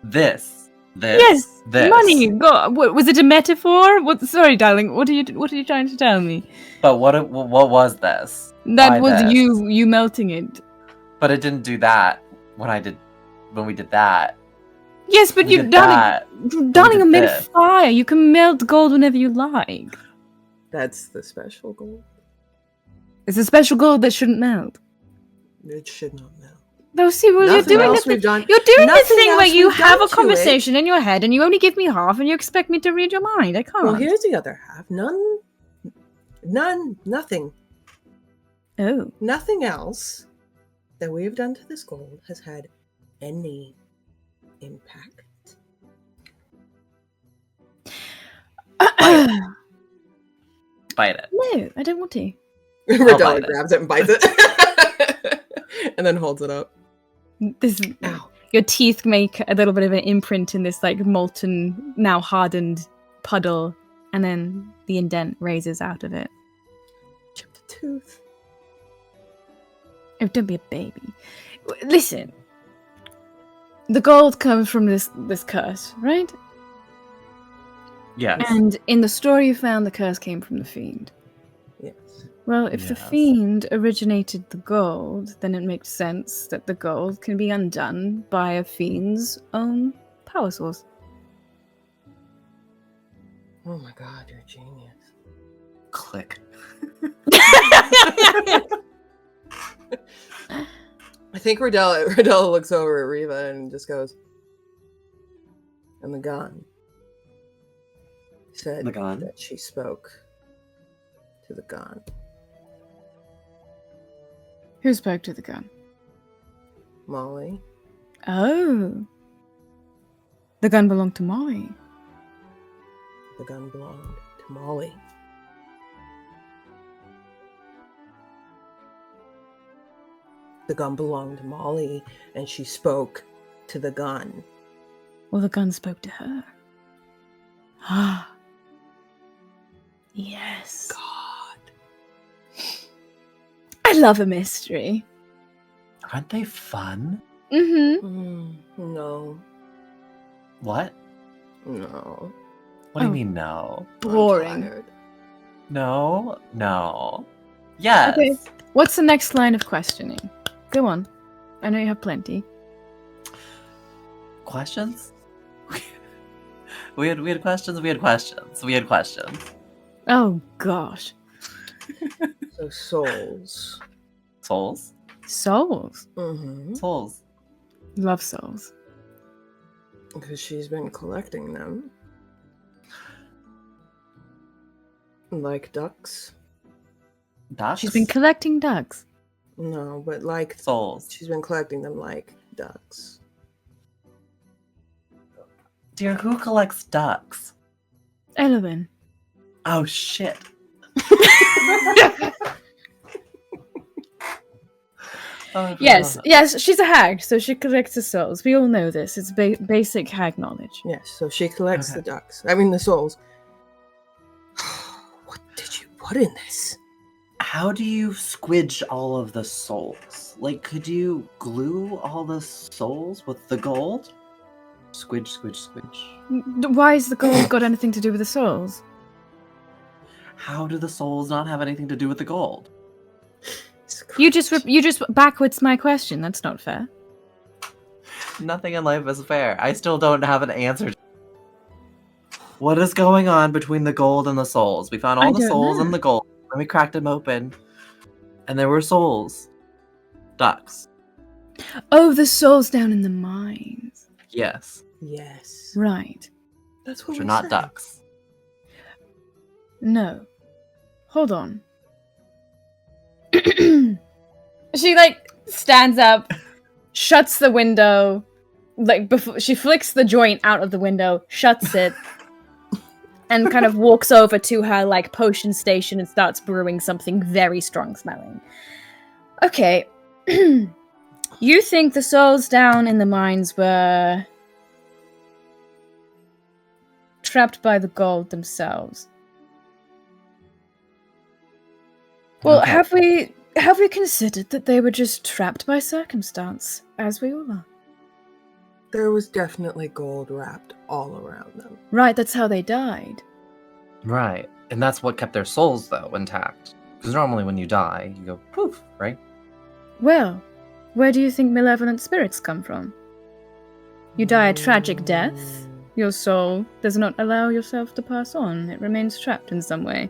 This. Yes, This. money. God, what, was it a metaphor? What? Sorry, darling. What are you trying to tell me? But what was this? That Why was this? you melting it. But it didn't do that when we did that. Yes, but We you, did darling, that. darling, did I'm made of this. fire. You can melt gold whenever you like. That's the special gold. It's a special gold that shouldn't melt. It should not melt. No, see, well, you're Nothing doing else the we've done. You're doing the Nothing thing where else you we've have done a to conversation in your head and you only give me half and you expect me to read your mind. I can't. Well, here's the other half. Nothing. Oh. Nothing else that we have done to this gold has had any impact. Bite it. No, I don't want to. Riddell bite it. grabs it and bites it. And then holds it up. This Ow. Your teeth make a little bit of an imprint in this like molten, now hardened puddle, and then the indent raises out of it. Chipped a tooth. Oh, don't be a baby. Listen. The gold comes from this curse, right? Yes. And in the story you found, the curse came from the fiend. Yes. Well, if the Yes. fiend originated the gold, then it makes sense that the gold can be undone by a fiend's own power source. Oh my god, you're a genius. Click. I think Riddell looks over at Riva and just goes, and the gun said The gun? that she spoke to the gun. Who spoke to the gun? Molly. Oh. The gun belonged to Molly. The gun belonged to Molly. The gun belonged to Molly, and she spoke to the gun. Well, the gun spoke to her. Ah. Yes. God. I love a mystery. Aren't they fun? Mm-hmm. No. What? No. What do you Oh. mean no? Boring. I'm tired. No? No. Yes. Okay. What's the next line of questioning? Go on. I know you have plenty. Questions? we had questions. Oh, gosh. So souls. Souls? Souls. Mm-hmm. Souls. Love souls. Because she's been collecting them. Like ducks. Ducks? She's been collecting ducks. No, but like Souls. she's been collecting them like ducks. Dear, who collects ducks? Elwyn. Oh, shit. Oh, Yes, she's a hag, so she collects the souls. We all know this. It's basic hag knowledge. Yes, so she collects Okay. the ducks. I mean the souls. What did you put in this? How do you squidge all of the souls? Like, could you glue all the souls with the gold? Squidge, squidge, squidge. Why has the gold got anything to do with the souls? How do the souls not have anything to do with the gold? You just backwards my question. That's not fair. Nothing in life is fair. I still don't have an answer. What is going on between the gold and the souls? We found all I the don't souls know. and the gold, and we cracked them open, and there were souls. Ducks. Oh, the souls down in the mines. Yes. Yes. Right. That's what Which are we not said. ducks. No. Hold on. She stands up, shuts the window, before she flicks the joint out of the window, shuts it, and kind of walks over to her potion station and starts brewing something very strong smelling. Okay. You think the souls down in the mines were trapped by the gold themselves? Well, Okay. have we considered that they were just trapped by circumstance, as we all are? There was definitely gold wrapped all around them. Right, that's how they died. Right. And that's what kept their souls, though, intact. Because normally when you die, you go poof, right? Well, where do you think malevolent spirits come from? You die a tragic death. Your soul does not allow yourself to pass on. It remains trapped in some way.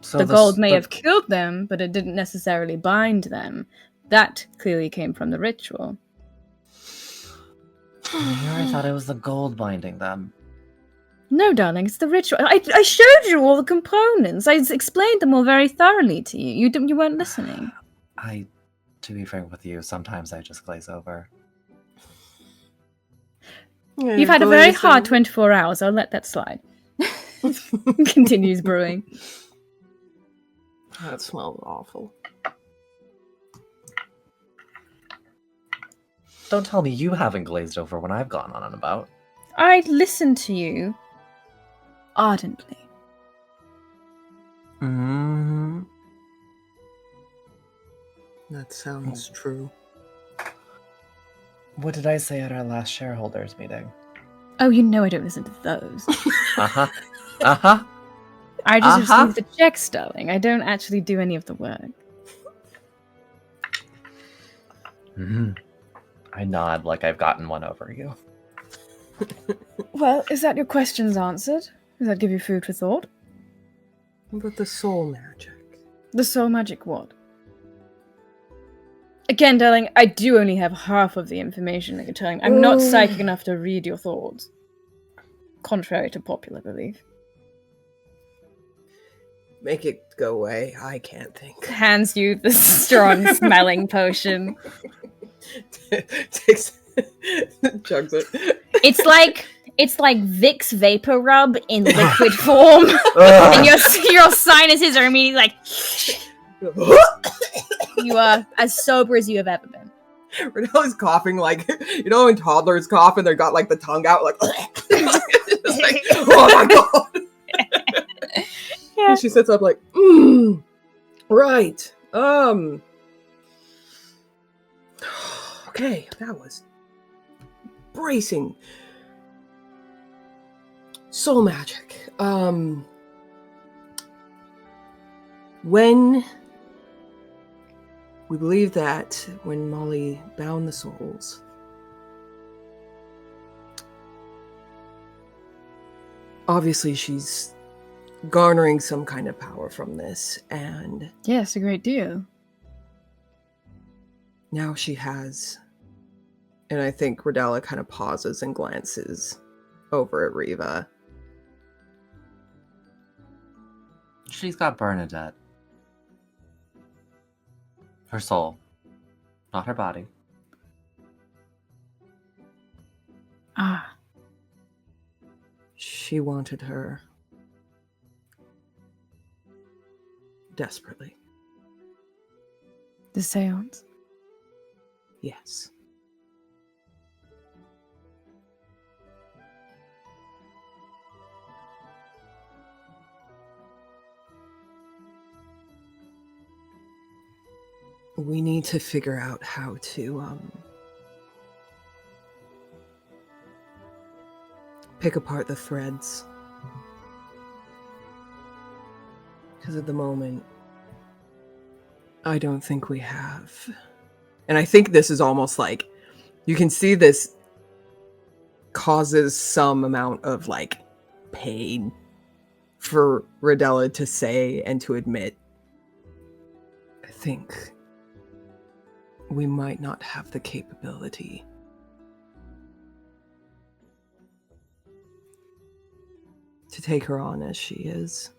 So The gold may have killed them, but it didn't necessarily bind them. That clearly came from the ritual. I thought it was the gold binding them. No, darling, it's the ritual. I showed you all the components. I explained them all very thoroughly to you. You weren't listening. To be frank with you, sometimes I just glaze over. Yeah, You've had a very hard glazing. 24 hours. I'll let that slide. Continues brewing. That smells awful. Don't tell me you haven't glazed over when I've gone on and about. I listened to you ardently. Mm-hmm. That sounds true. What did I say at our last shareholders meeting? Oh, you know I don't listen to those. Uh-huh. Uh-huh. I just receive the checks, darling. I don't actually do any of the work. Mm-hmm. I nod like I've gotten one over you. Well, is that your questions answered? Does that give you food for thought? What about the soul magic? The soul magic what? Again, darling, I do only have half of the information that you're telling me. I'm not psychic enough to read your thoughts. Contrary to popular belief. Make it go away. I can't think. Hands you the strong smelling potion. Takes chugs it. It's like Vicks Vapor Rub in liquid form, and your sinuses are immediately like. You are as sober as you have ever been. Renella's coughing like, you know when toddlers cough and they got like the tongue out like, it's like, oh my god. Yeah. And she sits up like, right. Okay, that was bracing. Soul magic. When we believe that when Molly bound the souls, obviously she's garnering some kind of power from this, and Yes, a great deal. now she has, and I think Rodella kind of pauses and glances over at Riva. She's got Bernadette. Her soul. Not her body. Ah, She wanted her desperately. the seance. Yes. We need to figure out how to pick apart the threads. Because at the moment, I don't think we have. And I think this is almost like, you can see this causes some amount of like pain for Rodella to say and to admit. I think we might not have the capability to take her on as she is.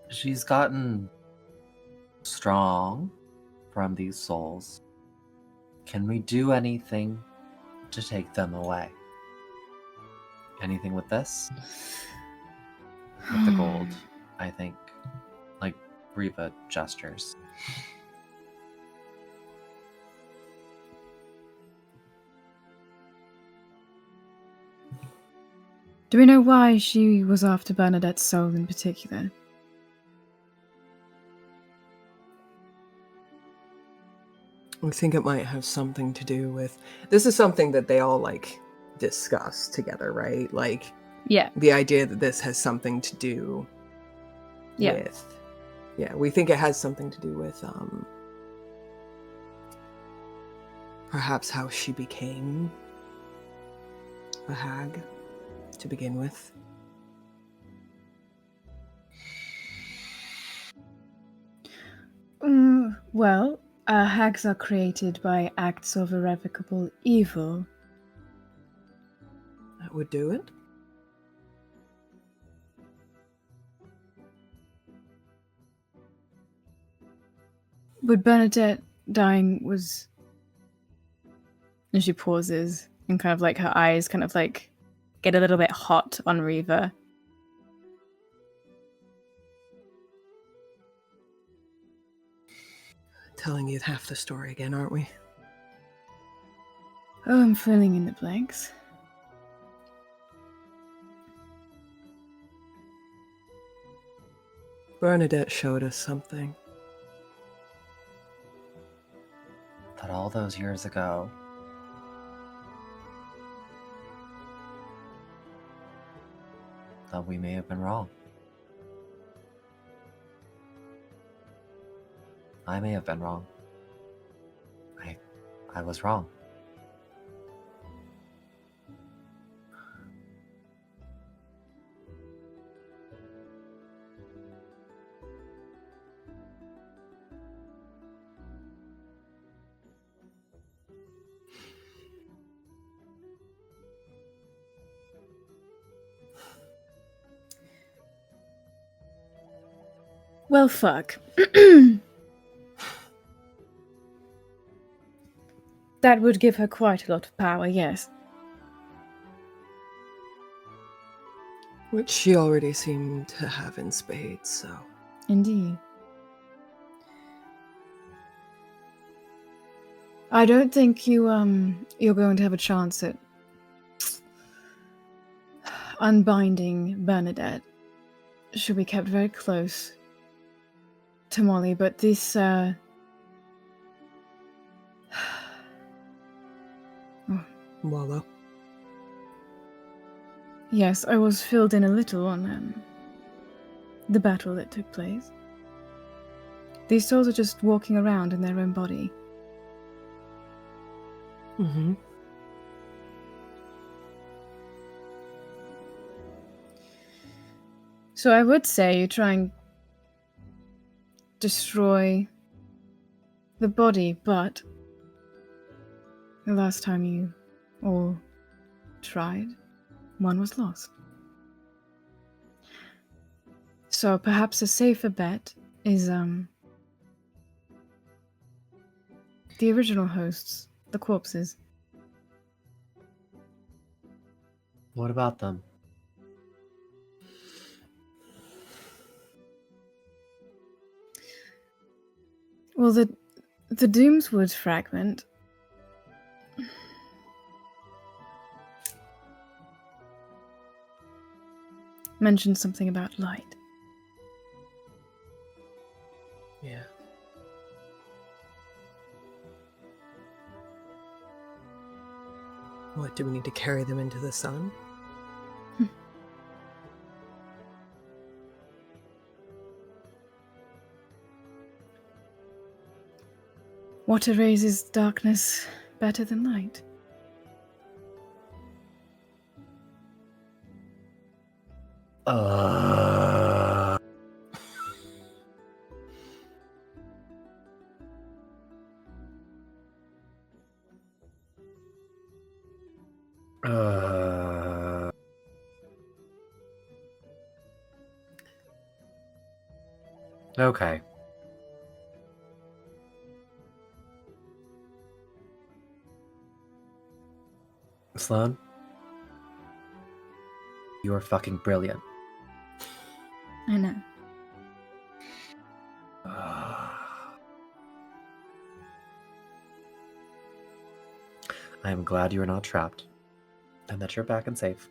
She's gotten strong from these souls. Can we do anything to take them away? Anything with this? With the gold, I think. Like Riva gestures. Do we know why she was after Bernadette's soul in particular? I think it might have something to do with... This is something that they all, like, discuss together, right? Like, Yeah. the idea that this has something to do with... Yeah, we think it has something to do with, perhaps how she became a hag to begin with. Well, hags are created by acts of irrevocable evil. That would do it. But Bernadette dying was... And she pauses, and kind of like her eyes kind of like get a little bit hot on Riva. Telling you half the story again, aren't we? Oh, I'm filling in the blanks. Bernadette showed us something. That all those years ago, that we may have been wrong. I may have been wrong. I was wrong. Well, fuck. That would give her quite a lot of power, yes. Which she already seemed to have in spades, so... Indeed. I don't think you're going to have a chance at unbinding Bernadette. She'll be kept very close to Molly, but this, Wallow. Yes, I was filled in a little on the battle that took place. These souls are just walking around in their own body. Mm-hmm. So I would say you try and destroy the body, but the last time you all tried, one was lost. So perhaps a safer bet is the original hosts, the corpses. What about them? Well, the Doomswood fragment mentioned something about light. Yeah. What, do we need to carry them into the sun? What erases darkness better than light? Okay. Sloan, you are fucking brilliant. I know. I am glad you are not trapped, and that you're back and safe.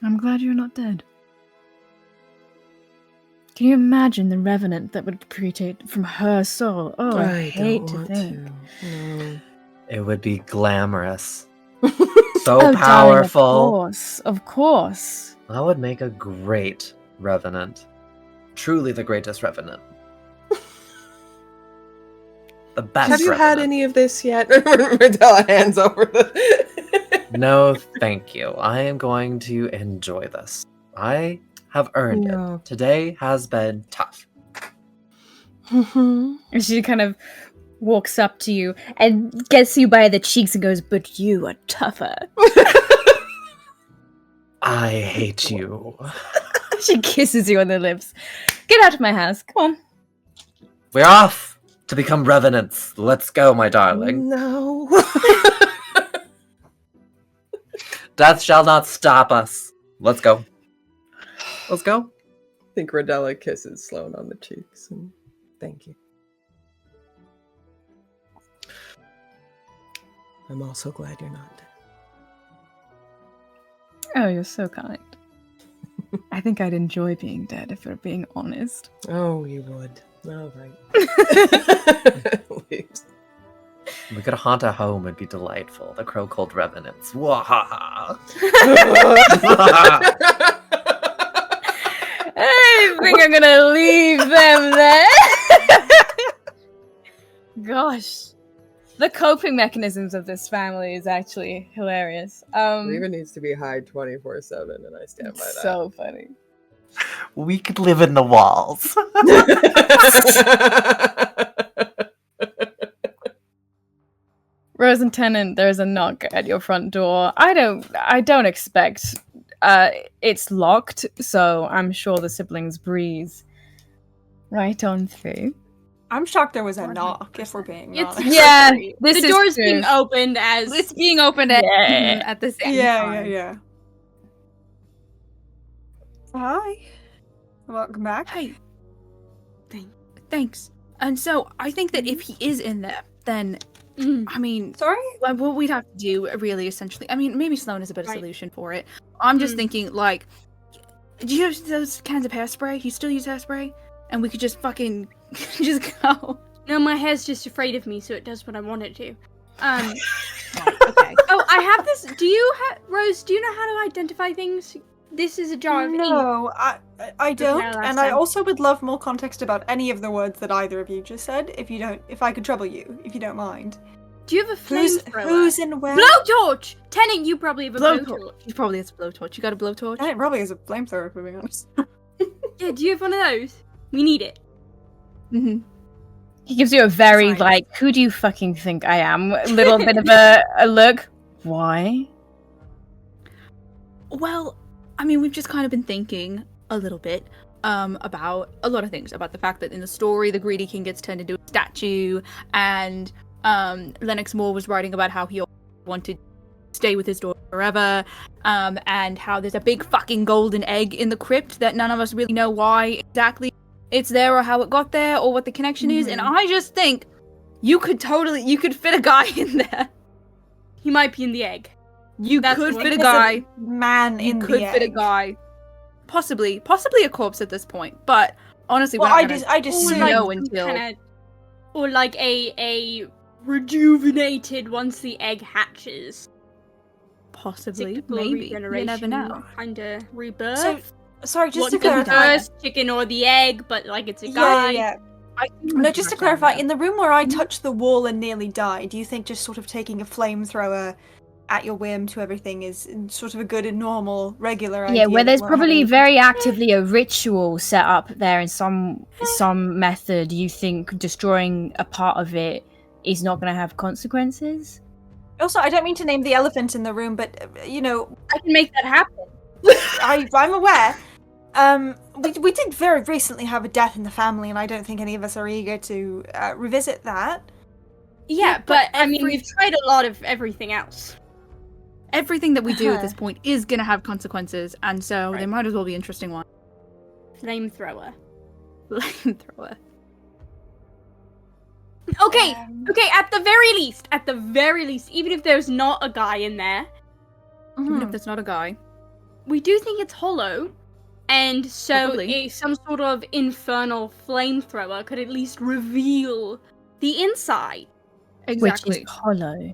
I'm glad you're not dead. Can you imagine the revenant that would create from her soul? Oh, I hate to think. No. It would be glamorous. Oh, So powerful. Darling, of course. That would make a great revenant. Truly the greatest revenant. The best Have you revenant. had any of this yet? Radella hands over the... No, thank you. I am going to enjoy this. I have earned it. Today has been tough. And she kind of walks up to you and gets you by the cheeks and goes, "But you are tougher." I hate you. She kisses you on the lips. Get out of my house. Come on. We're off to become revenants. Let's go, my darling. No. Death shall not stop us. Let's go. Let's go. I think Radella kisses Sloan on the cheeks. And thank you. I'm also glad you're not dead. Oh, you're so kind. I think I'd enjoy being dead if we're being honest. Oh, you would. All right. Please. We could haunt a home and be delightful. The Crowcolt revenants. Wahaha. I think I'm gonna leave them there. Gosh. The coping mechanisms of this family is actually hilarious. Reva needs to be high 24/7, and I stand by that. So funny. We could live in the walls. Rose and Tennant, there's a knock at your front door. I don't expect it's locked, so I'm sure the siblings breeze right on through. I'm shocked there was a knock, if we're being It's- honest. Yeah, The this is door's true. being opened as It's being opened at, Yeah. at the same Yeah, time. yeah. Hi. Welcome back. Hey. Thanks. And so I think that if he is in there, then I mean, Sorry? like, what we'd have to do, really, essentially. I mean, maybe Sloan is a better Right. solution for it. I'm just thinking, like, do you have those cans of hairspray? You still use hairspray? And we could just fucking just go. no, my hair's just afraid of me, so it does what I want it to. Okay. Oh, I have this. Do you, Rose? Do you know how to identify things? This is a jar of ink. No, I don't, last and I time. also would love more context about any of the words that either of you just said, if I could trouble you, if you don't mind. Do you have a flamethrower? Who's in where? Blowtorch! Tennant, you probably have a Blowtorch. blowtorch. He probably has a blowtorch. You got a blowtorch? And it probably is a flamethrower, if we're being honest. Yeah, do you have one of those? We need it. Mm-hmm. He gives you a very, Fine. like, who do you fucking think I am? A little bit of a look. Why? Well, I mean, we've just kind of been thinking a little bit about a lot of things. About the fact that in the story, the Greedy King gets turned into a statue, and Lennox Moore was writing about how he wanted to stay with his daughter forever, and how there's a big fucking golden egg in the crypt that none of us really know why exactly it's there or how it got there or what the connection is. And I just think you could fit a guy in there. He might be in the egg. You That's could what- fit a There's guy. man You in could the fit a egg. guy. Possibly a corpse at this point. But honestly, Well, we're I not just gonna assume know until or like a rejuvenated once the egg hatches. Possibly, Cyclical maybe. You never regeneration, know. Kinda rebirth. So, sorry, just What to comes clarify. first, chicken or the egg? But like it's a guy. Yeah. I No, just to clarify, in the room where I Mhm. touched the wall and nearly died, do you think just sort of taking a flamethrower at your whim to everything is sort of a good and normal, regular idea? Yeah, where there's that we're probably having- very actively a ritual set up there in some method. You think destroying a part of it is not going to have consequences? Also, I don't mean to name the elephant in the room, but you know, I can make that happen. I'm aware. We did very recently have a death in the family, and I don't think any of us are eager to revisit that. Yeah, but I mean, we've tried a lot of everything else. Everything that we do at this point is going to have consequences, and so they might as well be interesting ones. Flamethrower. Flamethrower. Okay, at the very least, even if there's not a guy in there, Even if there's not a guy. we do think it's hollow, and so Probably. some sort of infernal flamethrower could at least reveal the inside. Exactly. Which is hollow.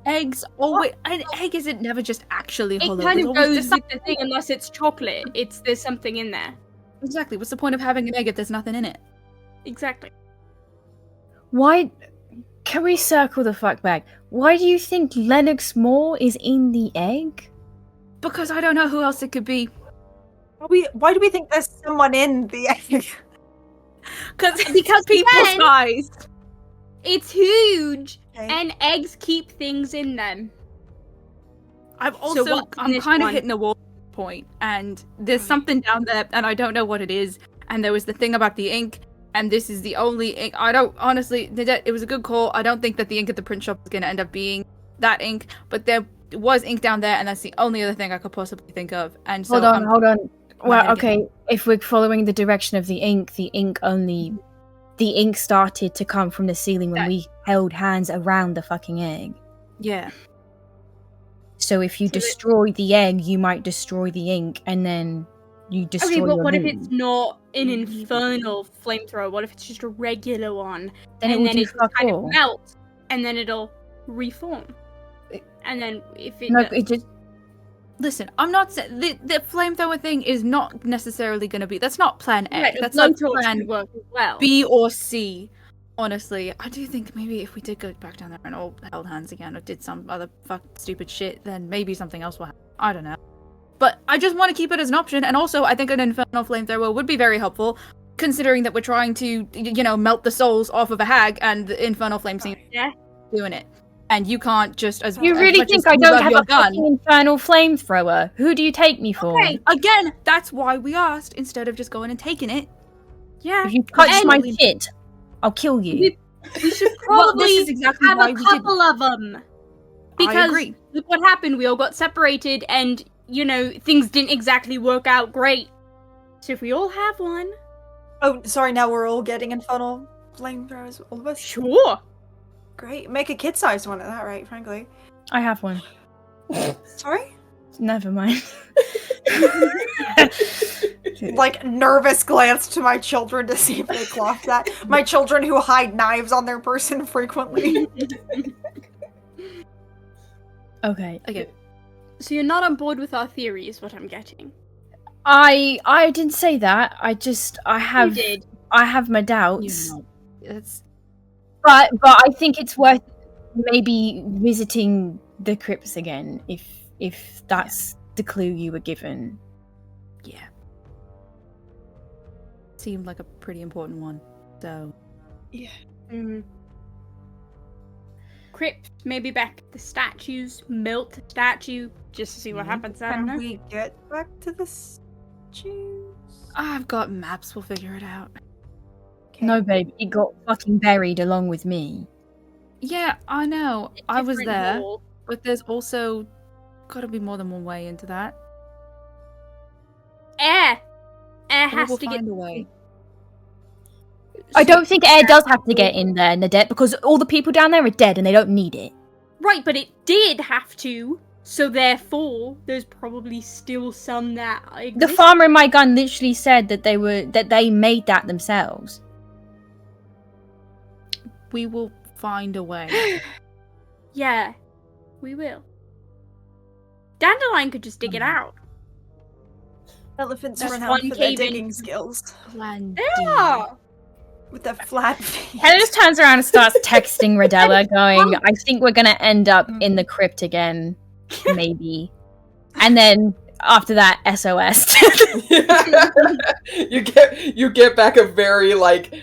Eggs always... An egg isn't never just actually hollow. It kind There's of always goes with the thing, unless it's chocolate. There's something in there. Exactly. What's the point of having an egg if there's nothing in it? Exactly. Why? Can we circle the fuck back? Why do you think Lennox Moore is in the egg? Because I don't know who else it could be. Why do we think there's someone in the egg? Because Because people then- size. It's huge, Okay. and eggs keep things in them. I'm So also what's in I'm this kind of one? hitting a wall point, and there's something down there, and I don't know what it is. And there was the thing about the ink, and this is the only ink. I don't honestly. It was a good call. I don't think that the ink at the print shop is going to end up being that ink, but there was ink down there, and that's the only other thing I could possibly think of. And so Hold on. I'm Well, gonna okay. If we're following the direction of the ink started to come from the ceiling when we held hands around the fucking egg. Yeah. So if you So that- destroy the egg, you might destroy the ink, and then you destroy Okay, but your what if loot. it's not an infernal flamethrower? What if it's just a regular one? Then it and will then do it just fuck kind all. of melts, and then it'll reform. And then if it No, does- it just Listen, I'm not saying the flamethrower thing is not necessarily going to be. That's not plan A. Right, a That's like blowtorch plan could work as well. B or C. Honestly, I do think maybe if we did go back down there and all held hands again or did some other stupid shit, then maybe something else will happen. I don't know. But I just want to keep it as an option, and also I think an infernal flamethrower would be very helpful, considering that we're trying to, melt the souls off of a hag, and the infernal flame seems Yeah. doing it. And you can't just as you as really much think as I you don't love have your a fucking infernal flamethrower? Who do you take me for? Okay. Again, that's why we asked instead of just going and taking it. Yeah. If you touch And- my shit, I'll kill you. We should Well, probably this is exactly have why a we couple of them. I Because agree. look what happened. We all got separated, and things didn't exactly work out great. So if we all have one, Oh, sorry. Now we're all getting infernal flamethrowers, all of us. sure. Great. Make a kid-sized one at that rate, frankly. I have one. Sorry. Never mind. Like nervous glance to my children to see if they clock that. My children who hide knives on their person frequently. Okay. Okay. So you're not on board with our theory, is what I'm getting. I didn't say that. I have You did. I have my doubts. It's But I think it's worth maybe visiting the crypts again if that's the clue you were given. seemed like a pretty important one. So Mm. Crypt, maybe back the statues, melt the statue, just to see what happens. I don't Can know. we get back to the statues? I've got maps. We'll figure it out. No, babe, it got fucking buried along with me. Yeah, I know. I was Different there, wall. but there's also got to be more than one way into that. Air But has we'll to get. find a way. I don't think air does have to get in there, Nadette, because all the people down there are dead and they don't need it. Right, but it did have to. So therefore, there's probably still some that The exist. farmer in my gun literally said that they made that themselves. We will find a way. Yeah, we will. Dandelion could just dig it out. Elephants There's run one out for their cave in- digging skills Yeah. with their flat feet. Hannah just turns around and starts texting Radella, going, I think we're going to end up in the crypt again. Maybe. And then after that, SOS. You get back a very, like,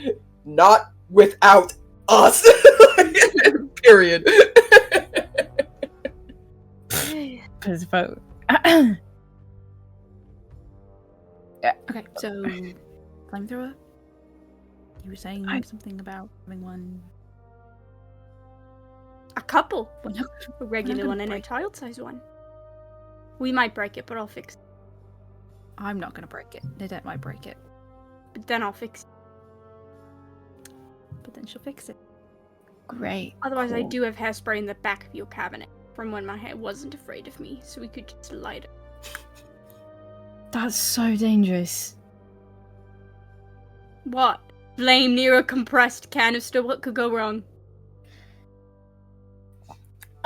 not without us. Period. Please vote. Okay, so flamethrower. You were saying something about having one. A couple. Well, no, A regular gonna one and a break- child-sized one. We might break it, but I'll fix it. I'm not gonna break it. Nadette might break it, But then I'll fix it. but then she'll fix it. Great. Otherwise, I Cool. do have hairspray in the back of your cabinet from when my hair wasn't afraid of me, so we could just light it. That's so dangerous. What? Flame near a compressed canister? What could go wrong?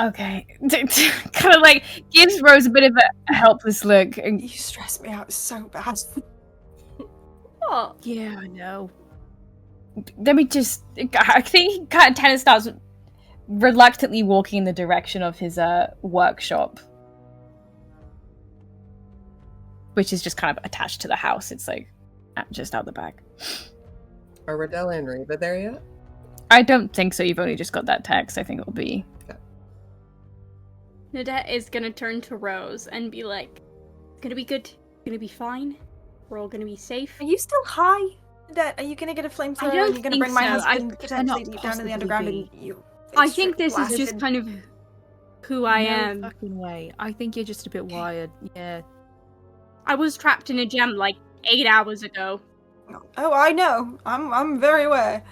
Okay. Kind of like gives Rose a bit of a helpless look. And You stress me out so bad. What? Yeah, I know. let me just. I think he kind of starts reluctantly walking in the direction of his workshop, which is just kind of attached to the house. It's like just out the back. Are Radella and Reva there yet? I don't think so. You've only just got that text. I think it'll be. Nadette is gonna turn to Rose and be like, "It's gonna be good. It's gonna be fine. We're all gonna be safe." Are you still high? Dad, are you gonna get a flamethrower? don't Are you gonna think bring my so. husband potentially cannot deep down in possibly the underground be. and you? I think this is just kind of who I No am. fucking way. I think you're just a bit wired. Yeah. I was trapped in a gem like 8 hours ago. Oh, I know. I'm very aware.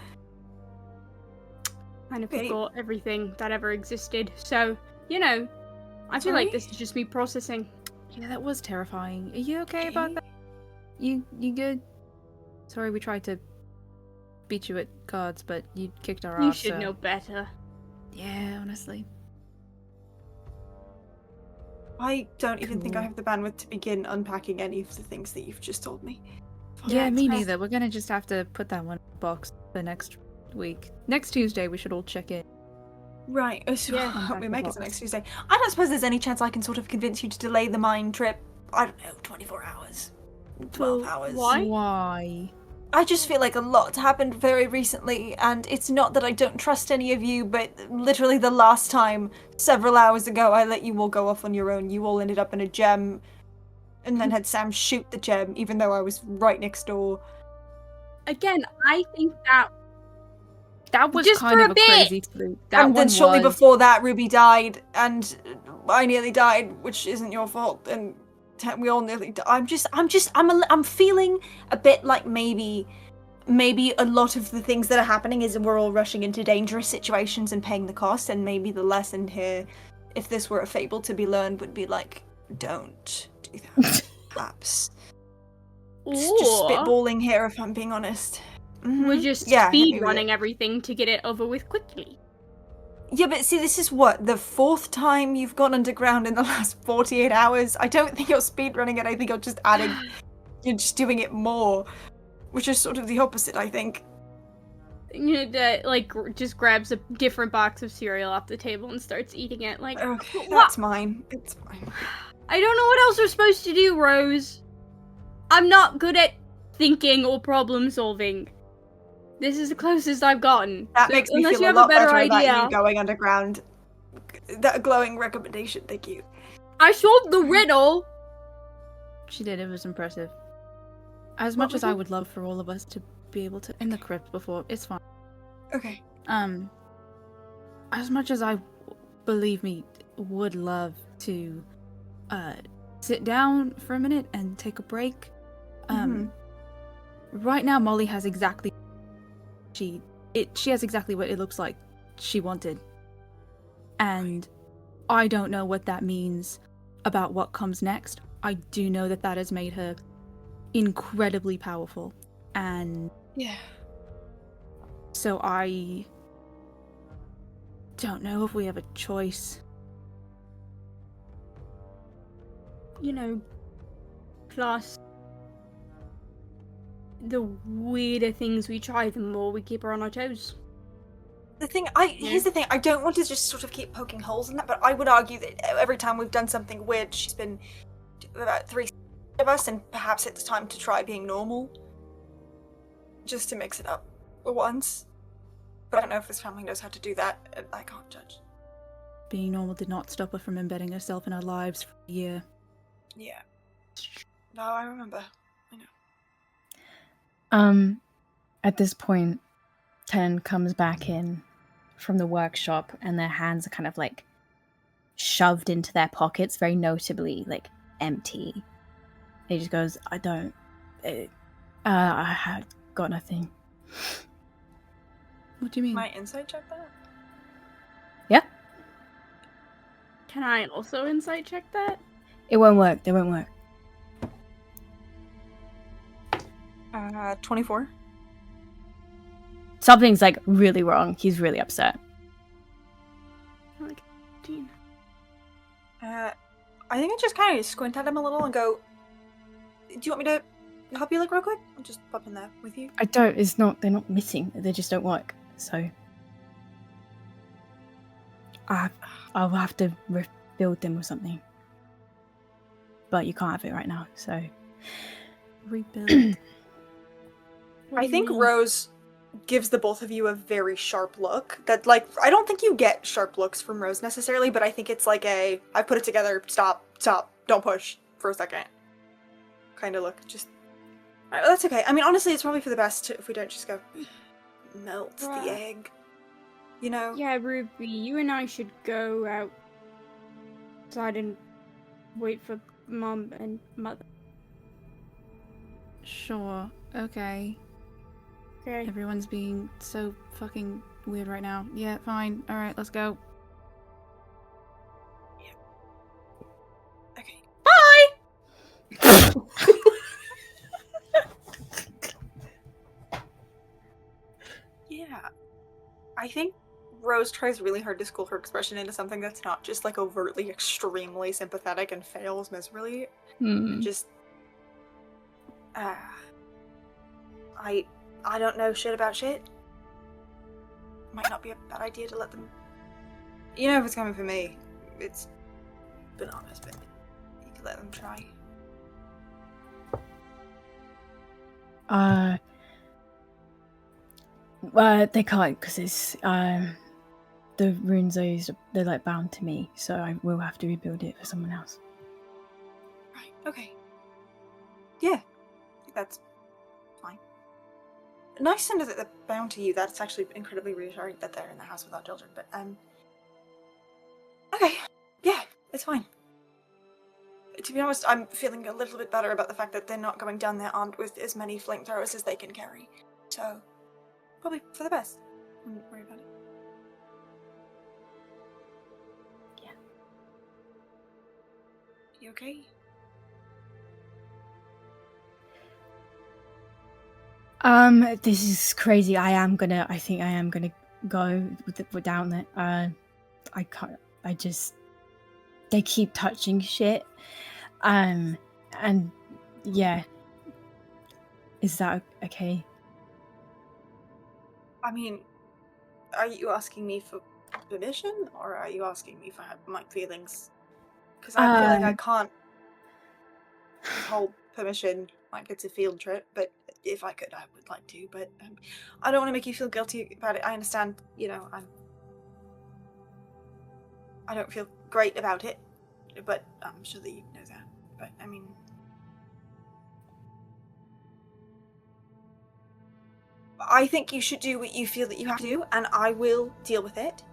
Kind of Okay. forgot everything that ever existed. So, you know, I feel like Sorry? this is just me processing. Yeah, that was terrifying. Are you okay about that? You good? Sorry, we tried to beat you at cards, but you kicked our You ass. should so- know better. Yeah, honestly. I don't even think I Cool. have the bandwidth to begin unpacking any of the things that you've just told me. Yeah, me it's- neither. We're gonna just have to put that one in the box for next week. Next Tuesday, we should all check in. Right, so Yeah. hope we Unpack make the it to box. next Tuesday. I don't suppose there's any chance I can sort of convince you to delay the mine trip. I don't know, 24 hours, 12 Well, hours. why? Why? I just feel like a lot happened very recently, and it's not that I don't trust any of you, but literally the last time, several hours ago, I let you all go off on your own. You all ended up in a gem, and then had Sam shoot the gem, even though I was right next door. Again, I think that That was Just kind for of a a bit. crazy fluke. That And then one shortly was. before that, Ruby died, and I nearly died, which isn't your fault, and we all nearly died. I'm feeling a bit like maybe a lot of the things that are happening is we're all rushing into dangerous situations and paying the cost, and maybe the lesson here, if this were a fable to be learned, would be like, don't do that, perhaps. Just or spitballing here, if I'm being honest. we're Mhm. just Yeah, speed maybe. running everything to get it over with quickly. Yeah, but see, this is what, the 4th time you've gone underground in the last 48 hours? I don't think you're speedrunning it, I think you're just adding, you're just doing it more. Which is sort of the opposite, I think. You know, just grabs a different box of cereal off the table and starts eating it. Like, Okay, what? that's mine. It's fine. I don't know what else we're supposed to do, Rose. I'm not good at thinking or problem solving. This is the closest I've gotten. That So makes me unless feel you a have lot a better better idea. about you going underground. That glowing recommendation, thank you. I solved the riddle. She did. It was impressive. As What much was as I it? would love for all of us to be able to in the crypt before, it's fine. Okay. As much as I, believe me, would love to, sit down for a minute and take a break. Mhm. Right now, Molly has exactly she has exactly what it looks like she wanted, and I don't know what that means about what comes next. I do know that that has made her incredibly powerful, and Yeah. so I don't know if we have a choice. You know, plus, the weirder things we try, the more we keep her on our toes. Here's the thing, I don't want to just sort of keep poking holes in that, but I would argue that every time we've done something weird, she's been about 3 of us, and perhaps it's time to try being normal. Just to mix it up for once. But I don't know if this family knows how to do that, and I can't judge. Being normal did not stop her from embedding herself in our lives for a year. Yeah. No, I remember. I know. At this point, Ken comes back in from the workshop, and their hands are kind of like shoved into their pockets, very notably like empty. He just goes, I had got nothing. What do you mean? My insight check that? Yeah? Can I also insight check that? It won't work. They won't work. 24. Something's like really wrong. He's really upset. Like 15. I think I just kind of squint at him a little and go, do you want me to help you look real quick? I'll just pop in there with you. They're not missing. They just don't work. So I'll have to rebuild them or something. But you can't have it right now, so. Rebuild. I think Rose gives the both of you a very sharp look. That, like, I don't think you get sharp looks from Rose necessarily, but I think it's like I put it together, stop, don't push for a second kind of look. Just, that's okay. I mean, honestly, it's probably for the best if we don't just go, melt the egg. You know? Yeah, Ruby, you and I should go outside and wait for Mom and Mother. Sure. Okay. Okay. Everyone's being so fucking weird right now. Yeah, fine. Alright, let's go. Okay. Bye! Yeah. I think Rose tries really hard to school her expression into something that's not just like overtly extremely sympathetic and fails miserably. Just I don't know shit about shit. Might not be a bad idea to let them. You know, if it's coming from me, it's bananas, but you can let them try. They can't because it's the runes I used. They're like bound to me, so I will have to rebuild it for someone else. Right. Okay. Yeah. I think that's fine. Nice to know that they're bound to you. That's actually incredibly reassuring that they're in the house without children. But okay. Yeah, it's fine. To be honest, I'm feeling a little bit better about the fact that they're not going down there armed with as many flamethrowers as they can carry. So, probably for the best. Wouldn't worry about it. Yeah. You okay? This is crazy. I think I am gonna go down there. I can't. They keep touching shit. And yeah. Is that okay? I mean, are you asking me for permission, or are you asking me for my feelings? Because I feel like I can't hold permission like it's a field trip, but if I could, I would like to. But I don't want to make you feel guilty about it. I understand, you know, I don't feel great about it, but I'm sure that you know that. But I mean, I think you should do what you feel that you have to do, and I will deal with it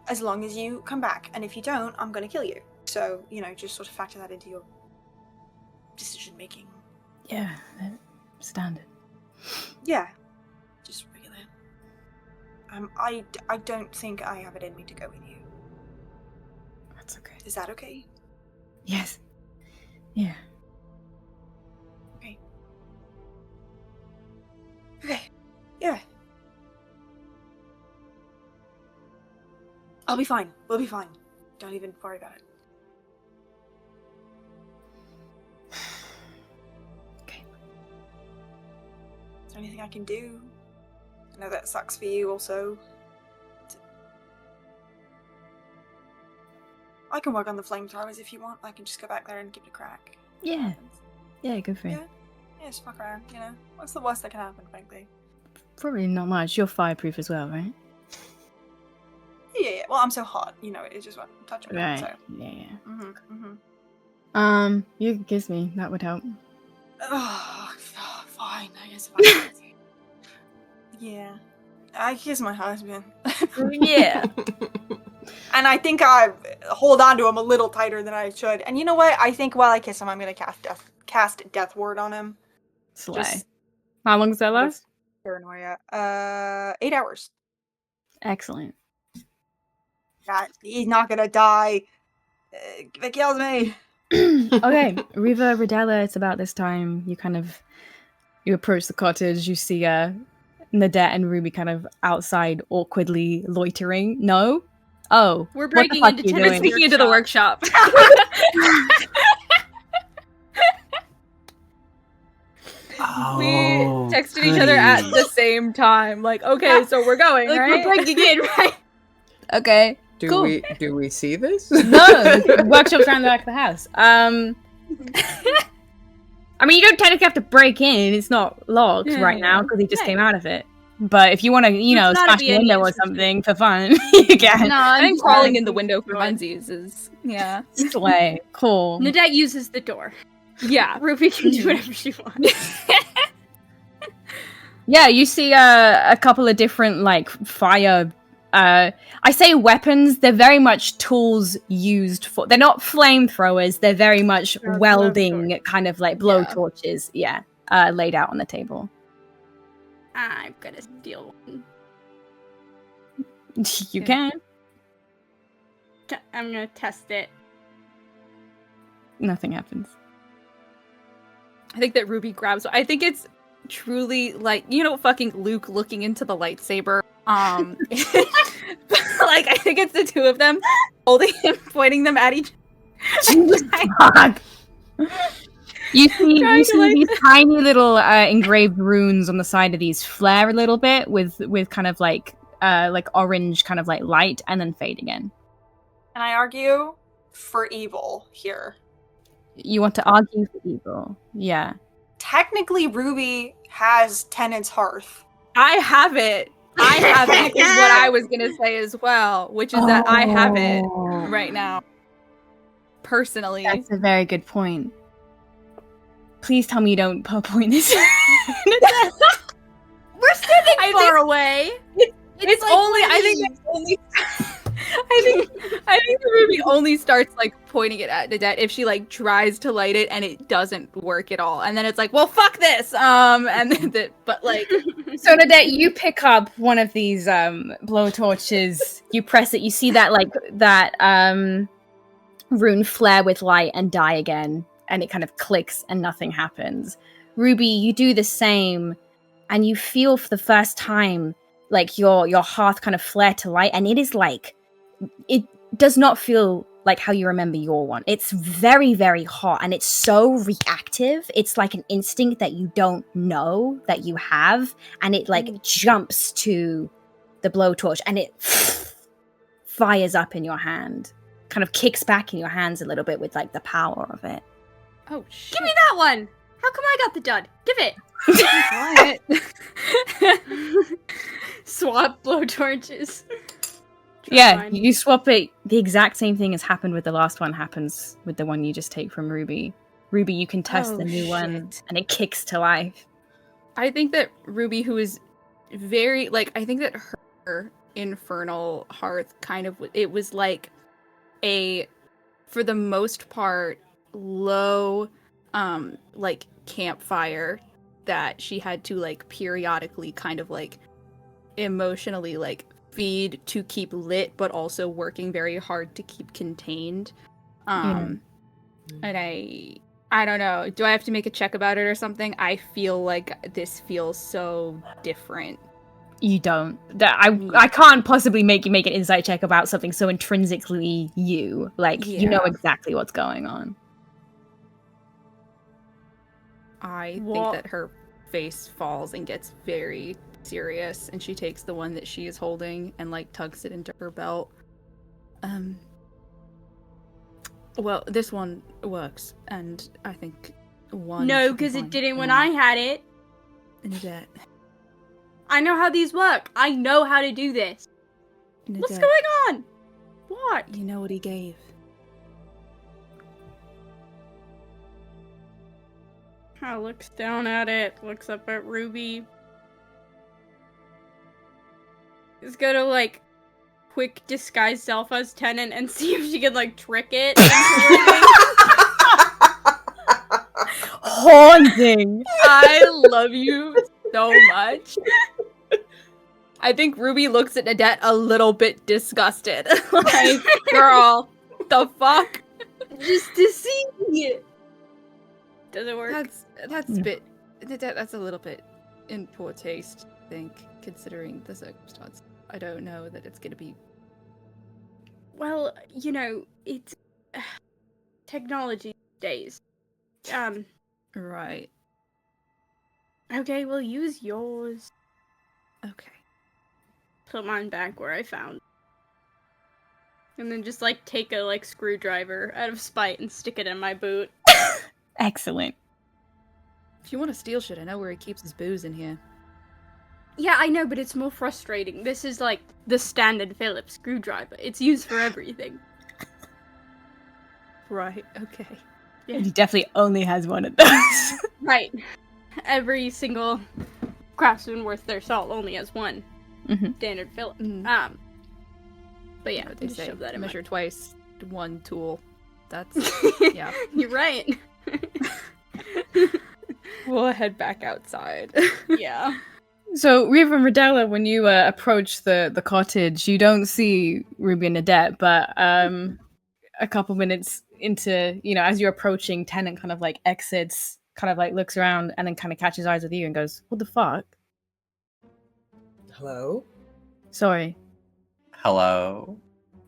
as long as you come back. And if you don't, I'm going to kill you. So, you know, just sort of factor that into your decision making. Yeah, standard. Yeah, just regular. I don't think I have it in me to go with you. That's okay. Is that okay? Yes. Yeah. Okay. Okay. Yeah. I'll be fine. We'll be fine. Don't even worry about it. Okay. Is there anything I can do? I know that sucks for you also. I can work on the flamethrowers if you want. I can just go back there and give it a crack. Yeah. Yeah, good for you. Yeah. Yeah, just fuck around, you know? What's the worst that can happen, frankly? Probably not much. You're fireproof as well, right? Yeah. Well, I'm so hot, you know, it just won't touch me. Right. So. Yeah. Mm-hmm. You could kiss me. That would help. Oh, fine. I guess if I Yeah. I kiss my husband. Yeah. And I think I hold on to him a little tighter than I should. And you know what? I think while I kiss him, I'm gonna cast Death Ward on him. Slay. Just How long does that last? paranoia. 8 hours. Excellent. God, he's not gonna die. If it kills me. Okay, Riva Redella, it's about this time. You approach the cottage, you see Nadette and Ruby kind of outside awkwardly loitering. No? Oh. We're what the breaking fuck into are you Timothy's doing? Sneaking into the workshop. We texted each other at the same time. Like, okay, so we're going, Like, right? we're breaking in, right? Okay. Do Cool. we see this? No, the workshop's around the back of the house. I mean, you don't technically have to break in. It's not locked right now because he just came out of it. But if you want to, It's not a smash the window or B&E, something for fun, you can. No, I think I'm crawling fine. in the window for funsies is, yeah. Slay. Cool. Nadette uses the door. Yeah. Ruby can do whatever she wants. Yeah, you see a couple of different, like, fire... I say weapons, they're very much tools used for... They're not flamethrowers, they're very much welding, kind of like blowtorches, laid out on the table. I'm gonna steal one. You can. I'm gonna test it. Nothing happens. I think that Ruby grabs. I think it's truly like, you know, fucking Luke looking into the lightsaber. Like, I think it's the two of them holding him, pointing them at each Fuck. You see these tiny little engraved runes on the side of these flare a little bit with kind of like orange kind of like light and then fade again. And I argue for evil here. You want to argue for evil. Yeah. Technically, Ruby has Tenant's Hearth. I have it. I have it is what I was gonna say as well, which is that I have it right now. Personally. That's a very good point. Please tell me you don't point this. We're standing far away. It's like only I Wendy's. think it's only I think the Ruby only starts like pointing it at Nadette if she like tries to light it and it doesn't work at all. And then it's like, well, fuck this. And then but like So Nadette, you pick up one of these blowtorches, you press it, you see that rune flare with light and die again, and it kind of clicks and nothing happens. Ruby, you do the same, and you feel for the first time like your hearth kind of flare to light, and it is like, it does not feel like how you remember your one. It's very, very hot, and it's so reactive. It's like an instinct that you don't know that you have, and it like jumps to the blowtorch, and it fires up in your hand, kind of kicks back in your hands a little bit with like the power of it. oh shit. Give me that one. How come I got the dud? Give it. Swap blowtorches. Yeah, you swap it. The exact same thing has happened with the last one happens with the one you just take from Ruby. Ruby, you can test the new one, and it kicks to life. I think that Ruby, who is very like, I think that her infernal hearth kind of, it was like a, for the most part, low like campfire that she had to like periodically kind of like emotionally like feed to keep lit, but also working very hard to keep contained. And I don't know, do I have to make a check about it or something? I feel like this feels so different. You don't. I can't possibly make you make an insight check about something so intrinsically you. Like, you know Yeah. exactly what's going on. I What? think that her face falls and gets very serious, and she takes the one that she is holding and like tucks it into her belt. Well, this one works, and I think one. No, should be because it fine. didn't when I had it. Nadette. I know how these work. I know how to do this. What's Nadette, going on? What? You know what he gave? Kyle looks down at it, looks up at Ruby. Is gonna like quick disguise self as Tenant and see if she can like trick it. Haunting! I love you so much. I think Ruby looks at Nadette a little bit disgusted. Like, girl, the fuck? Just to see. Does it work? That's a bit. That's a little bit in poor taste, I think, considering the circumstance. I don't know that it's gonna be. Well, you know, it's technology days. Right. Okay, we'll use yours. Okay. Put mine back where I found. And then just like take a like screwdriver out of spite and stick it in my boot. Excellent. If you want to steal shit, I know where he keeps his booze in here. Yeah, I know, but it's more frustrating. This is like the standard Phillips screwdriver. It's used for everything. Right. Okay. Yeah. He definitely only has one of those. Right. Every single craftsman worth their salt only has one standard Phillips. Mm. But yeah, What they just say, shove that in measure twice, one tool. That's my... yeah. You're right. We'll head back outside. Yeah. So, Reva and Rodella, when you approach the cottage, you don't see Ruby and Nadette, but a couple minutes into, as you're approaching, Tennant kind of like exits, kind of like looks around, and then kind of catches eyes with you and goes, "What the fuck? Hello? Sorry, Hello?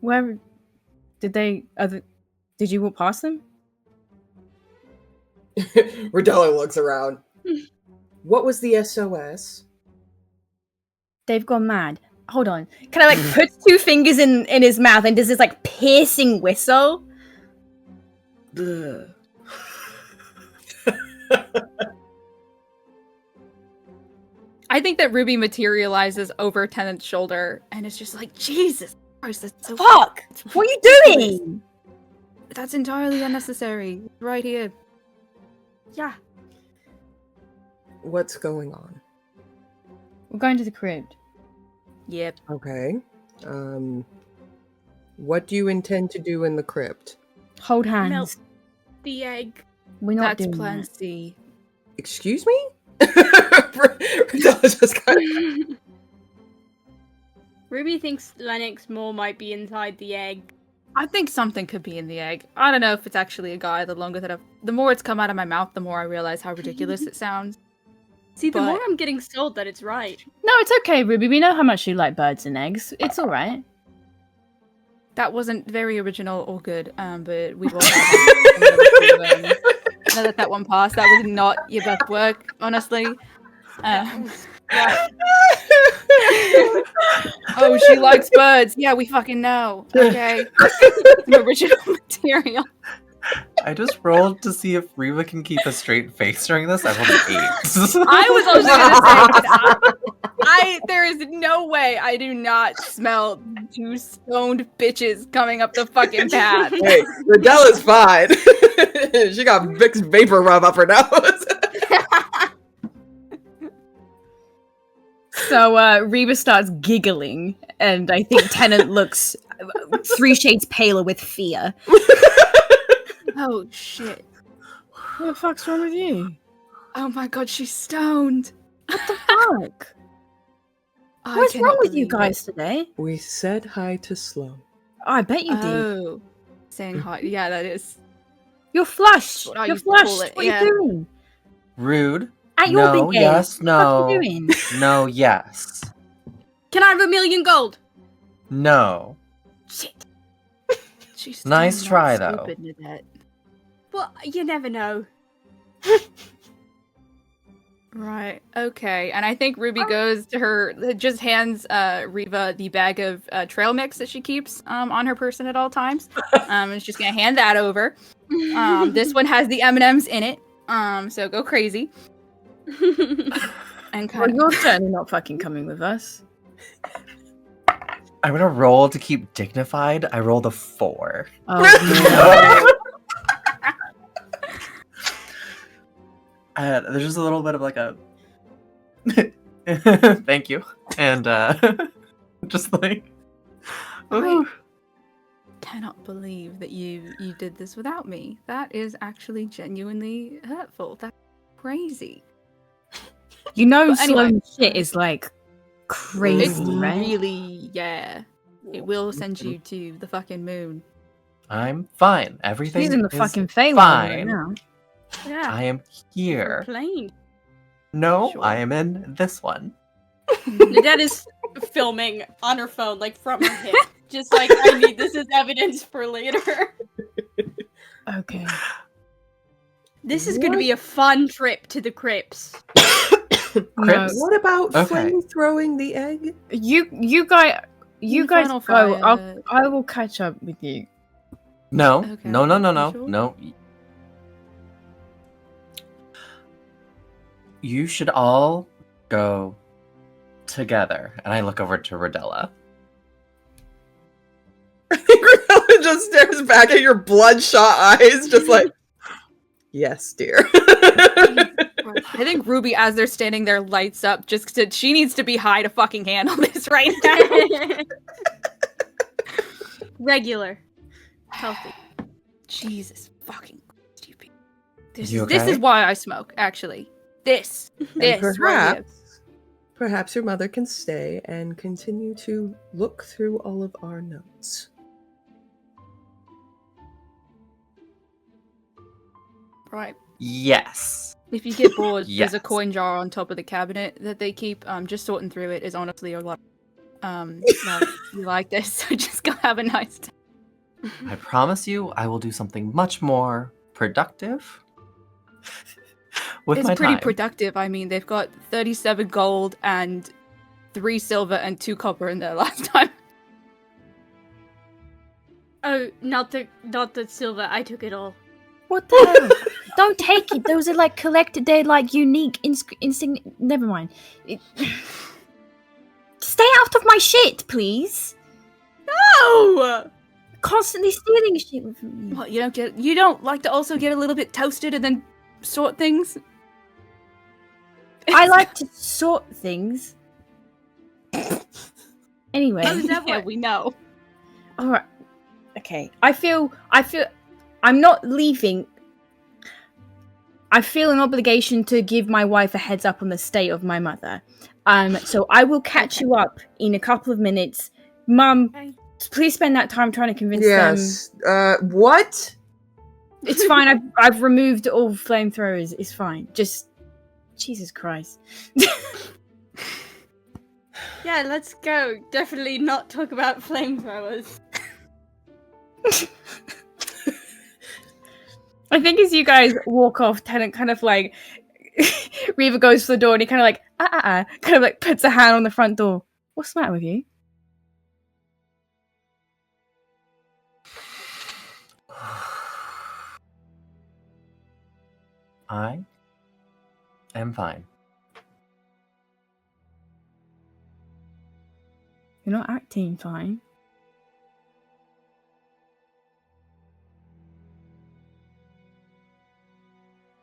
where did they? Did you walk past them?" Rodella looks around. What was the SOS? They've gone mad. Hold on. Kind of like puts two fingers in his mouth and does this like piercing whistle. Ugh. I think that Ruby materializes over Tennant's shoulder and it's just like, Jesus Christ, that's so Fuck! What are you doing? That's entirely unnecessary. Right here. Yeah. What's going on? We're going to the crypt. Yep. Okay. What do you intend to do in the crypt? Hold hands. Melt the egg. We're not That's doing plan that. C. Excuse me? Rodella just kind of... Ruby thinks Lennox Moore might be inside the egg. I think something could be in the egg. I don't know if it's actually a guy. The more it's come out of my mouth, the more I realize how ridiculous it sounds. See, the But- more I'm getting sold that it's right. No, it's okay, Ruby. We know how much you like birds and eggs. It's all right. That wasn't very original or good, but we've all had now that one passed, that was not your best work, honestly. Oh, she likes birds. Yeah, we fucking know. Okay. Some original material. I just rolled to see if Reva can keep a straight face during this. I rolled an 8. I was also gonna say, there is no way I do not smell two stoned bitches coming up the fucking path. Hey, Rodella's fine. She got Vicks vapor rub up her nose. So Reba starts giggling, and I think Tennant looks 3 shades paler with fear. Oh shit. What the fuck's wrong with you? Oh my god, she's stoned. Fuck. I What's cannot wrong with you believe it. guys today? We said hi to Sloan. Oh, I bet you did. Oh. Saying hi. Yeah, that is. You're flushed. What I You're used to call flushed. it, What yeah. are you doing? Rude. At your No, big age. yes, What are no. you doing? No, yes. Can I have 1,000,000 gold? No. Shit. She's Nice still try, not though. stupid, Nadette. Well, you never know. Right. Okay. And I think Ruby goes to her, just hands Riva the bag of trail mix that she keeps on her person at all times. And she's gonna hand that over. This one has the M&Ms in it. So go crazy. And Well, kind you're certainly not fucking coming with us. I'm gonna roll to keep dignified. I rolled a 4. Oh, There's just a little bit of like a thank you, and just like ooh. cannot believe that you did this without me. That is actually genuinely hurtful. That's crazy. you know, But anyway, Sloan shit is like crazy, It's right? really, yeah. It will send you to the fucking moon. I'm fine. Everything She's in the is fucking Feywild right fine. now. Yeah. I am here. Plane. No, Sure. I am in this one. Nadette is filming on her phone, like from her hip. Just like, I need this as evidence for later. Okay. This is going to be a fun trip to the crypts. Crips? What about Okay. flame throwing the egg? You guys Final go. fire. I will catch up with you. No, Okay. no, no, no, You no, sure? no. You should all go together. And I look over to Rodella. Granella just stares back at your bloodshot eyes, just like, yes, dear. I think Ruby, as they're standing there, lights up just 'cause she needs to be high to fucking handle this right now. Regular. Healthy. Jesus fucking stupid. You This okay? is why I smoke, actually. This right here. Perhaps your mother can stay and continue to look through all of our notes. Right. Yes. If you get bored, there's a Yes. coin jar on top of the cabinet that they keep. Just sorting through it is honestly a lot. Well, you like this, so just go have a nice time. I promise you, I will do something much more productive with It's my pretty time. productive. I mean, they've got 37 gold and 3 silver and 2 copper in there last time. Oh, not the silver. I took it all. What the hell? Don't take it. Those are like collected. They're like unique insignia. Never mind. Stay out of my shit, please. Oh! Constantly stealing shit from me. What, you don't like to also get a little bit toasted and then sort things? I like to sort things. Anyway. How does that Yeah, work? we know. All right. Okay. I feel I'm not leaving. I feel an obligation to give my wife a heads up on the state of my mother. So I will catch you up in a couple of minutes. Mum, Okay. please spend that time trying to convince them. Yes. What? It's fine. I've removed all flamethrowers. It's fine. Just Jesus Christ. Yeah, let's go. Definitely not talk about flamethrowers. I think as you guys walk off, Tennant kind of like Reva goes to the door and he kind of like kind of like puts a hand on the front door. What's the matter with you? I am fine. You're not acting fine.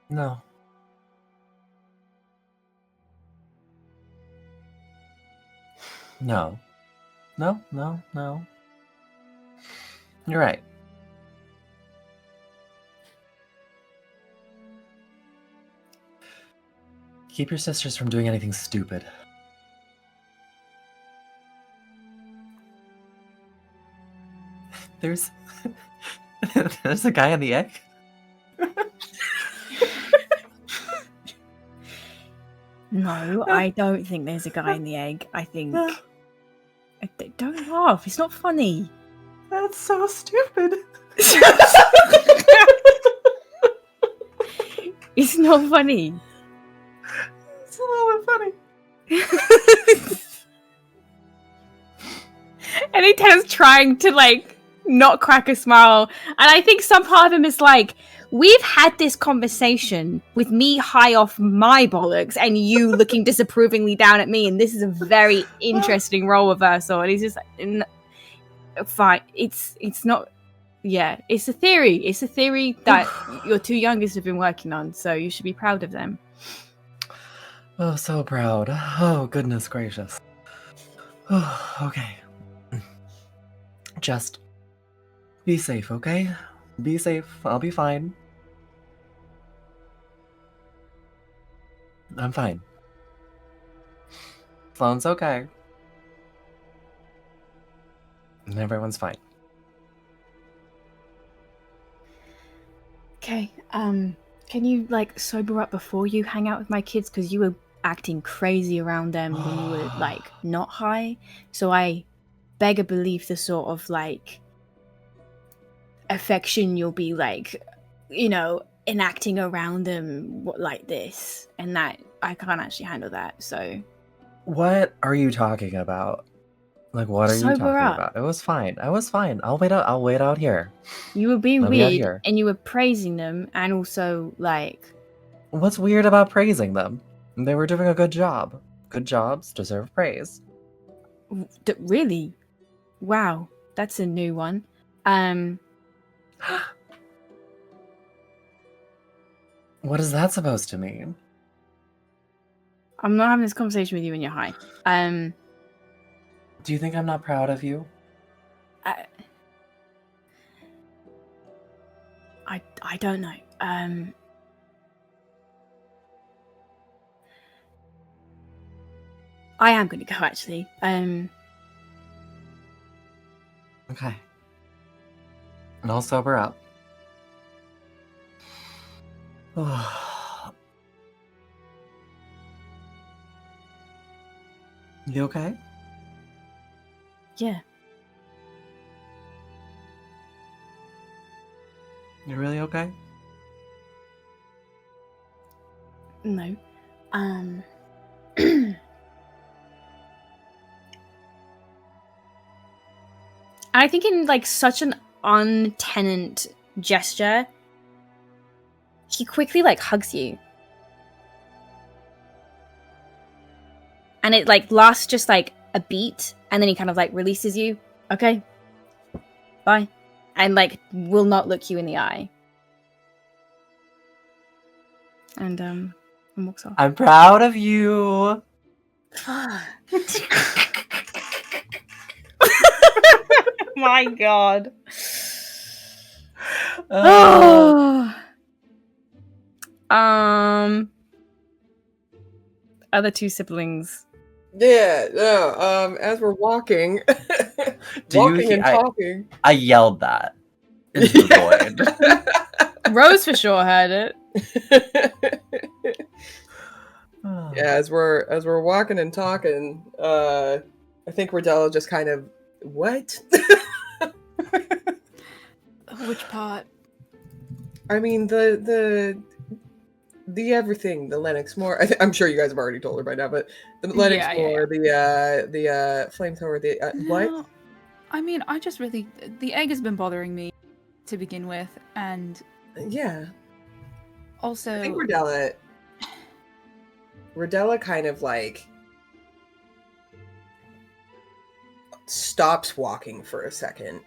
No. No. No, no, no. You're right. Keep your sisters from doing anything stupid. There's there's a guy in the egg. No, I don't think there's a guy in the egg. I think laugh. It's not funny. That's so stupid. It's not funny. It's a little bit funny. And he Ted's trying to like not crack a smile. And I think some part of him is like, we've had this conversation with me high off my bollocks and you looking disapprovingly down at me, and this is a very interesting role reversal. And he's just like, fine. It's not. Yeah, it's a theory. It's a theory that your two youngest have been working on, so you should be proud of them. Oh, so proud. Oh, goodness gracious. Oh, okay. Just be safe, okay? Be safe. I'll be fine. I'm fine. Sloane's okay. And everyone's fine. Okay, can you like sober up before you hang out with my kids? Because you were acting crazy around them when you were like not high. So I beg a belief the sort of like affection you'll be like, you know, enacting around them like this, and that I can't actually handle that. So what are you talking about? Like, what are you talking about? It was fine. I was fine. I'll wait out here. You were being I'll be out weird, here. and you were praising them, and also like, What's weird about praising them? They were doing a good job. Good jobs deserve praise. Really? Wow, that's a new one. What is that supposed to mean? I'm not having this conversation with you when you're high. Do you think I'm not proud of you? I don't know. I am going to go actually. Okay. And I'll sober up. You okay? Yeah. You really okay? No. I think in like such an untenant gesture, he quickly like hugs you. And it like lasts just like a beat, and then he kind of like releases you. Okay. Bye. And like will not look you in the eye. And walks off. I'm proud of you. My god. Other two siblings. Yeah, no, as we're walking, and talking. I yelled that into the void. Rose for sure heard it. Yeah, as we're walking and talking, I think Rodella just kind of, what? Which part? I mean, the everything, the Lennox Moore. I'm sure you guys have already told her by now, but the Lennox Moore, the flamethrower, what? No, I mean, I just really, the egg has been bothering me to begin with, and yeah. Also, I think Rodella kind of like stops walking for a second.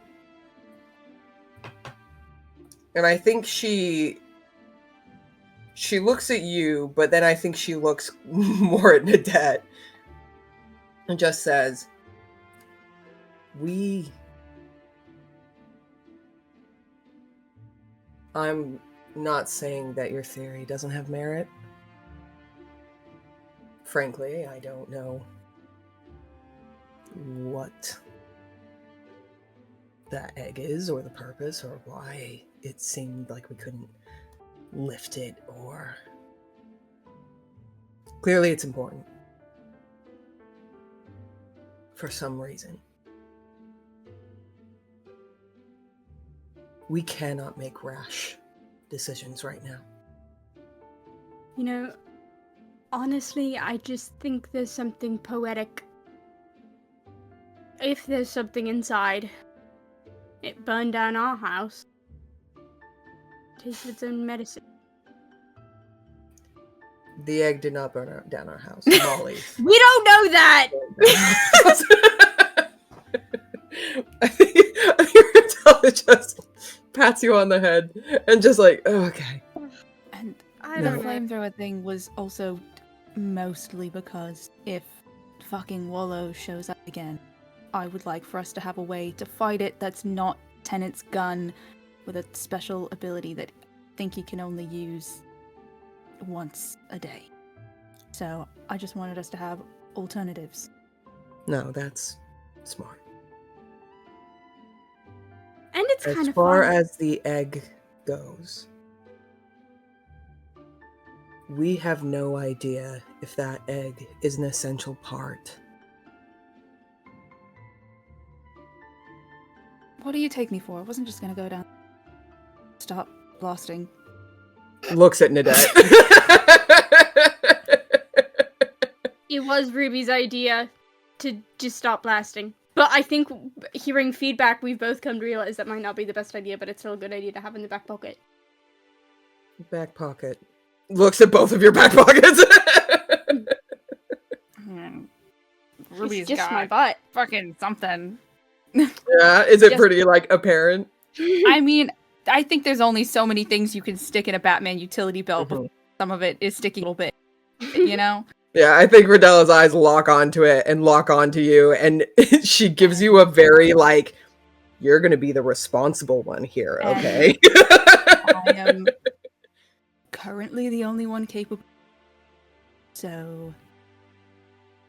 And I think she looks at you, but then I think she looks more at Nadette and just says, I'm not saying that your theory doesn't have merit. Frankly, I don't know what that egg is, or the purpose, or why it seemed like we couldn't lift it, or... Clearly it's important. For some reason. We cannot make rash decisions right now. You know, honestly, I just think there's something poetic. If there's something inside, it burned down our house. Takes its own medicine. The egg did not burn down our house. Molly. We don't know that! I think Adela just pats you on the head and just like, oh, okay. And I the don't know. flamethrower thing was also mostly because if fucking Wallow shows up again, I would like for us to have a way to fight it that's not Tennant's gun with a special ability that I think he can only use once a day. So I just wanted us to have alternatives. No, that's smart. And it's As kind of far fun. as the egg goes, we have no idea if that egg is an essential part. What do you take me for? I wasn't just gonna go down. Stop blasting. Looks at Nadette. It was Ruby's idea to just stop blasting. But I think hearing feedback, we've both come to realize that might not be the best idea, but it's still a good idea to have in the back pocket. Back pocket. Looks at both of your back pockets. Ruby's It's just got my butt. fucking something. Yeah, is it Just- pretty, like, apparent? I mean, I think there's only so many things you can stick in a Batman utility belt, but some of it is sticky a little bit, you know? Yeah, I think Ridella's eyes lock onto it and lock onto you, and she gives you a very, like, you're gonna be the responsible one here, And- okay? I am currently the only one capable. So,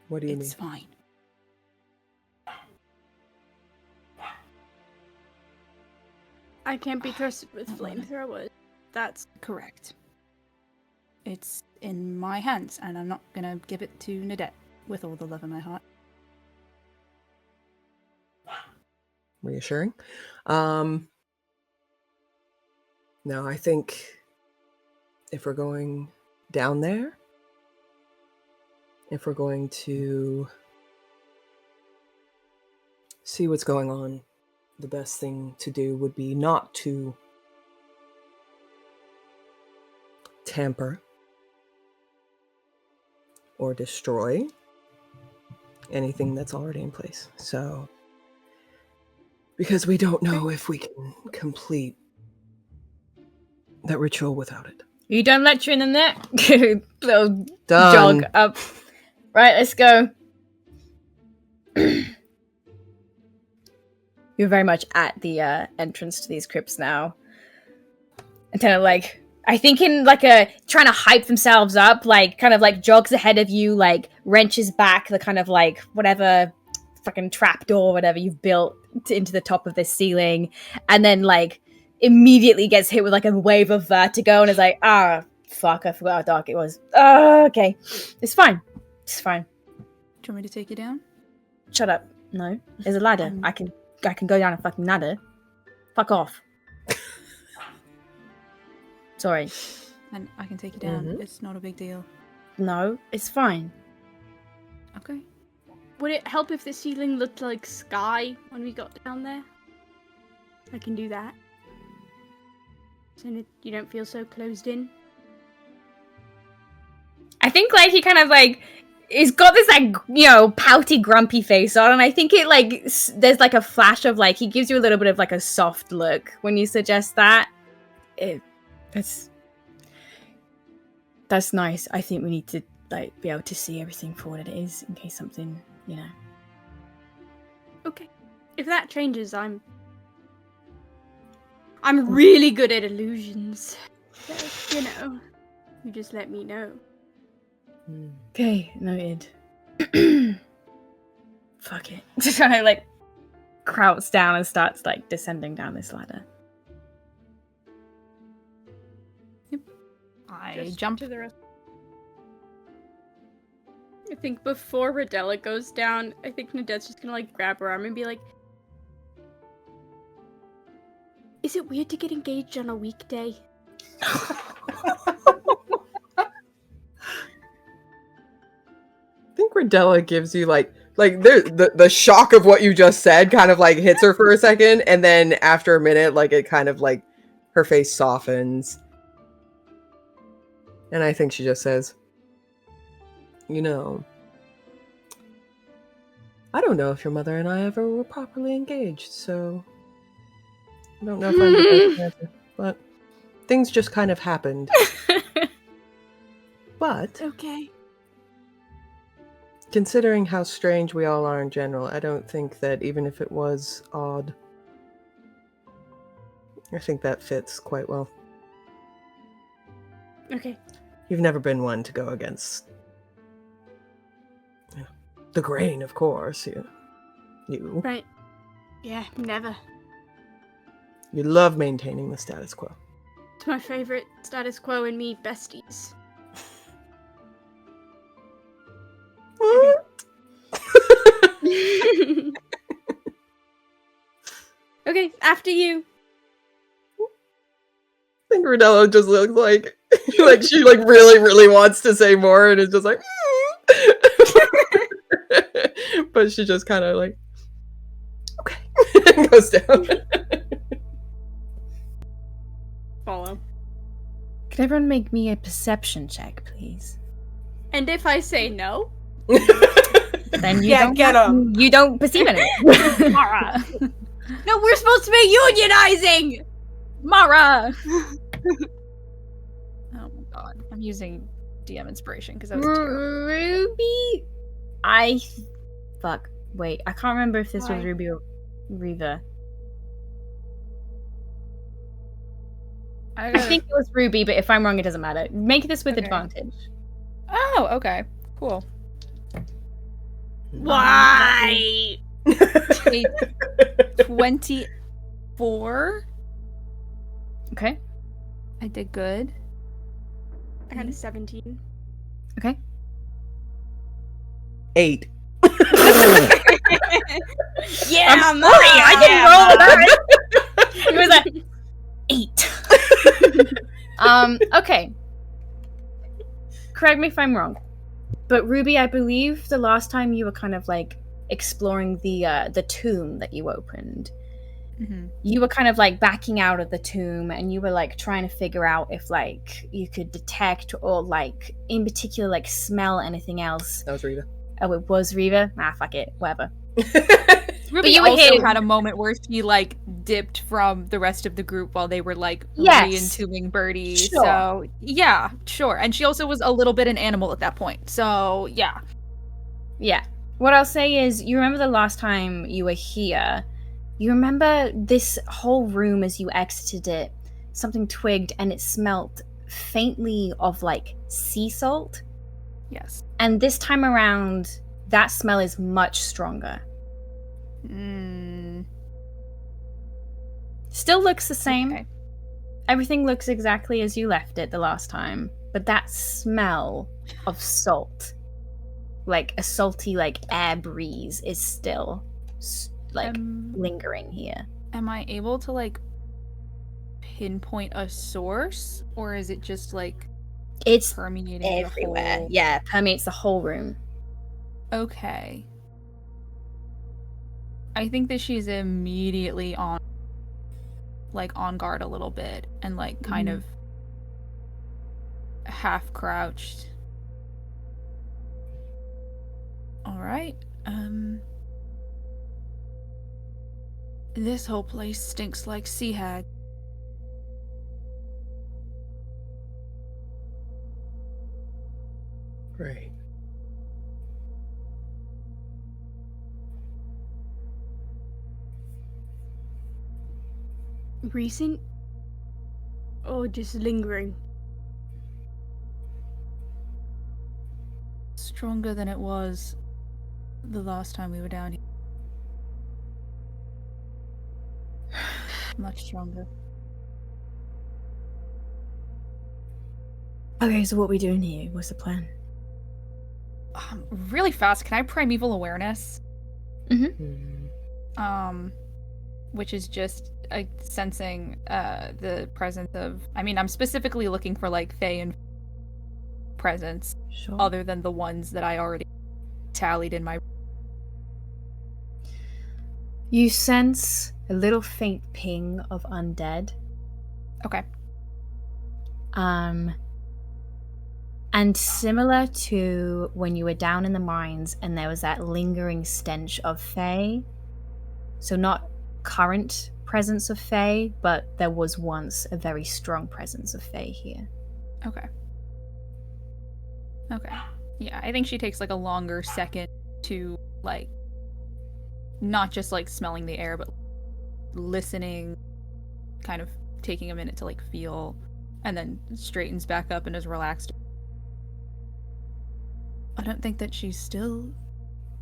What do you it's mean? fine. I can't be trusted with flamethrowers. That's Correct. It's in my hands, and I'm not gonna give it to Nadette with all the love in my heart. Reassuring. No, I think if we're going down there, if we're going to see what's going on, the best thing to do would be not to tamper or destroy anything that's already in place. So, because we don't know if we can complete that ritual without it. You done lecturing in there? Little Done. jog up. Right, let's go. You're very much at the entrance to these crypts now. And kind of like, I think in like a, trying to hype themselves up, like kind of like jogs ahead of you, like wrenches back the kind of like whatever fucking trapdoor, whatever you've built into the top of this ceiling. And then like immediately gets hit with like a wave of vertigo and is like, ah, fuck, I forgot how dark it was. Okay. It's fine. It's fine. Do you want me to take you down? Shut up. No. There's a ladder. I can go down a fucking ladder. Fuck off. Sorry. And I can take you down. Mhm. It's not a big deal. No, it's fine. Okay. Would it help if the ceiling looked like sky when we got down there? I can do that. So you don't feel so closed in. I think like he kind of like he's got this like, you know, pouty grumpy face on, and I think it like there's like a flash of like he gives you a little bit of like a soft look when you suggest that. That's nice. I think we need to like be able to see everything for what it is in case something, you know. Okay. If that changes, I'm really good at illusions. So, you know, you just let me know. Okay, noted. Fuck it. Just kind of like crouches down and starts like descending down this ladder. I Just jump to the rest. I think before Rodella goes down, I think Nadette's just gonna like grab her arm and be like, Is it weird to get engaged on a weekday? I think Rodella gives you like the shock of what you just said kind of like hits her for a second, and then after a minute, like it kind of like her face softens. And I think she just says, you know, I don't know if your mother and I ever were properly engaged, so I don't know if I'm the best answer, but things just kind of happened. But Okay. considering how strange we all are in general, I don't think that even if it was odd, I think that fits quite well. Okay. You've never been one to go against, you know, the grain, of course. You Right. Yeah, never. you love maintaining the status quo. It's my favorite status quo and me besties. Okay, after you. I think Rodella just looks like like she like really wants to say more and is just like but she just kind of like okay and goes down. Follow. Can everyone make me a perception check, please? And if I say no? Then you Yeah, don't get 'em. You don't perceive anything. Mara! No, we're supposed to be unionizing! Mara! Oh my god. I'm using DM inspiration because that was terrible. Ruby? Fuck. Wait, I can't remember if this was Why? Ruby or Reva. I think it was Ruby, but if I'm wrong, it doesn't matter. Make this with Okay. advantage. Oh, okay. Cool. Why? A 24. Okay. I did good. I got a 17. Okay. 8. Yeah, I'm sorry, I didn't roll that. It was a 8. Okay. Correct me if I'm wrong, but Ruby, I believe the last time you were kind of like exploring the tomb that you opened, Mm-hmm. you were kind of like backing out of the tomb and you were like trying to figure out if like you could detect or like in particular like smell anything else. That was Rita. Oh, it was Reva? Ah, fuck it. Whatever. Ruby you were also here- had a moment where she like dipped from the rest of the group while they were like Yes. re-entombing Birdie. Sure. So yeah, sure. And she also was a little bit an animal at that point. So yeah. Yeah. What I'll say is, you remember the last time you were here, you remember this whole room as you exited it, something twigged and it smelt faintly of like sea salt. Yes. And this time around, that smell is much stronger. Still looks the same. Okay. Everything looks exactly as you left it the last time. But that smell of salt, like a salty like air breeze, is still like lingering here. Am I able to like pinpoint a source, or is it just like It's permeating everywhere. the whole? Yeah, permeates the whole room. Okay. I think that she's immediately on guard a little bit and like kind of half crouched. All right. This whole place stinks like sea hag. Right. Recent? Or just lingering? Stronger than it was the last time we were down here. Much stronger. Okay, so what are we doing here? What's the plan? Really fast, can I primeval awareness? Mm. Which is just sensing the presence of. I mean, I'm specifically looking for like Fae and presence, Sure. other than the ones that I already tallied in my. You sense a little faint ping of undead. Okay. And similar to when you were down in the mines and there was that lingering stench of Fae, so not current presence of Fae, but there was once a very strong presence of Fae here. Okay. Yeah, I think she takes like a longer second to like not just like smelling the air, but listening, kind of taking a minute to like feel, and then straightens back up and is relaxed. I don't think that she's still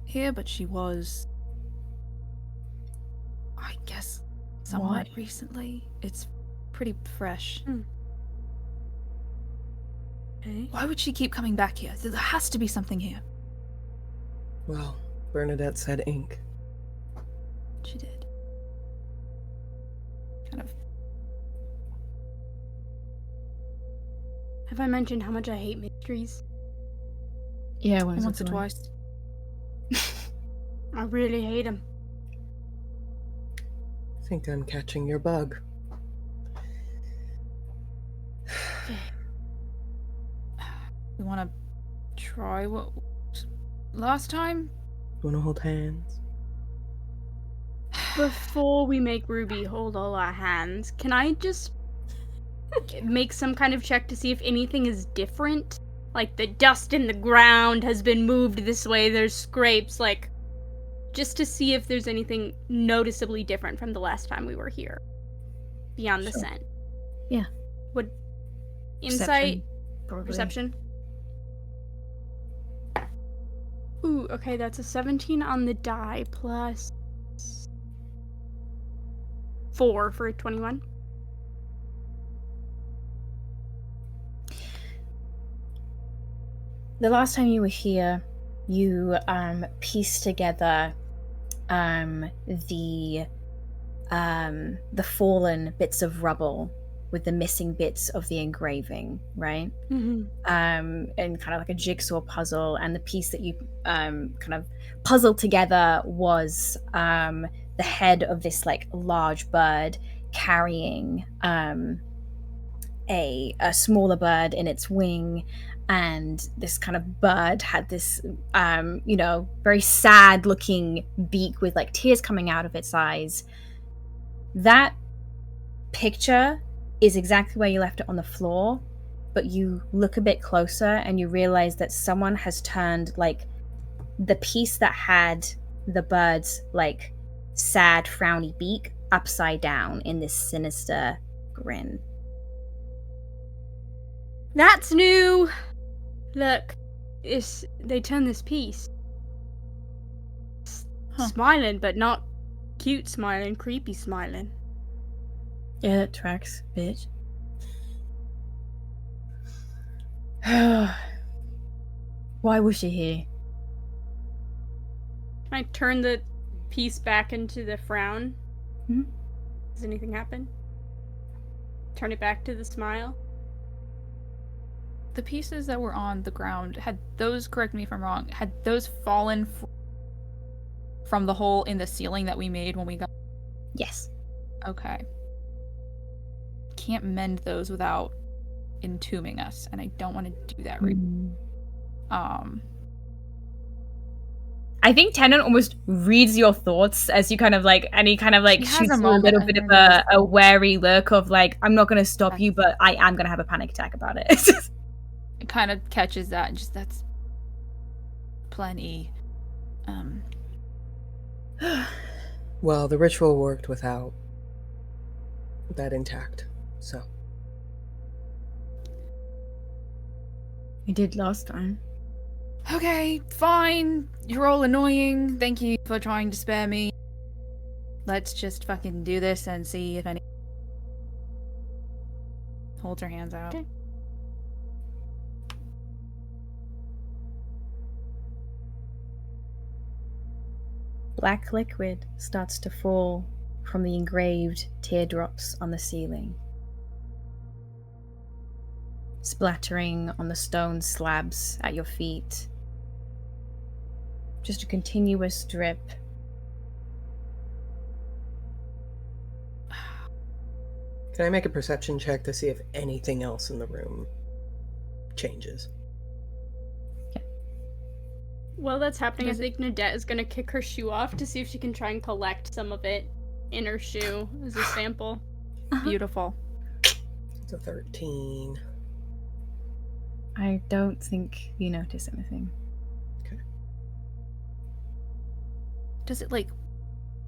here, but she was, I guess, somewhat Why? recently. It's pretty fresh. Okay. Why would she keep coming back here? There has to be something here. Well, Bernadette said ink. She did. Kind of. Have I mentioned how much I hate mysteries? Yeah, Once or twice. I really hate them. I think I'm catching your bug. We want to try what last time? Wanna hold hands? Before we make Ruby hold all our hands, can I just make some kind of check to see if anything is different? Like the dust in the ground has been moved this way, there's scrapes, like just to see if there's anything noticeably different from the last time we were here. Beyond the Sure. scent. Yeah. Would insight Probably. perception? Ooh, okay, that's a 17 on the die plus 4 for a 21. The last time you were here, you pieced together the fallen bits of rubble with the missing bits of the engraving, right? Mm-hmm. And kind of like a jigsaw puzzle. And the piece that you kind of puzzled together was the head of this like large bird carrying a smaller bird in its wing. And this kind of bird had this, very sad looking beak with like tears coming out of its eyes. That picture is exactly where you left it on the floor, but you look a bit closer and you realize that someone has turned like the piece that had the bird's like sad frowny beak upside down in this sinister grin. That's new. Look, they turn this piece. Smiling, but not cute smiling, creepy smiling. Yeah, that tracks, bitch. Why was she here? Can I turn the piece back into the frown? Mhm. Does anything happen? Turn it back to the smile? The pieces that were on the ground, had those, correct me if I'm wrong, had those fallen from the hole in the ceiling that we made when we got... Yes. Okay. Can't mend those without entombing us, and I don't want to do that right. I think Tennant almost reads your thoughts as you kind of like, and he kind of like He has shoots a you a moment little and bit of then a wary look of like, I'm not going to stop you, but I am going to have a panic attack about it. It kind of catches that, and just, that's plenty. Well, the ritual worked without that intact, so. We did last time. Okay, fine. You're all annoying. Thank you for trying to spare me. Let's just fucking do this and see if any... Holds her hands out. Okay. Black liquid starts to fall from the engraved teardrops on the ceiling, splattering on the stone slabs at your feet. Just a continuous drip. Can I make a perception check to see if anything else in the room changes? While that's happening, I think Nadette is gonna kick her shoe off to see if she can try and collect some of it in her shoe as a sample. Beautiful. It's a 13. I don't think you notice anything. Does it, like,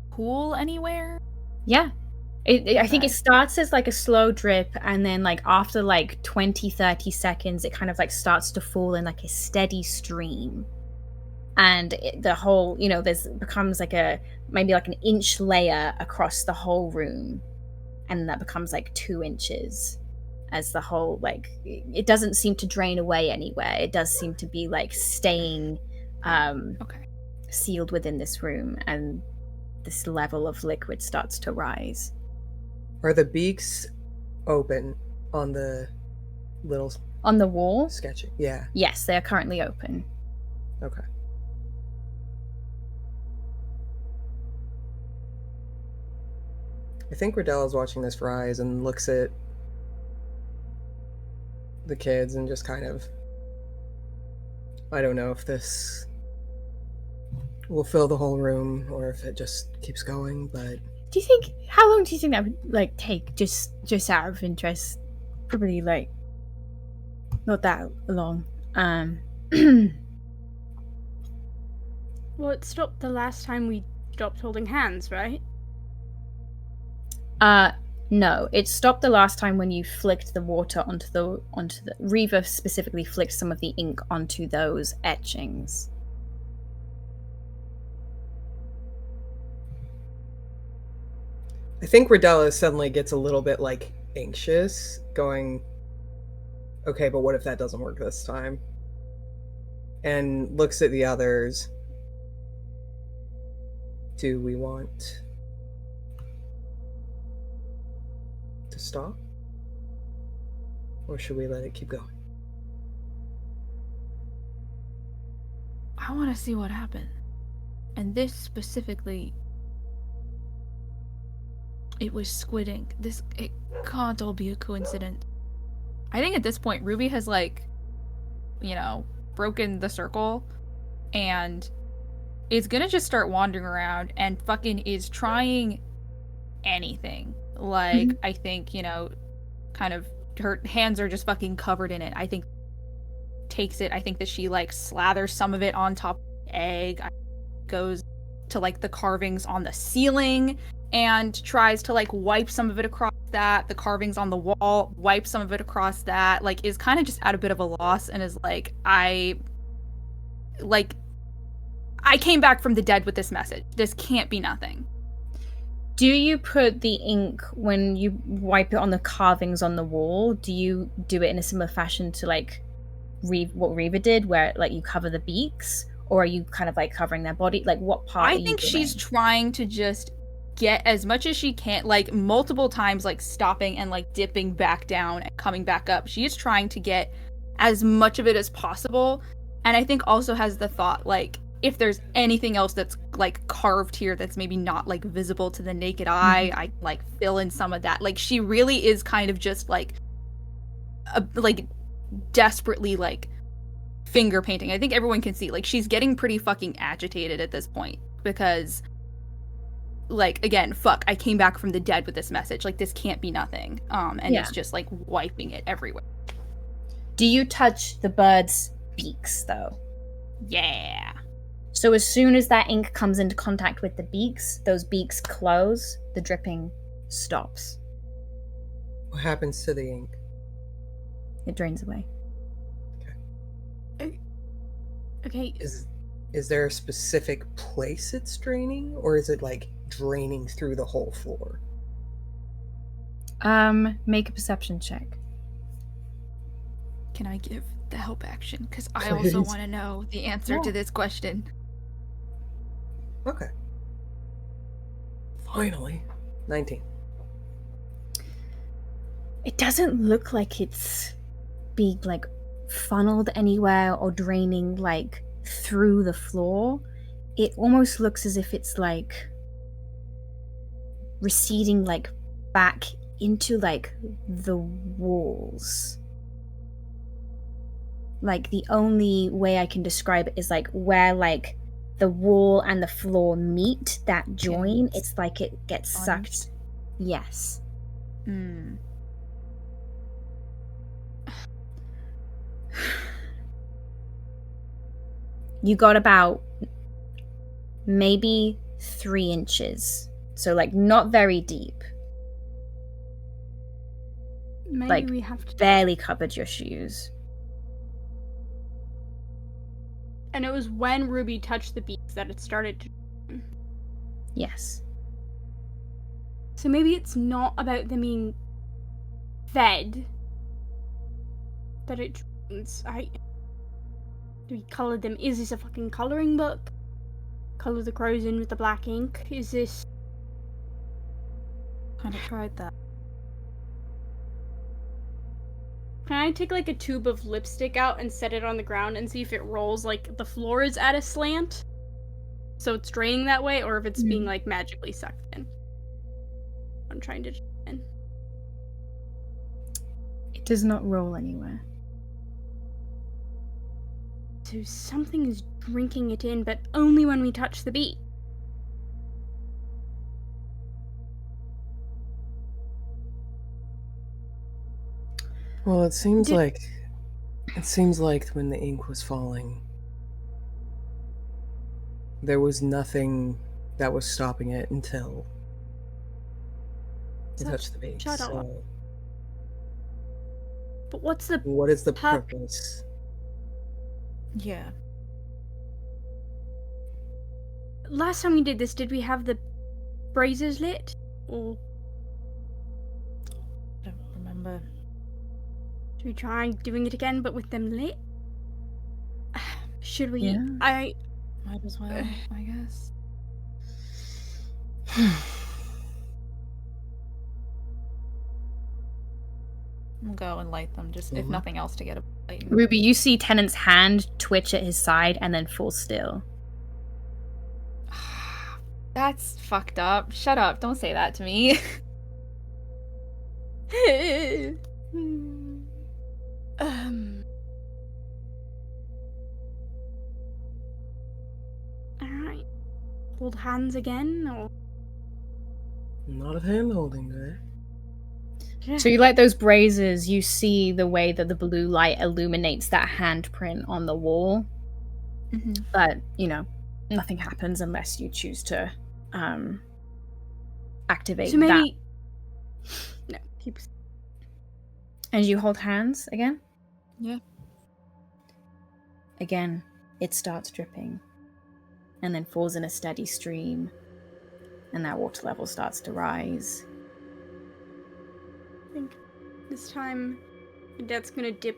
pool anywhere? Yeah. I think it starts as like a slow drip, and then like after like 20-30 seconds it kind of like starts to fall in like a steady stream, and the whole, you know, there's becomes like a maybe like an inch layer across the whole room, and that becomes like 2 inches as the whole, like, it doesn't seem to drain away anywhere. It does seem to be like staying sealed within this room, and this level of liquid starts to rise. Are the beaks open on the little... On the wall? Sketching, yeah. Yes, they are currently open. Okay. I think Riddell is watching this rise and looks at the kids and just kind of... I don't know if this will fill the whole room or if it just keeps going, but... Do you think, how long do you think that would like take, just out of interest? Probably like not that long. Well, it stopped the last time we stopped holding hands, right? No, it stopped the last time when you flicked the water onto the Reva specifically flicked some of the ink onto those etchings. I think Riddell suddenly gets a little bit like anxious, going, okay, but what if that doesn't work this time? And looks at the others. Do we want to stop? Or should we let it keep going? I want to see what happened. And this specifically, it was squid ink. It can't all be a coincidence. I think at this point, Ruby has, like, you know, broken the circle and is gonna just start wandering around and fucking is trying anything. Like, I think, you know, kind of her hands are just fucking covered in it. I think takes it. I think that she, like, slathers some of it on top of the egg. Goes to, like, the carvings on the ceiling and tries to, like, wipe some of it across that. The carvings on the wall, wipe some of it across that. Like, is kind of just at a bit of a loss and is like, I came back from the dead with this message. This can't be nothing. Do you put the ink, when you wipe it on the carvings on the wall, do you do it in a similar fashion to, like, what Reva did, where, like, you cover the beaks? Or are you kind of, like, covering their body? Like, what part are you think doing? She's trying to just get as much as she can, like, multiple times, like, stopping and, like, dipping back down and coming back up. She is trying to get as much of it as possible. And I think also has the thought, like, if there's anything else that's, like, carved here that's maybe not, like, visible to the naked eye, I, like, fill in some of that. Like, she really is kind of just, like, desperately, like, finger painting. I think everyone can see, like, she's getting pretty fucking agitated at this point because, like, again, fuck, I came back from the dead with this message. Like, this can't be nothing. And it's just, like, wiping it everywhere. Do you touch the bird's beaks, though? Yeah. So as soon as that ink comes into contact with the beaks, those beaks close, the dripping stops. What happens to the ink? It drains away. Okay. Is there a specific place it's draining, or is it, like, draining through the whole floor? Make a perception check. Can I give the help action? Because I also want to know the answer to this question. Okay. Finally. 19. It doesn't look like it's being like funneled anywhere or draining like through the floor. It almost looks as if it's like receding like back into like the walls. Like the only way I can describe it is like where like the wall and the floor meet, that join, it's like it gets sucked. Yes. Hmm. You got about maybe 3 inches. So like not very deep. Maybe Like we have to. barely covered your shoes. And it was when Ruby touched the beaks that it started to. Yes. So maybe it's not about them being fed. That it drains. Do we color them? Is this a fucking coloring book? Color the crows in with the black ink? Is this... Kind of tried that. Can I take like a tube of lipstick out and set it on the ground and see if it rolls like the floor is at a slant? So it's draining that way, or if it's being like magically sucked in? I'm trying to in. It does not roll anywhere. So something is drinking it in, but only when we touch the beak. Well, it seems like when the ink was falling, there was nothing that was stopping it until it touched the base. Shut up. So But what's the... what is the Puck. purpose? Yeah. Last time we did this, did we have the braziers lit? Or I don't remember. should we try doing it again, but with them lit? Should we? Yeah. Might as well, I guess. We'll go and light them, just if nothing else, to get a light. Ruby, you see Tennant's hand twitch at his side and then fall still. That's fucked up. Shut up. Don't say that to me. Alright. Hold hands again, or... Not a hand holding there. So you light those braziers, you see the way that the blue light illuminates that handprint on the wall. Mm-hmm. But, you know, nothing happens unless you choose to activate So maybe... that. No, keep... And you hold hands again? Yeah. Again, it starts dripping. And then falls in a steady stream. And that water level starts to rise. I think this time Dad's gonna dip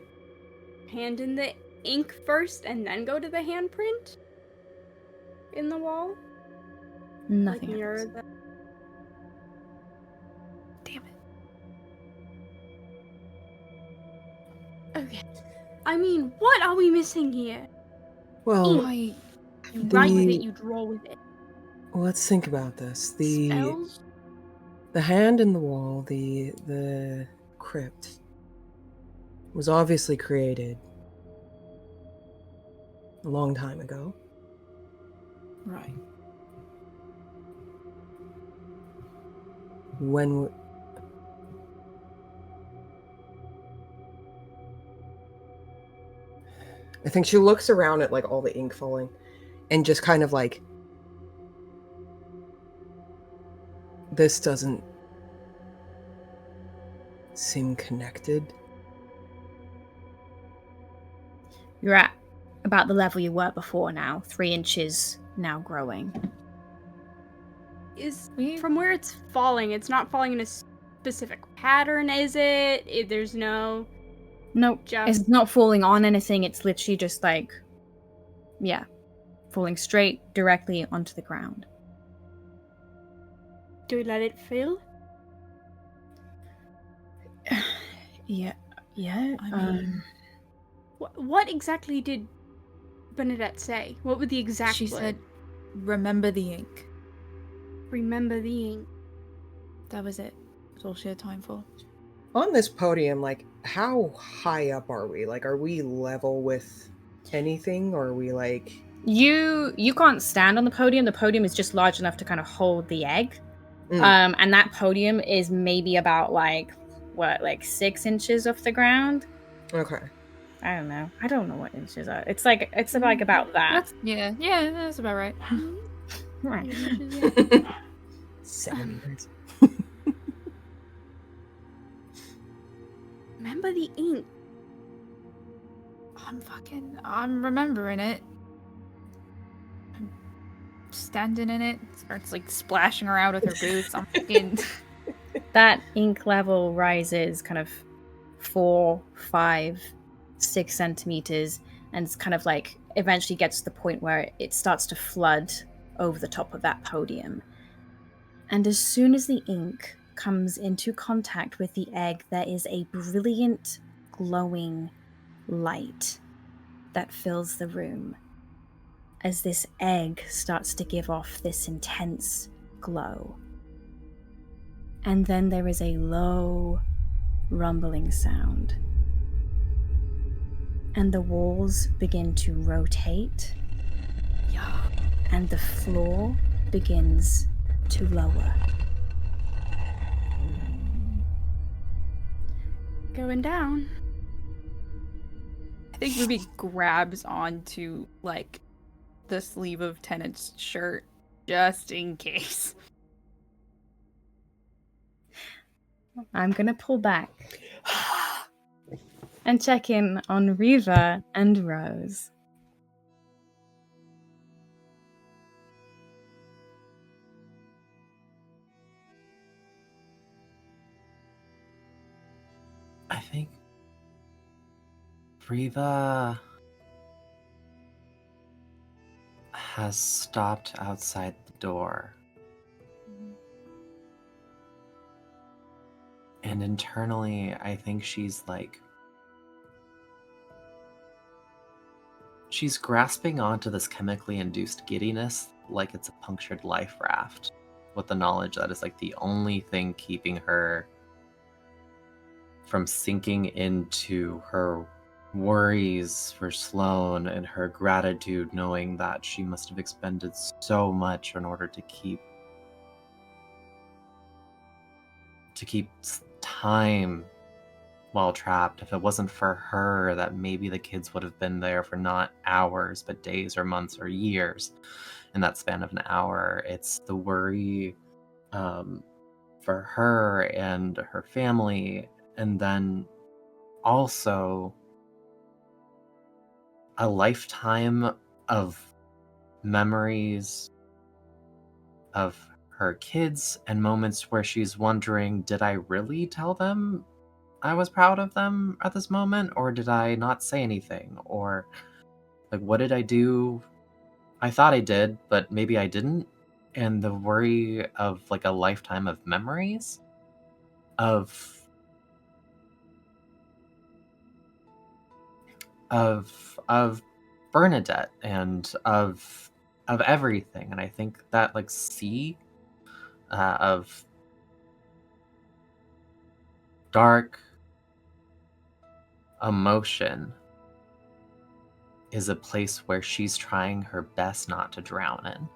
hand in the ink first and then go to the handprint in the wall. Nothing Like mirror happens. the... Damn it. Okay. I mean, what are we missing here? Well, You write with it, you draw with it. let's think about this. Spells? The hand in the wall, the crypt, was obviously created a long time ago. Right. When I think she looks around at like all the ink falling and just kind of like, this doesn't seem connected. You're at about the level you were before now. 3 inches now growing. Is from where it's falling, it's not falling in a specific pattern, is it? There's no... Nope. Just... It's not falling on anything. It's literally just like, yeah, falling straight directly onto the ground. Do we let it fill? Yeah. Yeah. I mean, What exactly did Bernadette say? What were the exact she words? said, "Remember the ink." Remember the ink. That was it. That's all she had time for. On this podium, like, how high up are we? Like, are we level with anything, or are we like? You can't stand on the podium. The podium is just large enough to kind of hold the egg. And that podium is maybe about like 6 inches off the ground. Okay. I don't know. I don't know what inches are. It's like about that. That's about right. Right. Centimeters. Remember the ink. I'm remembering it. I'm standing in it. Starts like splashing around with her boots. I'm fucking. That ink level rises kind of 4, 5, 6 centimeters, and it's kind of like eventually gets to the point where it starts to flood over the top of that podium. And as soon as the ink comes into contact with the egg, there is a brilliant, glowing light that fills the room as this egg starts to give off this intense glow. And then there is a low, rumbling sound. And the walls begin to rotate. And the floor begins to lower. Going down. I think Ruby grabs onto like the sleeve of Tennant's shirt just in case. I'm gonna pull back and check in on Reva and Rose. I think Reva has stopped outside the door. And internally, I think she's grasping onto this chemically induced giddiness like it's a punctured life raft, with the knowledge that it's like the only thing keeping her from sinking into her worries for Sloane and her gratitude, knowing that she must have expended so much in order to keep time while trapped. If it wasn't for her, that maybe the kids would have been there for not hours, but days or months or years in that span of an hour. It's the worry for her and her family, and then also a lifetime of memories of her kids and moments where she's wondering, did I really tell them I was proud of them at this moment, or did I not say anything? Or like, what did I do? I thought I did, but maybe I didn't. And the worry of like a lifetime of memories of Bernadette and of everything. And I think that like sea of dark emotion is a place where she's trying her best not to drown in.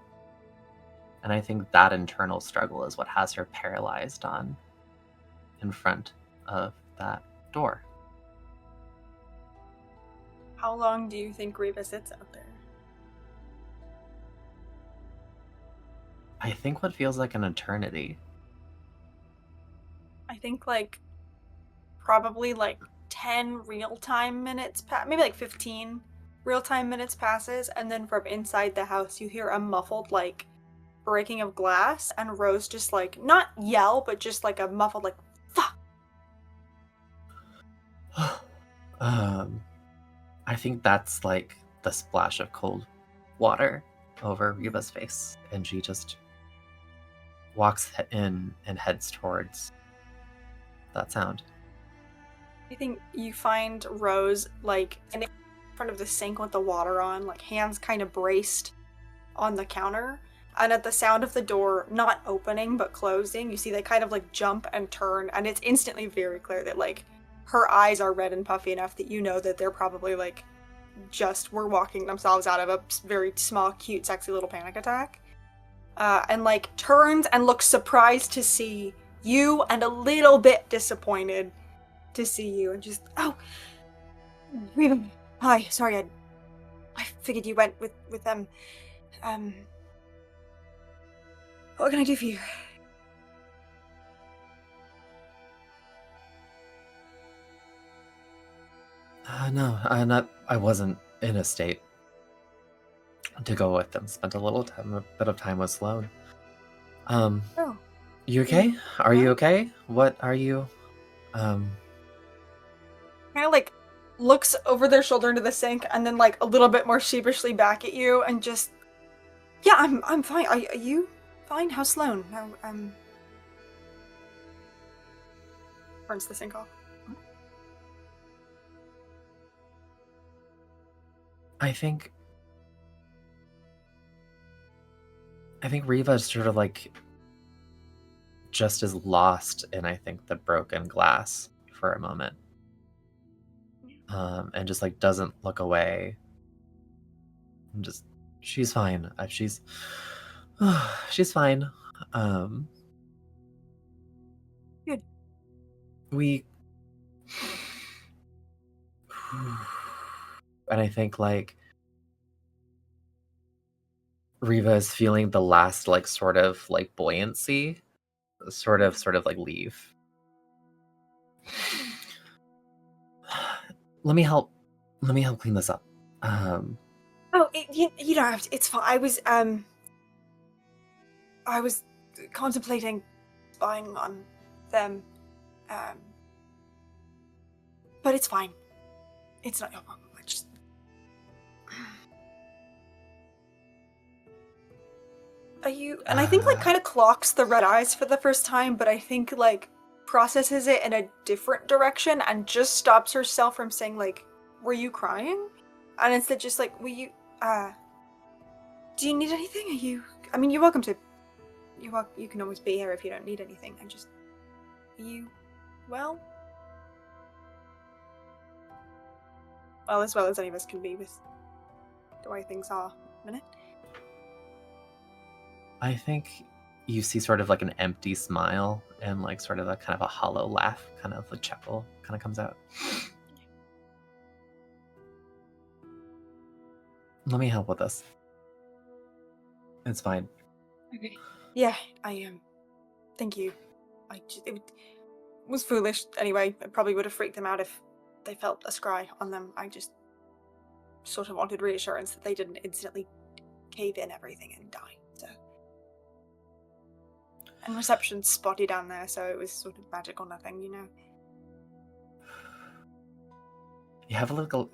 And I think that internal struggle is what has her paralyzed in front of that door. How long do you think Reva sits out there? I think what feels like an eternity. I think probably 10 real-time minutes, maybe 15 real-time minutes passes, and then from inside the house you hear a muffled breaking of glass, and Rose just not yell, but just a muffled fuck. I think that's like the splash of cold water over Reva's face, and she just walks in and heads towards that sound. I think you find Rose, like, in front of the sink with the water on, like, hands kind of braced on the counter. And at the sound of the door not opening but closing, you see they kind of, like, jump and turn. And it's instantly very clear that, like, her eyes are red and puffy enough that you know that they're probably, like, just were walking themselves out of a very small, cute, sexy little panic attack. And, like, turns and looks surprised to see you and a little bit disappointed to see you, and just, oh, Reva, hi, sorry, I figured you went with them. What can I do for you? No, I wasn't in a state to go with them. Spent a bit of time with Sloane. Oh. You okay? Are you okay? What are you, Kind of, like, looks over their shoulder into the sink, and then, like, a little bit more sheepishly back at you, and just, yeah, I'm fine. Are you fine? How's Sloane? How, turns the sink off. I think Reva's sort of, like, just as lost in, I think, the broken glass for a moment. And just, like, doesn't look away. And just, she's fine. She's fine. Good. And I think, like, Riva is feeling the last, like, sort of, like, buoyancy sort of like leave. Let me help clean this up. Oh, you don't have to. It's fine. I was contemplating spying on them, but it's fine. It's not your problem. I just... Are you... And I think, like, kind of clocks the red eyes for the first time, but I think, like, processes it in a different direction and just stops herself from saying, like, were you crying? And instead just, like, were you... do you need anything? Are you... I mean, you're welcome to... You can always be here if you don't need anything. I'm just... Are you... well? Well, as any of us can be with the way things are. A minute. I think you see sort of like an empty smile and like sort of a kind of a hollow laugh, kind of a chuckle kind of comes out. Let me help with this. It's fine. Okay. Yeah, I am. Thank you. It was foolish anyway. It probably would have freaked them out if they felt a scry on them. I just sort of wanted reassurance that they didn't instantly cave in everything and die. So, and reception's spotty down there, so it was sort of magic or nothing, you know.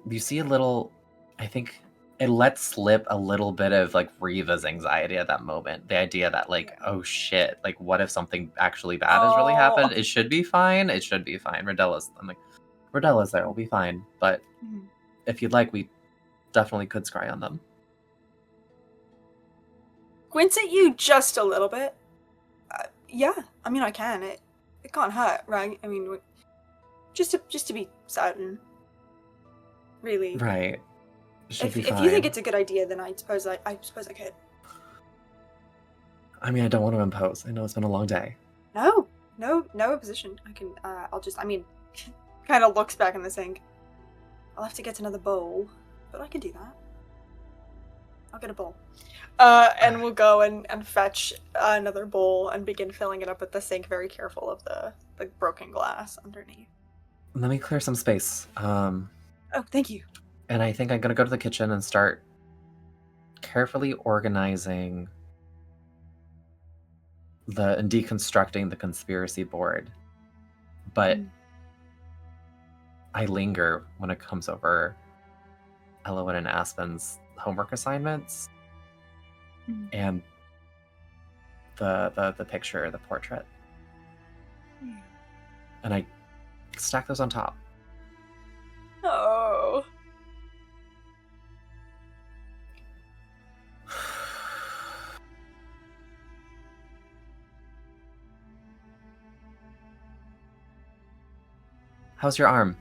You see a little, I think it lets slip a little bit of like Riva's anxiety at that moment. The idea that like, oh shit, like what if something actually bad has really happened? It should be fine. It should be fine. Rodella's there. We'll be fine. But if you'd like, we definitely could scry on them. Squints at you just a little bit. Yeah, I mean I can. It can't hurt, right? I mean, just to be certain. Really. Right. If you think it's a good idea, then I suppose I could. I mean, I don't want to impose. I know it's been a long day. No opposition. I can. Kind of looks back in the sink. I'll have to get another bowl, but I can do that. I'll get a bowl. And we'll go and fetch another bowl and begin filling it up at the sink, very careful of the broken glass underneath. Let me clear some space. Oh, thank you. And I think I'm going to go to the kitchen and start carefully organizing and deconstructing the conspiracy board. But I linger when it comes over Elowen and Aspen's homework assignments. And the picture, the portrait, and I stack those on top. Oh. How's your arm?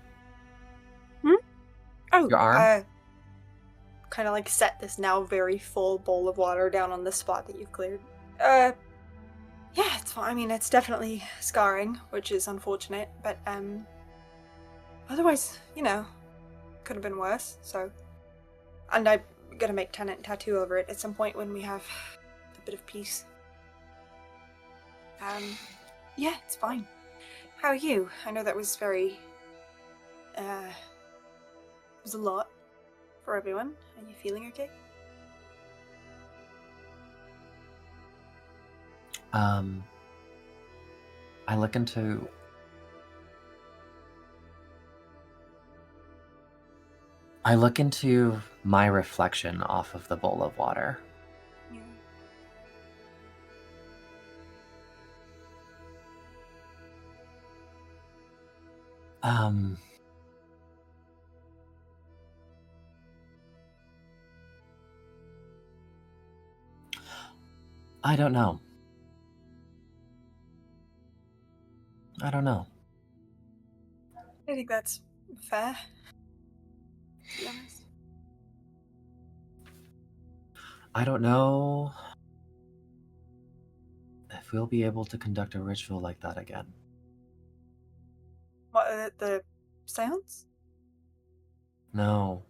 Oh, Your arm? Kind of like set this now very full bowl of water down on the spot that you've cleared. Yeah, it's fine. I mean, it's definitely scarring, which is unfortunate, but otherwise, you know, could have been worse. So, and I'm gonna make Tenant tattoo over it at some point when we have a bit of peace. Yeah, it's fine. How are you? I know that was very, it was a lot for everyone. Are you feeling okay? I look into my reflection off of the bowl of water. Yeah. I don't know. I don't know. I think that's fair, to be honest. I don't know if we'll be able to conduct a ritual like that again. What, the seance? No.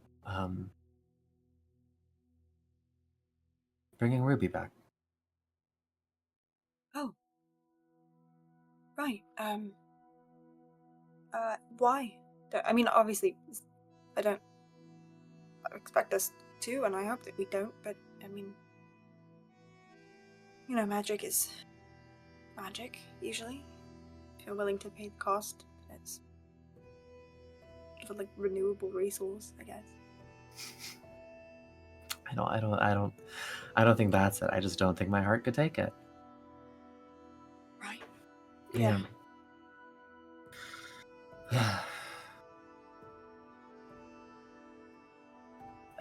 Bringing Ruby back. Oh. Right, why? I mean, obviously, I don't expect us to, and I hope that we don't, but, I mean, you know, magic is magic, usually. If you're willing to pay the cost, it's sort of like renewable resource, I guess. I don't think that's it. I just don't think my heart could take it. Right. Yeah.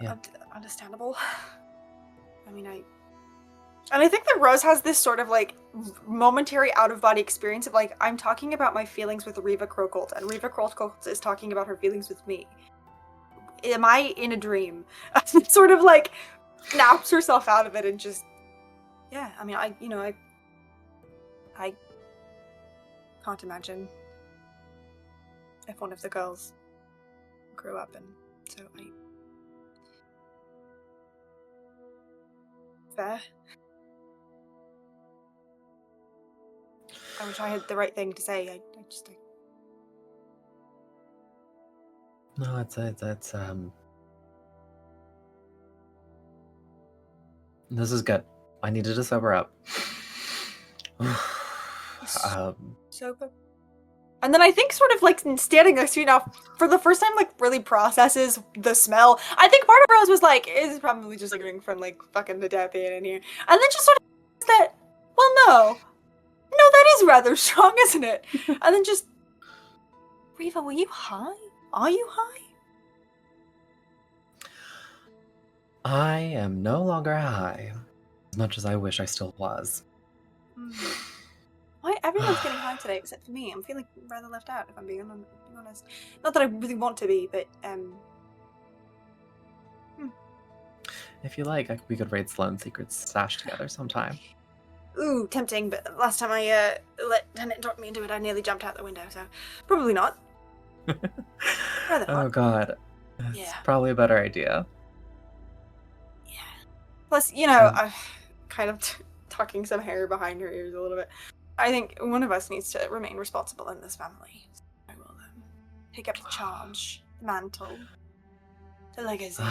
Yeah. Understandable. I mean, and I think that Rose has this sort of like momentary out-of-body experience of like, I'm talking about my feelings with Reva Crowcolt, and Reva Crowcolt is talking about her feelings with me. Am I in a dream? Sort of like snaps herself out of it and just, yeah. I mean, I can't imagine if one of the girls grew up, and so fair. I wish I had the right thing to say. I just. No, it's this is good. I needed to sober up. Sober. And then I think sort of like standing next to you now for the first time, like really processes the smell. I think part of Rose was like, it's probably just like coming from like fucking the death in here. And then just sort of that, well, no, that is rather strong, isn't it? And then just, Reva, were you high? Are you high? I am no longer high, as much as I wish I still was. Why everyone's getting high today except for me? I'm feeling rather left out, if I'm being honest. Not that I really want to be, but If you like, we could raid Sloan's secret stash together sometime. Ooh, tempting, but last time I let Tenant talk me into it, I nearly jumped out the window, so probably not. Rather Oh not. god. That's Yeah. probably a better idea. Yeah. Plus, you know, I'm kind of tucking some hair behind her ears a little bit. I think one of us needs to remain responsible in this family. So I will pick up the charge, the mantle, the legacy.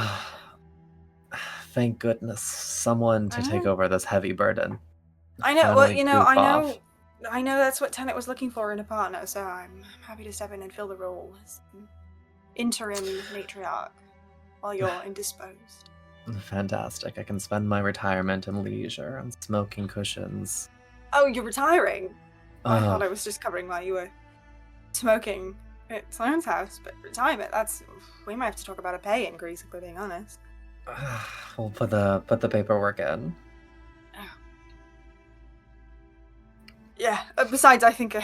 Thank goodness, someone to take over this heavy burden. I know. Well, Finally you know, goof I off. know that's what Tenet was looking for in a partner. So I'm happy to step in and fill the role as an interim matriarch while you're indisposed. Fantastic. I can spend my retirement and leisure on smoking cushions Oh, you're retiring? I thought I Oh, was just covering while you were smoking at Sloane's house, but retirement, we might have to talk about a pay increase if we're being honest. we'll put the paperwork in. Yeah, besides, I think,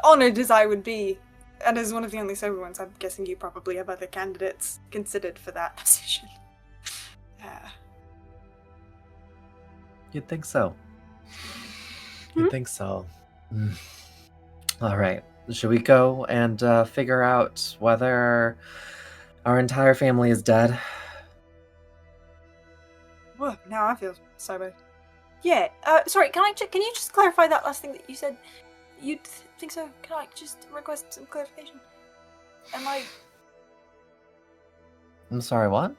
honored as I would be, and as one of the only sober ones, I'm guessing you probably have other candidates considered for that position. You'd think so. You'd think so. All right. Should we go and figure out whether our entire family is dead? Well, now I feel sober. Yeah, sorry, can you just clarify that last thing that you said? You think so? Can I just request some clarification? Am I... I'm sorry, what?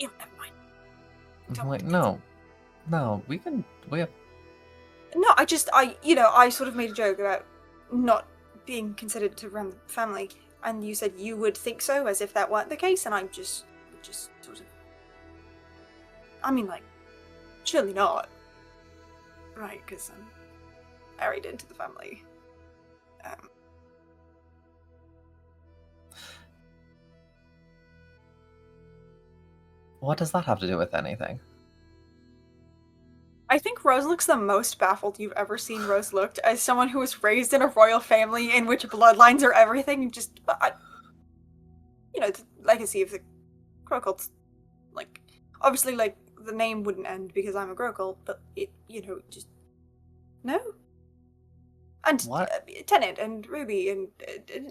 Yeah, never mind. I'm like, no. No, we have... No, I sort of made a joke about not being considered to run the family, and you said you would think so, as if that weren't the case, and I'm just sort of... I mean, like, surely not. Right, because I'm married into the family. What does that have to do with anything? I think Rose looks the most baffled you've ever seen Rose looked, as someone who was raised in a royal family in which bloodlines are everything. Just, the legacy of the Crowcolts. Like, obviously, like, the name wouldn't end because I'm a Crowcolt, but it, just... No? And What? Tennant and Ruby and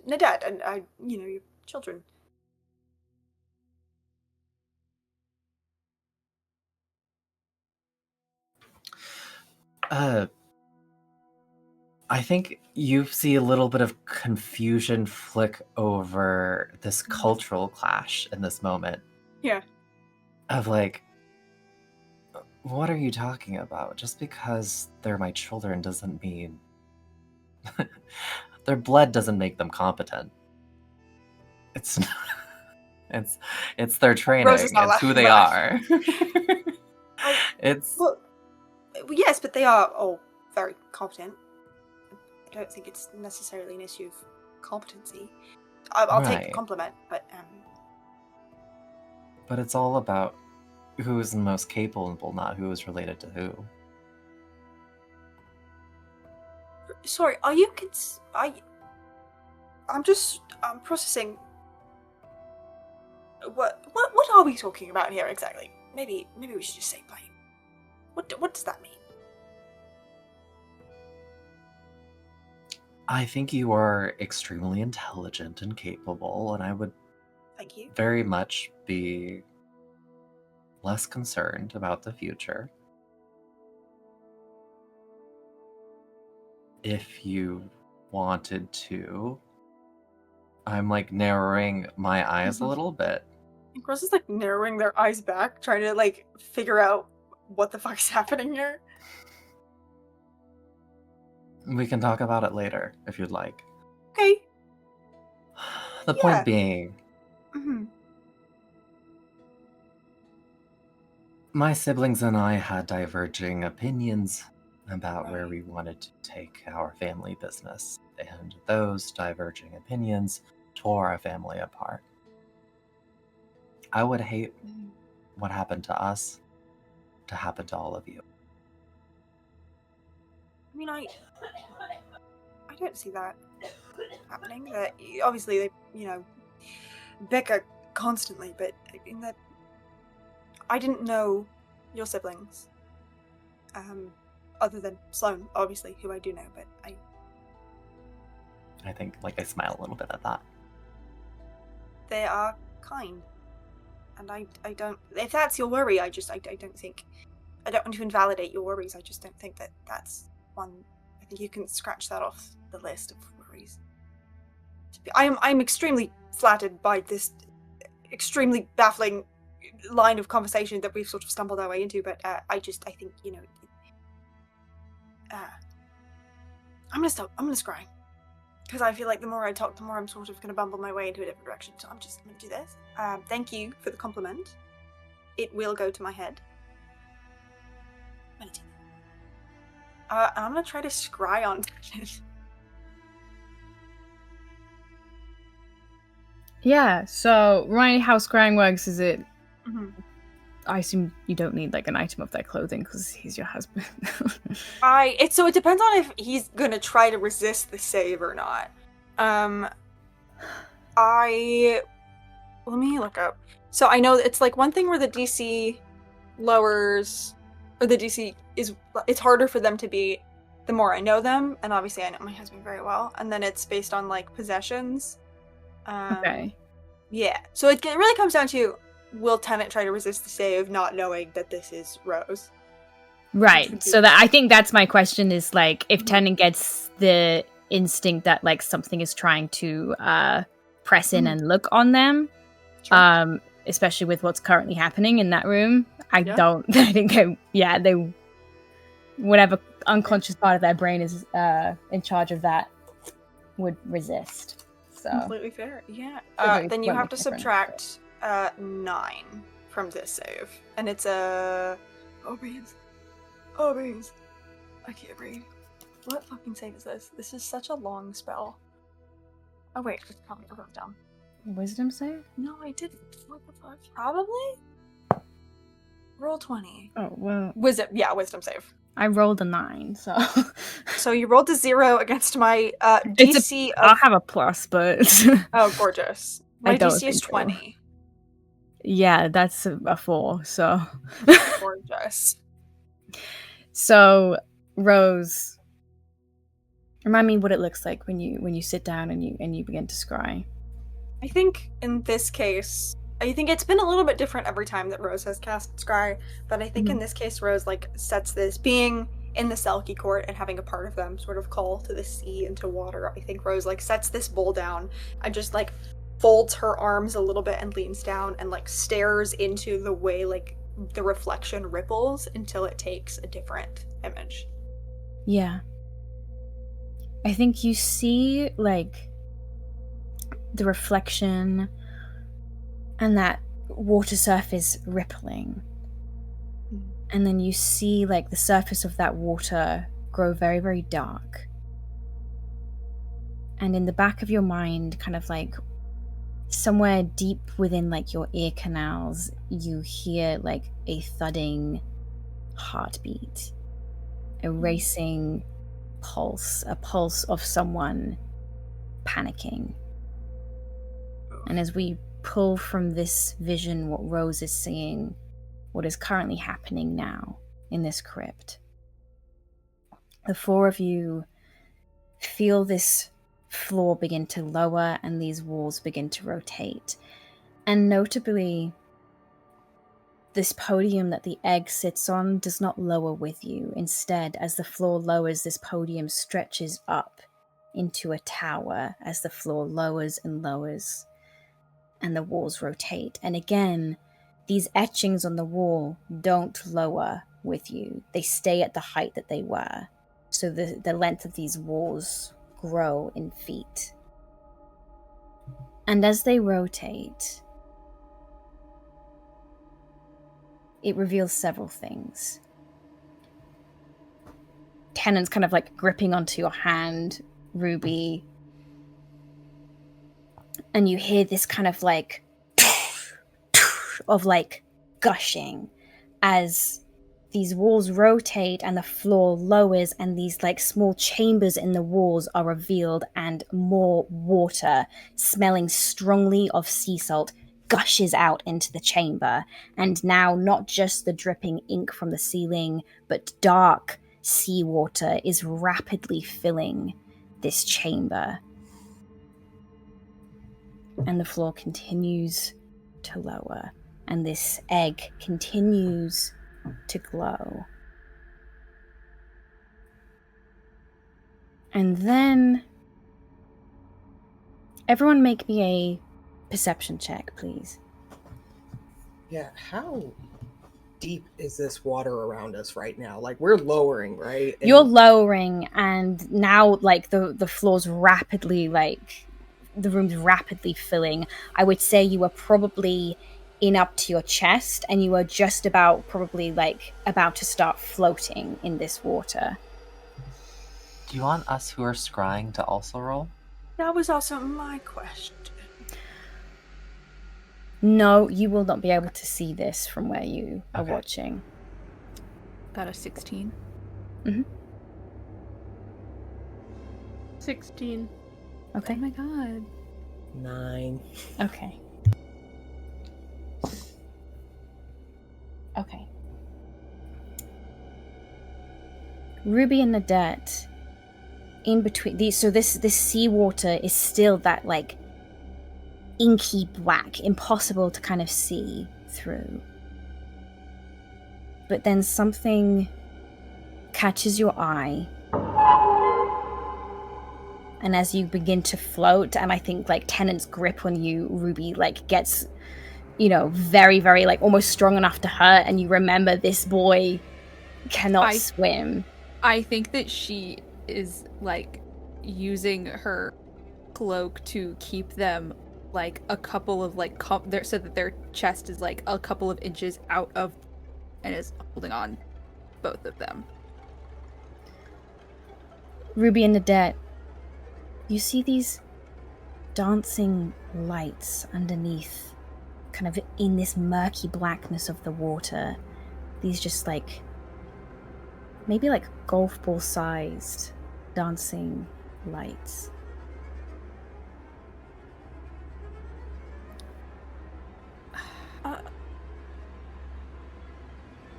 Nadette and, your children. I think you see a little bit of confusion flick over this cultural clash in this moment. Yeah. Of like, what are you talking about? Just because they're my children doesn't mean... Their blood doesn't make them competent. It's it's their training. Rose is not It's who laughing, they but are. It's... Well, yes, but they are all very competent. I don't think it's necessarily an issue of competency. I'll take the Right. compliment, but But it's all about who is the most capable, not who is related to who. sorry, are you I'm processing. What are we talking about here exactly? Maybe we should just say plain. What does that mean? I think you are extremely intelligent and capable, and I would Thank you. very much be less concerned about the future if you wanted to. I'm like narrowing my eyes a little bit. Gross is like narrowing their eyes back, trying to like figure out what the fuck's happening here. We can talk about it later if you'd like. Okay. The Yeah. point being, my siblings and I had diverging opinions about where we wanted to take our family business, and those diverging opinions tore our family apart. I would hate what happened to us to happen to all of you. I mean, I don't see that happening. That obviously they, bicker constantly, but in that I didn't know your siblings, other than Sloane, obviously, who I do know. But I think, like, I smile a little bit at that. they are kind, and I don't. If that's your worry, I don't think. I don't want to invalidate your worries. I just don't think that that's one. I think you can scratch that off the list of worries. I'm extremely flattered by this extremely baffling line of conversation that we've sort of stumbled our way into, but I think, I'm gonna stop. I'm gonna scry. Because I feel like the more I talk, the more I'm sort of gonna bumble my way into a different direction, so I'm just gonna do this. Thank you for the compliment. It will go to my head. I'm gonna do that. I'm gonna try to scry on it. Yeah, so remind me how scrying works. Is it... Mhm. I assume you don't need like an item of their clothing because he's your husband. So it depends on if he's gonna try to resist the save or not. Let me look up. So I know it's like one thing where the DC lowers, or the DC it's harder for them to beat the more I know them, and obviously I know my husband very well, and then it's based on like possessions. Okay. Yeah. So it really comes down to, will Tennant try to resist the save, not knowing that this is Rose? Right. So that I think that's my question is like if Tennant gets the instinct that like something is trying to press in and look on them, Sure. especially with what's currently happening in that room. I think they whatever unconscious part of their brain is in charge of that would resist. So Completely fair. Yeah. Totally Then you won't have make to a difference, subtract 9 from this save, and it's a oh beans. I can't breathe. What fucking save is this? This is such a long spell. Oh wait, it's probably I wrote it down. Wisdom save? No, I didn't. What the fuck? Probably. Roll 20. Oh well, Wisdom save. I rolled a 9, so So you rolled a 0 against my DC I'll of. have a plus, but Oh, gorgeous. I My don't DC is think so. 20. Yeah, that's a 4. So Gorgeous. So Rose, remind me what it looks like when you sit down and you begin to scry. I think in this case, I think it's been a little bit different every time that Rose has cast Scry, but I think in this case, Rose like sets this, being in the Selkie court and having a part of them sort of call to the sea and to water. I think Rose like sets this bowl down and just like folds her arms a little bit and leans down and like stares into the way like the reflection ripples until it takes a different image. Yeah. I think you see like the reflection and that water surface rippling. And then you see like the surface of that water grow very, very dark. And in the back of your mind, kind of like somewhere deep within like your ear canals, you hear like a thudding heartbeat, a racing pulse, a pulse of someone panicking. And as we pull from this vision what Rose is seeing, what is currently happening now in this crypt, the 4 of you feel this floor begin to lower and these walls begin to rotate. And notably, this podium that the egg sits on does not lower with you. Instead, as the floor lowers, this podium stretches up into a tower as the floor lowers and lowers and the walls rotate. And again, these etchings on the wall don't lower with you. They stay at the height that they were. So the length of these walls grow in feet. And as they rotate, it reveals several things. Tennant's kind of like gripping onto your hand, Ruby. And you hear this kind of like of like gushing as these walls rotate and the floor lowers and these like small chambers in the walls are revealed and more water smelling strongly of sea salt gushes out into the chamber. And now not just the dripping ink from the ceiling, but dark seawater is rapidly filling this chamber. And the floor continues to lower, and this egg continues to glow. And then everyone make me a perception check, please. Yeah, how deep is this water around us right now? Like, we're lowering, right? And You're lowering, and now like the floor's rapidly like the room's rapidly filling. I would say you were probably in up to your chest, and you were just about probably like about to start floating in this water. Do you want us who are scrying to also roll? That was also my question. No, you will not be able to see this from where you are Okay. watching. Got a 16. 16. Okay. Oh my god. 9. Okay. Okay. Ruby and Nadette, in between these, so this seawater is still that like inky black, impossible to kind of see through. But then something catches your eye, and as you begin to float, and I think like Tennant's grip on you, Ruby, like gets, you know, very, very like almost strong enough to hurt, and you remember this boy cannot swim. I think that she is like using her cloak to keep them like a couple of like so that their chest is like a couple of inches out of, and is holding on both of them. Ruby and Nadette, you see these dancing lights underneath, kind of in this murky blackness of the water. These just like, maybe like golf ball sized dancing lights.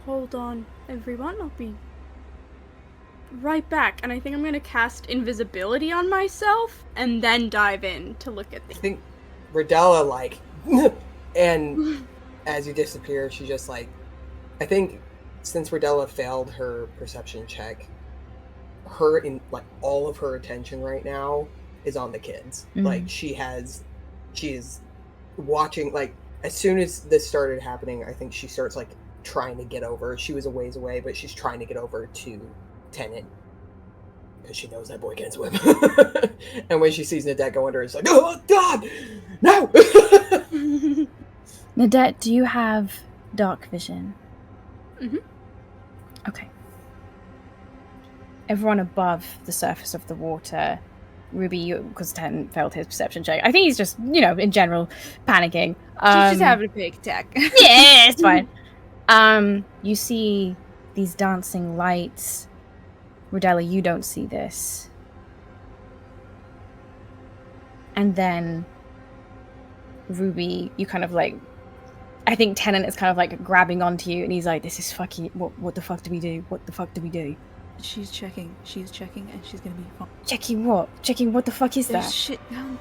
Hold on, everyone. I'll be right back. And I think I'm gonna cast invisibility on myself and then dive in to look at I things. think Rodella, like, and as you disappear, she just, like, I think since Rodella failed her perception check, her, in like, all of her attention right now is on the kids. Mhm. Like, she is watching, like, as soon as this started happening, I think she starts, like, trying to get over. She was a ways away, but she's trying to get over to Tennant because she knows that boy can swim. And when she sees Nadette go under, it's like, oh god, no. Nadette, do you have dark vision? Mhm. Okay. Everyone above the surface of the water, Ruby, because Tennant failed his perception check. I think he's just, you know, in general, panicking. She's just having a panic attack. Yeah, it's fine. You see these dancing lights. Rodella, you don't see this. And then Ruby, you kind of like, I think Tennant is kind of like grabbing onto you, and he's like, this is fucking, what the fuck do we do? What the fuck do we do? She's checking, and she's gonna be fine. Checking what? Checking what the fuck is There's that? shit down,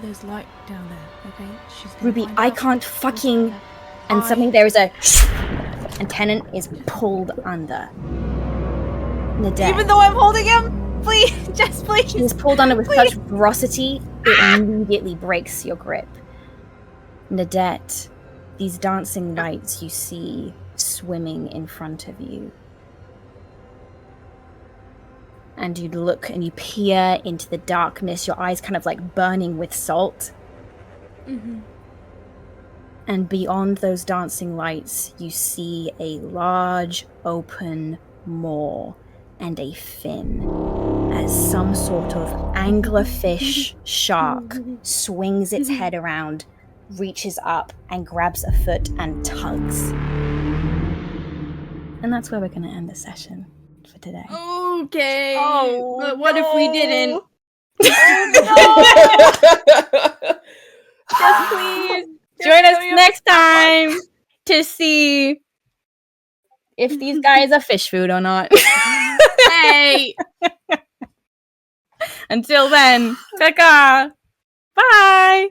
there's light down there, okay? She's gonna Ruby, find I out can't what's fucking... down there. And suddenly there is a... And Tennant is pulled under. Nadette. Even though I'm holding him? Please, just please. He is pulled under with such ferocity, it immediately breaks your grip. Nadette, these dancing lights you see swimming in front of you. And you look and you peer into the darkness, your eyes kind of like burning with salt. Mm-hmm. And beyond those dancing lights, you see a large open maw and a fin as some sort of anglerfish shark swings its head around, reaches up and grabs a foot and tugs. And that's where we're going to end the session for today. Okay. Oh, but what if we didn't? Just please join us next time to see if these guys are fish food or not. Hey! Until then, Becca, bye!